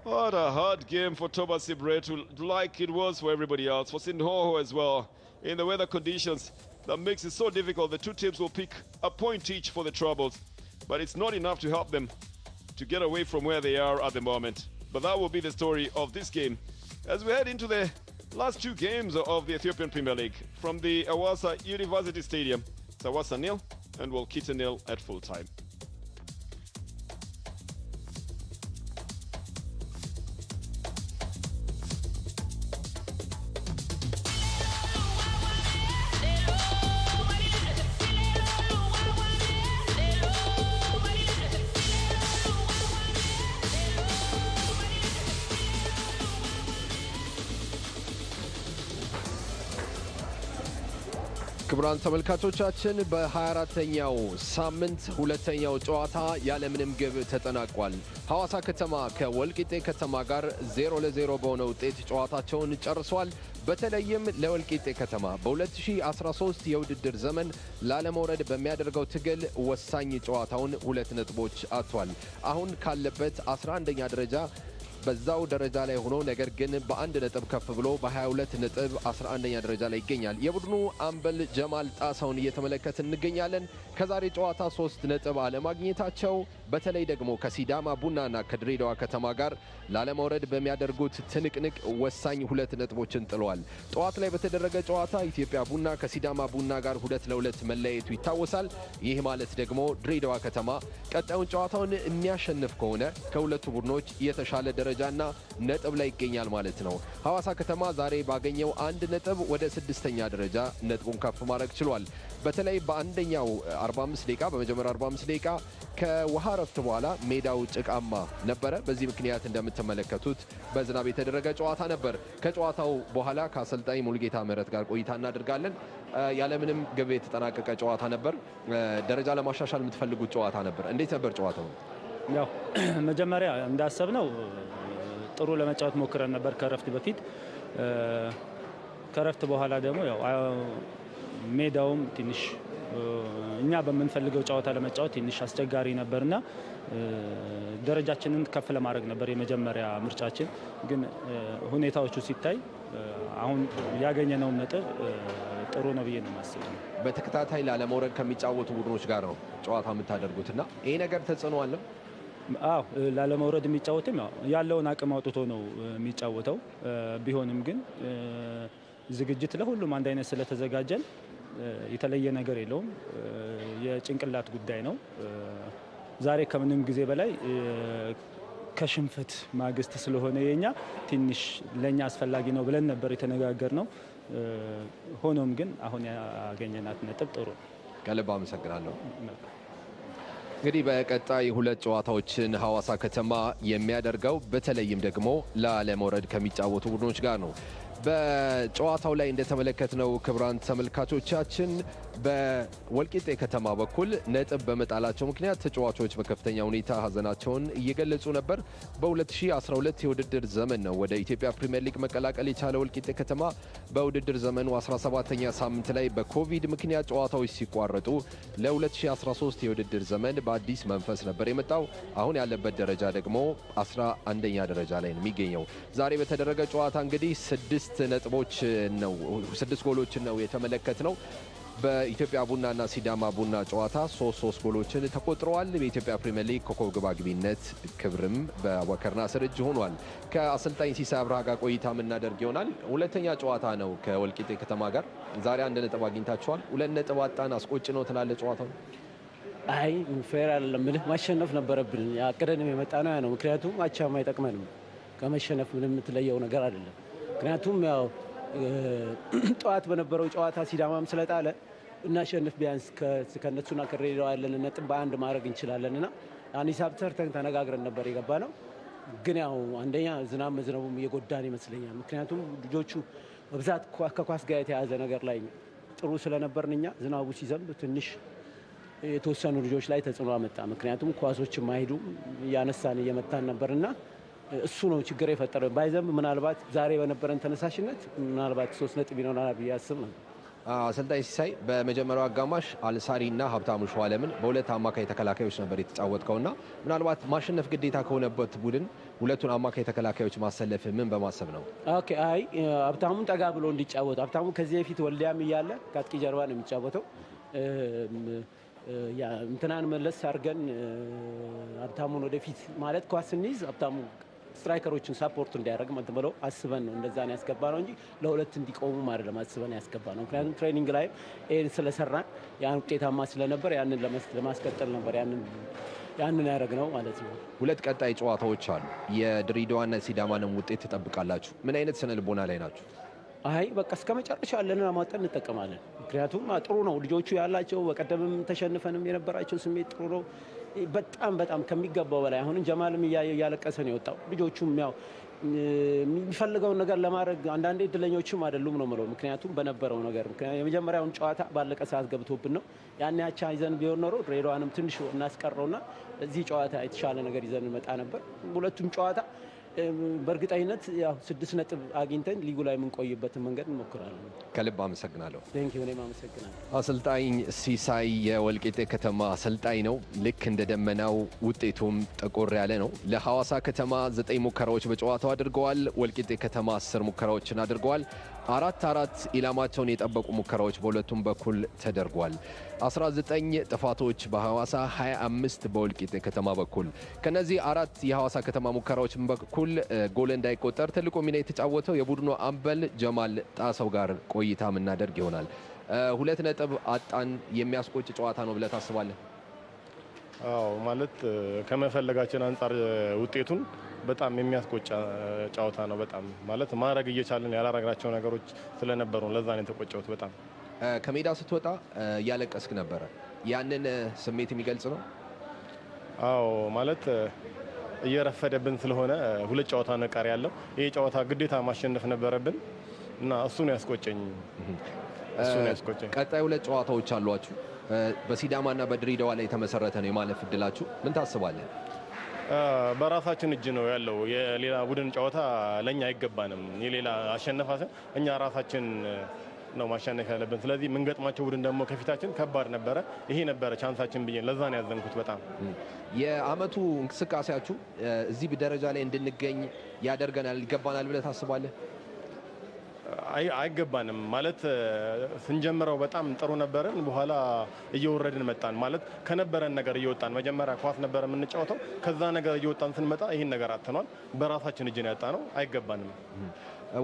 What a hard game for Thomas Simbretu, like it was for everybody else. For Sindhoho as well. In the weather conditions, that makes it so difficult. The two teams will pick a point each for the troubles. But it's not enough to help them to get away from where they are at the moment. But that will be the story of this game as we head into the last 2 games of the Ethiopian Premier League from the Hawasa University Stadium. It's Hawasa 0 and Wolkite 0 at full time. ክቡራን ተመልካቾቻችን በ24ኛው ሳምንት ሁለተኛው ጨዋታ ያለምንም ግብ ተጠናቋል። ሐዋሳ ከተማ ከወልቂጤ ከተማ ጋር 0-0 በሆነ ውጤት ጨዋታቸውን ጨርሷል። በተለይም ለወልቂጤ ከተማ በ2013 የውድድር ዘመን ላለመውረድ በሚያደርገው ትግል ወሳኝ ጨዋታውን 2 ነጥቦች አጥቷል። አሁን ካለበት 11ኛ ደረጃ በዛው ደረጃ ላይ ሆኖ ነገር ግን በአንድ ነጥብ ከፍ ብሎ በ22 ነጥብ 11ኛ ደረጃ ላይ ይገኛል። የቡድኑ አምበል ጀማል ጣሳውን እየተመለከትን እንገኛለን። ከዛሬ ጨዋታ 3 ነጥብ አለማግኘታቸው በተለይ ደግሞ ከሲዳማ ቡናና ከድሬዳዋ ከተማ ጋር ላለመውረድ በሚያደርጉት ትንቅንቅ ወሳኝ 2 ነጥቦችን ጥለዋል። ጠዋት ላይ በተደረገ ጨዋታ ኢትዮጵያ ቡና ከሲዳማ ቡና ጋር 2-2 መለያየቱ ይታወሳል። ይህ ማለት ደግሞ ድሬዳዋ ከተማ ቀጣዩን ጨዋታውን የሚያሸንፍ ከሆነ ከሁለቱ ቡድኖች የተሻለ ደረጃና ነጥብ ላይ ይገኛል ማለት ነው። ሐዋሳ ከተማ ዛሬ ባገኘው 1 ነጥብ ወደ 6ኛ ደረጃ ነጥቡን ከፍ ማድረግ ችሏል። በተለይ በአንደኛው 45 ደቂቃ በመጀመሪያው 45 ደቂቃ ከውሃ ረፍት በኋላ ሜዳው ጭቃማ ነበረ። በዚህ ምክንያት እንደምትመለከቱት በዝናብ የተደረገ ጨዋታ ነበር። ከጨዋታው በኋላ ከአሰልጣኝ ሙሉጌታ ምህረት ጋር ቆይታ እናደርጋለን። ያለምንም ግብ የተጠናቀቀ ጨዋታ ነበር። ደረጃ ለማሻሻል የምትፈልጉት ጨዋታ ነበር። እንዴት ነበር ጨዋታው? ያው መጀመሪያ እንዳሰብነው ጥሩ ለመጫወት ሞክረን ነበር ከረፍት በፊት። ከረፍት በኋላ ደግሞ ያው ሜዳውም ትንሽ እኛ በምንፈልገው ጨዋታ ለመጫወት ትንሽ አስቸጋሪ ነበርና ደረጃችንን ከፍ ለማድረግ ነበር የመጀመሪያ ምርጫችን። ግን ሁኔታዎቹ ሲታይ አሁን ያገኘነው ነጥብ ጥሩ ነው ብዬ ነው የማስበው። በተከታታይ ላለመውረድ ከሚጫወቱ ቡድኖች ጋር ነው ጨዋታ የምታደርጉትና ይሄ ነገር ተጽዕኖ አለው? አዎ ላለመውረድ የሚጫወትም ያለውን አቅም አውጥቶ ነው የሚጫወተው። ቢሆንም ግን ዝግጅት ለሁሉም አንድ አይነት ስለተዘጋጀን የተለየ ነገር የለውም። የጭንቅላት ጉዳይ ነው። ዛሬ ከምንም ጊዜ በላይ ከሽንፈት ማግስት ስለሆነ የኛ ትንሽ ለኛ አስፈላጊ ነው ብለን ነበር የተነጋገርነው። ሆኖም ግን አሁን ያገኘናት ነጥብ ጥሩ። ከልብ አመሰግናለሁ። እንግዲህ በቀጣይ 2 ጨዋታዎችን ሐዋሳ ከተማ የሚያደርገው በተለይም ደግሞ ላለመውረድ ከሚጫወቱ ቡድኖች ጋር ነው። በጨዋታው ላይ እንደተመለከትነው ክቡራን ተመልካቾቻችን በወልቂጤ ከተማ በኩል ነጥብ በመጣላቸው ምክንያት ተጫዋቾች በከፍተኛ ሁኔታ ሀዘናቸውን እየገለጹ ነበር። በ2012 የውድድር ዘመን ነው ወደ ኢትዮጵያ ፕሪሚየር ሊግ መቀላቀል የቻለ ወልቂጤ ከተማ በውድድር ዘመኑ 17ኛ ሳምንት ላይ በኮቪድ ምክንያት ጨዋታዎች ሲቋረጡ ለ2013 የውድድር ዘመን በአዲስ መንፈስ ነበር የመጣው። አሁን ያለበት ደረጃ ደግሞ 11ኛ ደረጃ ላይ ነው የሚገኘው። ዛሬ በተደረገ ጨዋታ እንግዲህ 6 ጎሎችን ነው የተመለከትነው። በኢትዮጵያ ቡናና ሲዳማ ቡና ጨዋታ 3 ጎሎችን ተቆጥረዋል። በኢትዮጵያ ፕሪሚየር ሊግ ኮከብ ግብ አግቢነት ክብርም በአቡበከር ናስር እጅ ሆኗል። ከአሰልጣኝ ሲሳይ አብርሃ ጋር ቆይታ የምናደርግ ይሆናል። ሁለተኛ ጨዋታ ነው ከወልቂጤ ከተማ ጋር። ዛሬ 1 ነጥብ አግኝታችኋል። 2 ነጥብ አጣን። አስቆጭ ነው ትላለ ጨዋታው? አይ ፌር አይደለም። ማሸነፍ ነበረብን። ያቀደንም የመጣ ነው። ምክንያቱም አቻም አይጠቅመንም። ከመሸነፍ ምንም የምትለየው ነገር አይደለም። ምክንያቱም ያው ጠዋት በነበረው ጨዋታ ሲዳማም ስለጣለ እናሸንፍ ቢያንስ ከነሱና ከሬዲዮ ያለን ነጥብ በአንድ ማድረግ እንችላለንና ያን ሂሳብ ሰርተን ተነጋግረን ነበር የገባ ነው። ግን ያው አንደኛ ዝናብ መዝነቡም እየጎዳን ይመስለኛል። ምክንያቱም ልጆቹ በብዛት ከኳስ ጋር የተያዘ ነገር ላይ ጥሩ ስለነበርን እኛ ዝናቡ ሲዘንብ ትንሽ የተወሰኑ ልጆች ላይ ተጽዕኖ አመጣ። ምክንያቱም ኳሶችም አይሄዱም እያነሳን እየመታን ነበርና እሱ ነው ችግር የፈጠረው። ባይዘንብ ምናልባት ዛሬ በነበረን ተነሳሽነት ምናልባት 3 ነጥብ ይኖራል ብዬ አስብ ነበር። አሰልጣኝ ሲሳይ በመጀመሪያው አጋማሽ አልሳሪና ሀብታሙ ሸዋለምን በሁለት አማካይ ተከላካዮች ነበር የተጫወትከውና ምናልባት ማሸነፍ ግዴታ ከሆነበት ቡድን ሁለቱን አማካይ ተከላካዮች ማሰለፍ ምን በማሰብ ነው? ኦኬ አይ ሀብታሙን ጠጋ ብሎ እንዲጫወት ሀብታሙ ከዚህ በፊት ወልዲያም እያለ ከአጥቂ ጀርባ ነው የሚጫወተው። እንትናን መለስ አድርገን ሀብታሙን ወደፊት ማለት ኳስ ስንይዝ ሀብታሙ ስትራይከሮችን ሳፖርት እንዲያደርግ ብለው አስበን ነው እንደዛ ነው ያስገባ ነው እንጂ ለሁለት እንዲቆሙ አይደለም አስበን ያስገባ ነው። ምክንያቱም ትሬኒንግ ላይ ይሄን ስለሰራን ያን ውጤታማ ስለነበር ያንን ለማስቀጠል ነበር ያንን ያደረግነው ማለት ነው። 2 ቀጣይ ጨዋታዎች አሉ። የድሬዳዋና ሲዳማንም ውጤት ትጠብቃላችሁ። ምን አይነት ስነ ልቦና ላይ ናችሁ? አይ በቃ እስከ መጨረሻ ያለንን አሟጠን እንጠቀማለን። ምክንያቱም ጥሩ ነው ልጆቹ ያላቸው በቀደምም ተሸንፈንም የነበራቸው ስሜት ጥሩ ነው። በጣም ከሚገባው በላይ አሁን ጀማልም እያለቀሰ ነው የወጣው። ልጆቹም ያው የሚፈልገውን ነገር ለማድረግ አንዳንዴ እድለኞችም አይደሉም ነው የምለው። ምክንያቱም በነበረው ነገር የመጀመሪያውን ጨዋታ ባለቀ ሰዓት ገብቶብን ነው። ያን ያቻ ይዘን ቢሆን ኖሮ ድሬዳዋንም ትንሽ እናስቀረውና እዚህ ጨዋታ የተሻለ ነገር ይዘን እንመጣ ነበር። ሁለቱም ጨዋታ በእርግጠኝነት ያው 6 ነጥብ አግኝተን ሊጉ ላይ የምንቆይበትን መንገድ እንሞክራለን። ከልብ አመሰግናለሁ። ቴንኪው። እኔም አመሰግናለሁ። አሰልጣኝ ሲሳይ የወልቂጤ ከተማ አሰልጣኝ ነው። ልክ እንደ ደመናው ውጤቱም ጠቆር ያለ ነው። ለሐዋሳ ከተማ 9 ሙከራዎች በጨዋታው አድርገዋል። ወልቂጤ ከተማ 10 ሙከራዎችን አድርገዋል። 4 ኢላማቸውን የጠበቁ ሙከራዎች በሁለቱም በኩል ተደርጓል። 19 ጥፋቶች በሐዋሳ፣ 25 በወልቂጤ ከተማ በኩል። ከነዚህ 4 የሐዋሳ ከተማ ሙከራዎች በኩል ጎል እንዳይቆጠር ትልቁ ሚና የተጫወተው የቡድኑ አምበል ጀማል ጣሰው ጋር ቆይታ የምናደርግ ይሆናል። 2 ነጥብ አጣን የሚያስቆጭ ጨዋታ ነው ብለህ ታስባለህ? አዎ ማለት ከመፈለጋችን አንጻር ውጤቱን በጣም የሚያስቆጭ ጨዋታ ነው። በጣም ማለት ማድረግ እየቻለን ያላረግናቸው ነገሮች ስለነበሩ ለዛ ነው የተቆጨሁት። በጣም ከሜዳ ስትወጣ ያለቀስክ ነበረ። ያንን ስሜት የሚገልጽ ነው? አዎ ማለት እየረፈደብን ስለሆነ 2 ጨዋታ ነው ቀሪ ያለው። ይሄ ጨዋታ ግዴታ ማሸነፍ ነበረብን እና እሱ ነው ያስቆጨኝ። ቀጣይ 2 ጨዋታዎች አሏችሁ። በሲዳማና በድሬዳዋ ላይ የተመሰረተ ነው የማለፍ እድላችሁ። ምን ታስባለህ? በራሳችን እጅ ነው ያለው። የሌላ ቡድን ጨዋታ ለኛ አይገባንም። የሌላ አሸነፋሰ እኛ ራሳችን ነው ማሸነፍ ያለብን። ስለዚህ የምንገጥማቸው ቡድን ደግሞ ከፊታችን ከባድ ነበረ። ይሄ ነበረ ቻንሳችን ብዬ ለዛ ነው ያዘንኩት። በጣም የአመቱ እንቅስቃሴያችሁ እዚህ ደረጃ ላይ እንድንገኝ ያደርገናል ይገባናል ብለህ ታስባለህ? አይገባንም ማለት ስንጀምረው በጣም ጥሩ ነበርን። በኋላ እየወረድን መጣን ማለት ከነበረን ነገር እየወጣን መጀመሪያ ኳስ ነበር የምንጫወተው። ከዛ ነገር እየወጣን ስንመጣ ይህን ነገር አጥተናል። በራሳችን እጅ ነው ያጣነው። አይገባንም።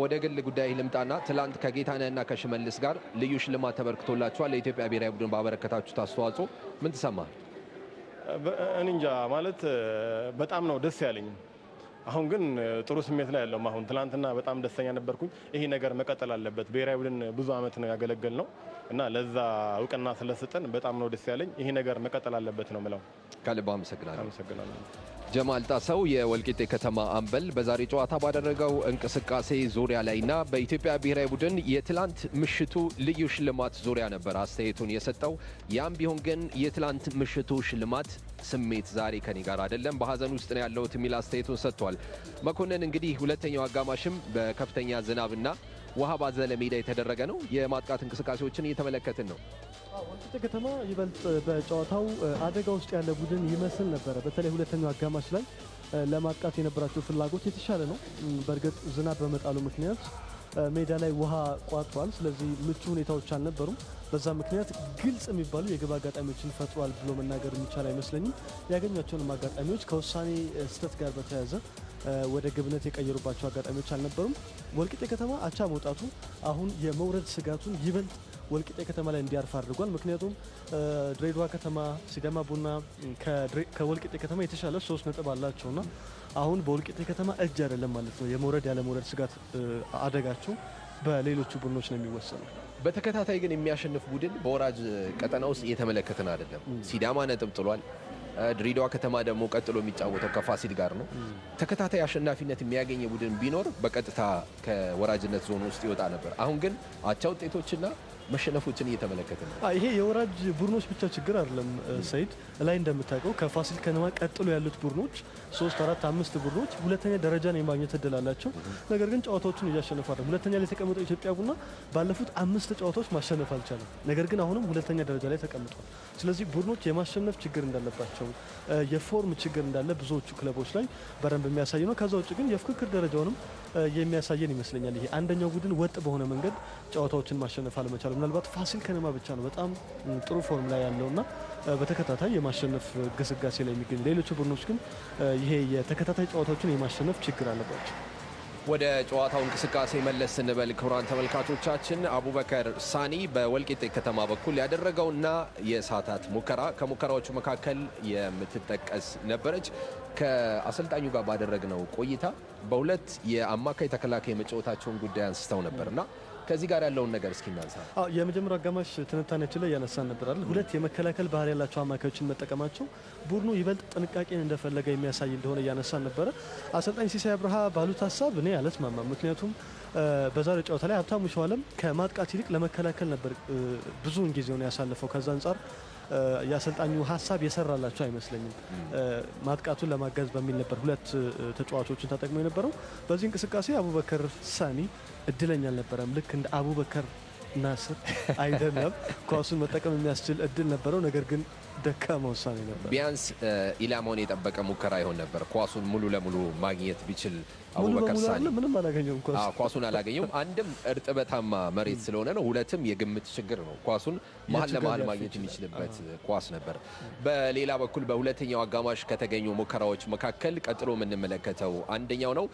ወደ ግል ጉዳይ ልምጣና ትላንት ከጌታነህና ከሽመልስ ጋር ልዩ ሽልማት ተበርክቶላችኋል። ለኢትዮጵያ ብሔራዊ ቡድን ባበረከታችሁት አስተዋጽኦ ምን ተሰማህ? እኔ እንጃ ማለት በጣም ነው ደስ ያለኝ። አሁን ግን ጥሩ ስሜት ላይ ያለው አሁን ትላንትና በጣም ደስተኛ ነበርኩኝ። ይሄ ነገር መቀጠል አለበት። ብሔራዊ ቡድን ብዙ አመት ነው ያገለገል ነው እና ለዛ እውቅና ስለሰጠን በጣም ነው ደስ ያለኝ። ይሄ ነገር መቀጠል አለበት ነው ምለው። ከልብ አመሰግናለሁ። ጀማል ጣሰው የወልቂጤ ከተማ አምበል በዛሬ ጨዋታ ባደረገው እንቅስቃሴ ዙሪያ ላይና በኢትዮጵያ ብሔራዊ ቡድን የትላንት ምሽቱ ልዩ ሽልማት ዙሪያ ነበር አስተያየቱን የሰጠው። ያም ቢሆን ግን የትላንት ምሽቱ ሽልማት ስሜት ዛሬ ከኔ ጋር አይደለም፣ በሀዘን ውስጥ ነው ያለሁት የሚል አስተያየቱን ሰጥቷል። መኮንን እንግዲህ ሁለተኛው አጋማሽም በከፍተኛ ዝናብና ውሃ ባዘለ ሜዳ የተደረገ ነው። የማጥቃት እንቅስቃሴዎችን እየተመለከትን ነው። ወልቂጤ ከተማ ይበልጥ በጨዋታው አደጋ ውስጥ ያለ ቡድን ይመስል ነበረ። በተለይ ሁለተኛው አጋማሽ ላይ ለማጥቃት የነበራቸው ፍላጎት የተሻለ ነው። በእርግጥ ዝናብ በመጣሉ ምክንያት ሜዳ ላይ ውሃ ቋጥሯል። ስለዚህ ምቹ ሁኔታዎች አልነበሩም። በዛ ምክንያት ግልጽ የሚባሉ የግብ አጋጣሚዎችን ፈጥሯል ብሎ መናገር የሚቻል አይመስለኝም። ያገኟቸውንም አጋጣሚዎች ከውሳኔ ስህተት ጋር በተያያዘ ወደ ግብነት የቀየሩባቸው አጋጣሚዎች አልነበሩም። ወልቂጤ ከተማ አቻ መውጣቱ አሁን የመውረድ ስጋቱን ይበልጥ ወልቂጤ ከተማ ላይ እንዲያርፍ አድርጓል። ምክንያቱም ድሬዳዋ ከተማ፣ ሲዳማ ቡና ከወልቂጤ ከተማ የተሻለ 3 ነጥብ አላቸውና አሁን በወልቂጤ ከተማ እጅ አይደለም ማለት ነው። የመውረድ ያለ መውረድ ስጋት አደጋቸው በሌሎቹ ቡድኖች ነው የሚወሰነው። በተከታታይ ግን የሚያሸንፍ ቡድን በወራጅ ቀጠና ውስጥ እየተመለከትን አይደለም። ሲዳማ ነጥብ ጥሏል። ድሬዳዋ ከተማ ደግሞ ቀጥሎ የሚጫወተው ከፋሲል ጋር ነው። ተከታታይ አሸናፊነት የሚያገኝ ቡድን ቢኖር በቀጥታ ከወራጅነት ዞን ውስጥ ይወጣ ነበር። አሁን ግን አቻ ውጤቶችና መሸነፎችን እየተመለከትን ነው። ይሄ የወራጅ ቡድኖች ብቻ ችግር አይደለም ሰይድ። ላይ እንደምታውቀው ከፋሲል ከነማ ቀጥሎ ያሉት ቡድኖች 3፣ 4፣ 5 ቡድኖች ሁለተኛ ደረጃን የማግኘት እድል አላቸው። ነገር ግን ጨዋታዎችን እያሸነፉ አይደለም። ሁለተኛ ላይ የተቀመጠው ኢትዮጵያ ቡና ባለፉት 5 ጨዋታዎች ማሸነፍ አልቻለም። ነገር ግን አሁንም ሁለተኛ ደረጃ ላይ ተቀምጧል። ስለዚህ ቡድኖች የማሸነፍ ችግር እንዳለባቸው፣ የፎርም ችግር እንዳለ ብዙዎቹ ክለቦች ላይ በደንብ የሚያሳይ ነው። ከዛ ውጭ ግን የፍክክር ደረጃውንም የሚያሳየን ይመስለኛል። ይሄ አንደኛው ቡድን ወጥ በሆነ መንገድ ጨዋታዎችን ማሸነፍ አለመቻሉ፣ ምናልባት ፋሲል ከነማ ብቻ ነው በጣም ጥሩ ፎርም ላይ ያለውና በተከታታይ የማሸነፍ ግስጋሴ ላይ የሚገኙ። ሌሎቹ ቡድኖች ግን ይሄ የተከታታይ ጨዋታዎችን የማሸነፍ ችግር አለባቸው። ወደ ጨዋታው እንቅስቃሴ መለስ ስንበል ክቡራን ተመልካቾቻችን አቡበከር ሳኒ በወልቂጤ ከተማ በኩል ያደረገውና የሳታት ሙከራ ከሙከራዎቹ መካከል የምትጠቀስ ነበረች። ከአሰልጣኙ ጋር ባደረግነው ቆይታ በሁለት የአማካይ ተከላካይ መጫወታቸውን ጉዳይ አንስተው ነበርና ከዚህ ጋር ያለውን ነገር እስኪ እናንሳ። የመጀመሪያው አጋማሽ ትንታኔያችን ላይ ያነሳን ነበር አይደል? ሁለት የመከላከል ባህሪ ያላቸው አማካዮችን መጠቀማቸው ቡድኑ ይበልጥ ጥንቃቄን እንደፈለገ የሚያሳይ እንደሆነ እያነሳን ነበረ። አሰልጣኝ ሲሳይ አብርሃ ባሉት ሀሳብ እኔ አልስማማም። ምክንያቱም በዛሬው ጨዋታ ላይ ሀብታሙ ሸዋለም ከማጥቃት ይልቅ ለመከላከል ነበር ብዙውን ጊዜውን ያሳለፈው። ከዛ አንጻር የአሰልጣኙ ሀሳብ የሰራላቸው አይመስለኝም። ማጥቃቱን ለማገዝ በሚል ነበር ሁለት ተጫዋቾችን ተጠቅሞ የነበረው። በዚህ እንቅስቃሴ አቡበከር ሳኒ እድለኛ አልነበረም። ልክ እንደ አቡበከር ናስር አይደለም። ኳሱን መጠቀም የሚያስችል እድል ነበረው፣ ነገር ግን ደካማ ውሳኔ ነበር። ቢያንስ ኢላማውን የጠበቀ ሙከራ ይሆን ነበር። ኳሱን ሙሉ ለሙሉ ማግኘት ቢችል አቡበከር ሳኒ ምንም አላገኘውም። ኳሱን አላገኘውም። አንድም እርጥበታማ መሬት ስለሆነ ነው፣ ሁለትም የግምት ችግር ነው። ኳሱን መሀል ለመሀል ማግኘት የሚችልበት ኳስ ነበር። በሌላ በኩል በሁለተኛው አጋማሽ ከተገኙ ሙከራዎች መካከል ቀጥሎ የምንመለከተው አንደኛው ነው።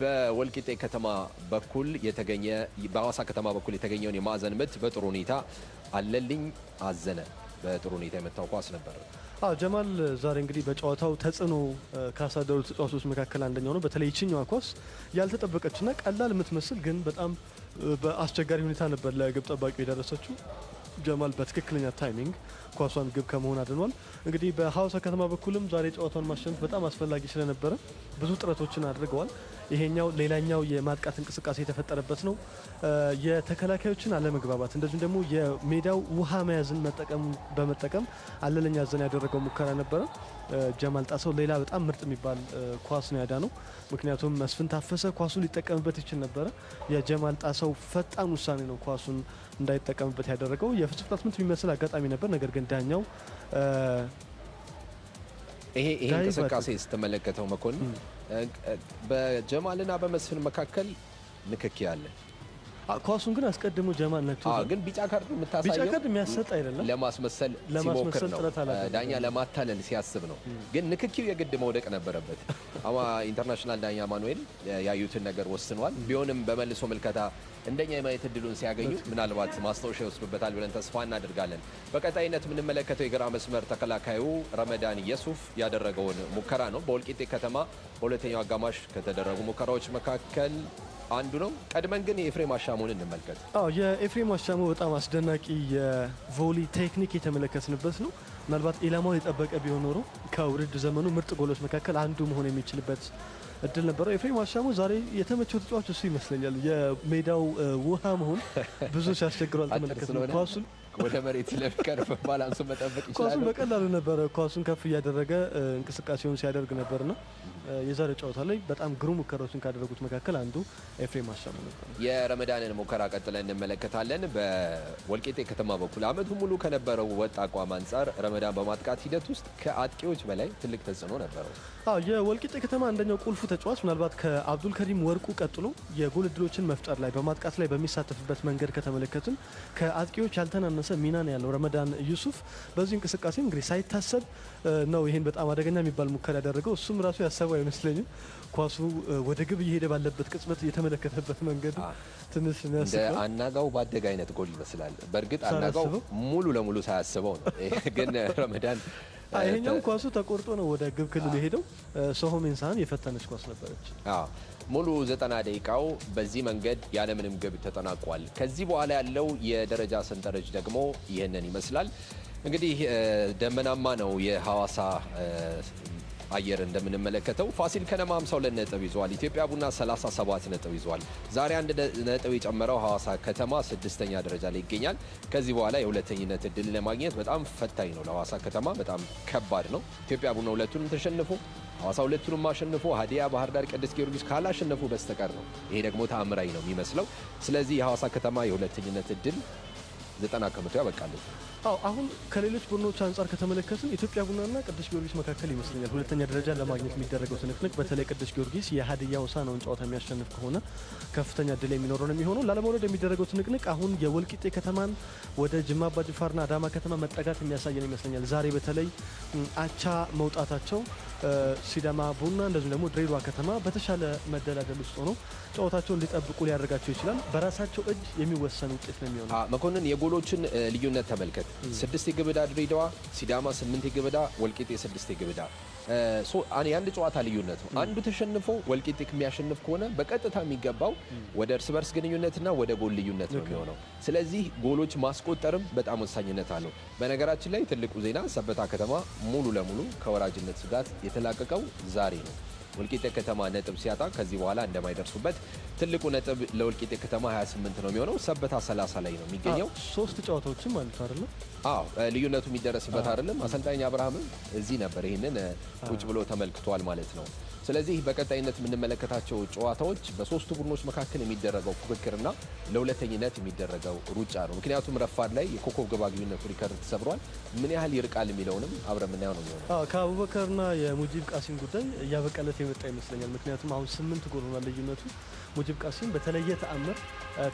በወልቂጤ ከተማ በኩል የተገኘ በሐዋሳ ከተማ በኩል የተገኘውን የማዕዘን ምት በጥሩ ሁኔታ አለልኝ አዘነ በጥሩ ሁኔታ የመታው ኳስ ነበር። ጀማል ዛሬ እንግዲህ በጨዋታው ተጽዕኖ ካሳደሩ ተጫዋቾች መካከል አንደኛው ነው። በተለይ ይችኛዋ ኳስ ያልተጠበቀችና ቀላል የምትመስል ግን በጣም በአስቸጋሪ ሁኔታ ነበር ለግብ ጠባቂው የደረሰችው። ጀማል በትክክለኛ ታይሚንግ ኳሷን ግብ ከመሆን አድኗል። እንግዲህ በሐዋሳ ከተማ በኩልም ዛሬ ጨዋታውን ማሸነፍ በጣም አስፈላጊ ስለነበረ ብዙ ጥረቶችን አድርገዋል። ይሄኛው ሌላኛው የማጥቃት እንቅስቃሴ የተፈጠረበት ነው። የተከላካዮችን አለመግባባት እንደዚሁም ደግሞ የሜዳው ውሃ መያዝን በመጠቀም አለለኛ አዘን ያደረገው ሙከራ ነበረ። ጀማል ጣሰው ሌላ በጣም ምርጥ የሚባል ኳስ ነው ያዳነው። ምክንያቱም መስፍን ታፈሰ ኳሱን ሊጠቀምበት ይችል ነበረ። የጀማል ጣሰው ፈጣን ውሳኔ ነው ኳሱን እንዳይጠቀምበት ያደረገው። የፍጹም ቅጣት ምት የሚመስል አጋጣሚ ነበር፣ ነገር ግን ዳኛው ይሄ እንቅስቃሴ ስትመለከተው መኮንን በጀማልና በመስፍን መካከል ንክኪ አለ። ኳሱን ግን አስቀድሞ ጀማል ነክቶ ግን ቢጫ ካርድ የምታሳየው ቢጫ ካርድ የሚያሰጥ አይደለም፣ ለማስመሰል ሲሞክር ነው። ዳኛ ለማታለል ሲያስብ ነው። ግን ንክኪው የግድ መውደቅ ነበረበት። ኢንተርናሽናል ዳኛ ማኑኤል ያዩትን ነገር ወስኗል። ቢሆንም በመልሶ ምልከታ እንደኛ የማየት እድሉን ሲያገኙ ምናልባት ማስታወሻ ይወስዱበታል ብለን ተስፋ እናደርጋለን። በቀጣይነት የምንመለከተው የግራ መስመር ተከላካዩ ረመዳን የሱፍ ያደረገውን ሙከራ ነው። በወልቂጤ ከተማ በሁለተኛው አጋማሽ ከተደረጉ ሙከራዎች መካከል አንዱ ነው። ቀድመን ግን የኤፍሬም አሻሙን እንመልከት። የኤፍሬም አሻሙ በጣም አስደናቂ የቮሊ ቴክኒክ የተመለከትንበት ነው። ምናልባት ኢላማውን የጠበቀ ቢሆን ኖሮ ከውድድር ዘመኑ ምርጥ ጎሎች መካከል አንዱ መሆን የሚችልበት እድል ነበረው። ኤፍሬም አሻሙ ዛሬ የተመቸው ተጫዋች እሱ ይመስለኛል። የሜዳው ውሃ መሆን ብዙ ሲያስቸግረዋል ተመለከተ። ኳሱን ወደ መሬት ለፍቀርፍ ባላንሱ መጠበቅ ይችላል። ኳሱን በቀላሉ ነበረ ኳሱን ከፍ እያደረገ እንቅስቃሴውን ሲያደርግ ነበርና የዛሬ ጨዋታ ላይ በጣም ግሩም ሙከራዎችን ካደረጉት መካከል አንዱ ኤፍሬም አሻሙ ነበር። የረመዳንን ሙከራ ቀጥለን እንመለከታለን። በወልቂጤ ከተማ በኩል አመቱ ሙሉ ከነበረው ወጥ አቋም አንጻር ረመዳን በማጥቃት ሂደት ውስጥ ከአጥቂዎች በላይ ትልቅ ተጽዕኖ ነበረው። የወልቂጤ ከተማ አንደኛው ቁልፉ ተጫዋች ምናልባት ከአብዱል ከሪም ወርቁ ቀጥሎ የጎል እድሎችን መፍጠር ላይ በማጥቃት ላይ በሚሳተፍበት መንገድ ከተመለከትን ከአጥቂዎች ያልተናነሰ ሚና ነው ያለው ረመዳን ዩሱፍ። በዚህ እንቅስቃሴ እንግዲህ ሳይታሰብ ነው ይሄን በጣም አደገኛ የሚባል ሙከራ ያደረገው። እሱም ራሱ ያሰበው አይመስለኝም። ኳሱ ወደ ግብ እየሄደ ባለበት ቅጽበት የተመለከተበት መንገድ ትንሽ እንደ አናጋው ባደገ አይነት ጎል ይመስላል። በእርግጥ አናጋው ሙሉ ለሙሉ ሳያስበው ነው። ግን ረመዳን ይሄኛው ኳሱ ተቆርጦ ነው ወደ ግብ ክልል የሄደው። ሶሆሜንሳን የፈተነች ኳስ ነበረች። ሙሉ 90 ደቂቃው በዚህ መንገድ ያለምንም ግብ ተጠናቋል። ከዚህ በኋላ ያለው የደረጃ ሰንጠረዥ ደግሞ ይህንን ይመስላል። እንግዲህ ደመናማ ነው የሐዋሳ አየር እንደምንመለከተው። ፋሲል ከነማ 52 ነጥብ ይዟል። ኢትዮጵያ ቡና 37 ነጥብ ይዟል። ዛሬ አንድ ነጥብ የጨመረው ሐዋሳ ከተማ 6ኛ ደረጃ ላይ ይገኛል። ከዚህ በኋላ የሁለተኝነት እድል ለማግኘት በጣም ፈታኝ ነው ለሐዋሳ ከተማ፣ በጣም ከባድ ነው። ኢትዮጵያ ቡና ሁለቱንም ተሸንፎ ሐዋሳ ሁለቱንም አሸንፎ ሀዲያ፣ ባህር ዳር፣ ቅዱስ ጊዮርጊስ ካላሸነፉ በስተቀር ነው። ይሄ ደግሞ ተአምራዊ ነው የሚመስለው። ስለዚህ የሐዋሳ ከተማ የሁለተኝነት እድል 90 ከመቶ ያበቃለች። አሁን ከሌሎች ቡድኖች አንጻር ከተመለከትን ኢትዮጵያ ቡናና ቅዱስ ጊዮርጊስ መካከል ይመስለኛል ሁለተኛ ደረጃ ለማግኘት የሚደረገው ትንቅንቅ። በተለይ ቅዱስ ጊዮርጊስ የሀዲያ ሆሳዕናውን ጨዋታ የሚያሸንፍ ከሆነ ከፍተኛ እድል የሚኖረው ነው የሚሆነው። ላለመውረድ የሚደረገው ትንቅንቅ አሁን የወልቂጤ ከተማን ወደ ጅማ አባጅፋርና አዳማ ከተማ መጠጋት የሚያሳየን ይመስለኛል። ዛሬ በተለይ አቻ መውጣታቸው ሲዳማ ቡና እንደዚሁም ደግሞ ድሬዳዋ ከተማ በተሻለ መደላደል ውስጥ ሆነው ጨዋታቸውን ሊጠብቁ ሊያደርጋቸው ይችላል። በራሳቸው እጅ የሚወሰን ውጤት ነው የሚሆነው። መኮንን የጎሎችን ልዩነት ተመልከት። 6 የግብ ዕዳ ድሬዳዋ፣ ሲዳማ 8 የግብ ዕዳ፣ ወልቂጤ 6 የግብ ዕዳ። የአንድ ጨዋታ ልዩነት ነው። አንዱ ተሸንፎ ወልቂጤ የሚያሸንፍ ከሆነ በቀጥታ የሚገባው ወደ እርስ በርስ ግንኙነትና ወደ ጎል ልዩነት ነው የሚሆነው። ስለዚህ ጎሎች ማስቆጠርም በጣም ወሳኝነት አለው። በነገራችን ላይ ትልቁ ዜና ሰበታ ከተማ ሙሉ ለሙሉ ከወራጅነት ስጋት የተላቀቀው ዛሬ ነው። ወልቂጤ ከተማ ነጥብ ሲያጣ ከዚህ በኋላ እንደማይደርሱበት ትልቁ ነጥብ ለወልቂጤ ከተማ 28 ነው የሚሆነው። ሰበታ 30 ላይ ነው የሚገኘው። 3 ጨዋታዎችም ማለት አይደለም። ልዩነቱ የሚደረስበት አይደለም። አሰልጣኝ አብርሃምም እዚህ ነበር ይህንን ቁጭ ብሎ ተመልክቷል ማለት ነው። ስለዚህ በቀጣይነት የምንመለከታቸው ጨዋታዎች በሶስቱ ቡድኖች መካከል የሚደረገው ፉክክርና ለሁለተኝነት የሚደረገው ሩጫ ነው። ምክንያቱም ረፋድ ላይ የኮከብ ግብ አግቢነቱ ሪከርድ ተሰብሯል። ምን ያህል ይርቃል የሚለውንም አብረን የምናየው ነው የሚሆነው። ከአቡበከርና የሙጂብ ቃሲም ጉዳይ እያበቃለት የመጣ ይመስለኛል። ምክንያቱም አሁን 8 ጎል ሆኗል ልዩነቱ። ሙጂብ ቃሲም በተለየ ተአምር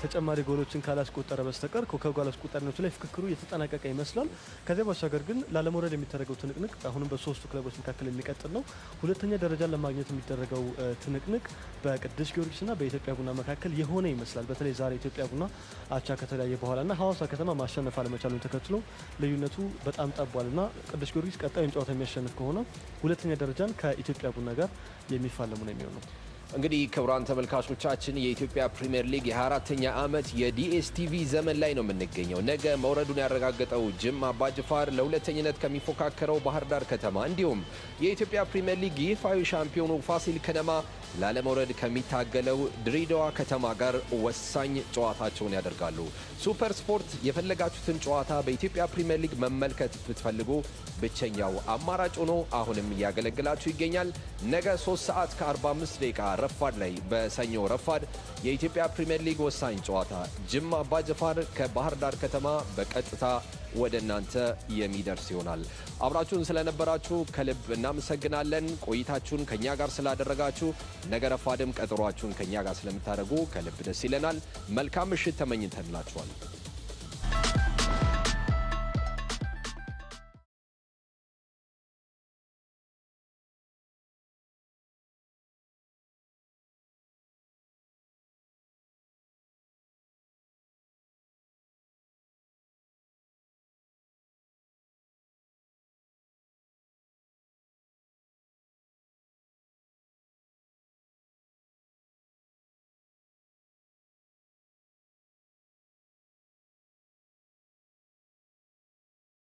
ተጨማሪ ጎሎችን ካላስቆጠረ በስተቀር ኮከብ ጎል አስቆጣሪነቱ ላይ ፍክክሩ እየተጠናቀቀ ይመስላል። ከዚያ ባሻገር ግን ላለመውረድ የሚደረገው ትንቅንቅ አሁንም በሶስቱ ክለቦች መካከል የሚቀጥል ነው። ሁለተኛ ደረጃን ለማግኘት የሚደረገው ትንቅንቅ በቅዱስ ጊዮርጊስና በኢትዮጵያ ቡና መካከል የሆነ ይመስላል። በተለይ ዛሬ ኢትዮጵያ ቡና አቻ ከተለያየ በኋላና ሐዋሳ ከተማ ማሸነፍ አለመቻሉን ተከትሎ ልዩነቱ በጣም ጠቧልና ቅዱስ ጊዮርጊስ ቀጣዩን ጨዋታ የሚያሸንፍ ከሆነ ሁለተኛ ደረጃን ከኢትዮጵያ ቡና ጋር የሚፋለሙ ነው የሚሆነው። እንግዲህ ክቡራን ተመልካቾቻችን የኢትዮጵያ ፕሪሚየር ሊግ የ24ኛ ዓመት የዲኤስቲቪ ዘመን ላይ ነው የምንገኘው። ነገ መውረዱን ያረጋገጠው ጅማ አባጅፋር ለሁለተኝነት ከሚፎካከረው ባህር ዳር ከተማ እንዲሁም የኢትዮጵያ ፕሪሚየር ሊግ ይፋዊ ሻምፒዮኑ ፋሲል ከነማ ላለመውረድ ከሚታገለው ድሬዳዋ ከተማ ጋር ወሳኝ ጨዋታቸውን ያደርጋሉ። ሱፐር ስፖርት የፈለጋችሁትን ጨዋታ በኢትዮጵያ ፕሪሚየር ሊግ መመልከት ብትፈልጉ ብቸኛው አማራጭ ሆኖ አሁንም እያገለግላችሁ ይገኛል። ነገ 3 ሰዓት ከ45 ደቂቃ ረፋድ ላይ በሰኞ ረፋድ የኢትዮጵያ ፕሪሚየር ሊግ ወሳኝ ጨዋታ ጅማ አባጅፋር ከባህር ዳር ከተማ በቀጥታ ወደ እናንተ የሚደርስ ይሆናል። አብራችሁን ስለነበራችሁ ከልብ እናመሰግናለን። ቆይታችሁን ከኛ ጋር ስላደረጋችሁ ነገ ረፋድም ቀጠሯችሁን ከኛ ጋር ስለምታደርጉ ከልብ ደስ ይለናል። መልካም ምሽት ተመኝተንላችኋል።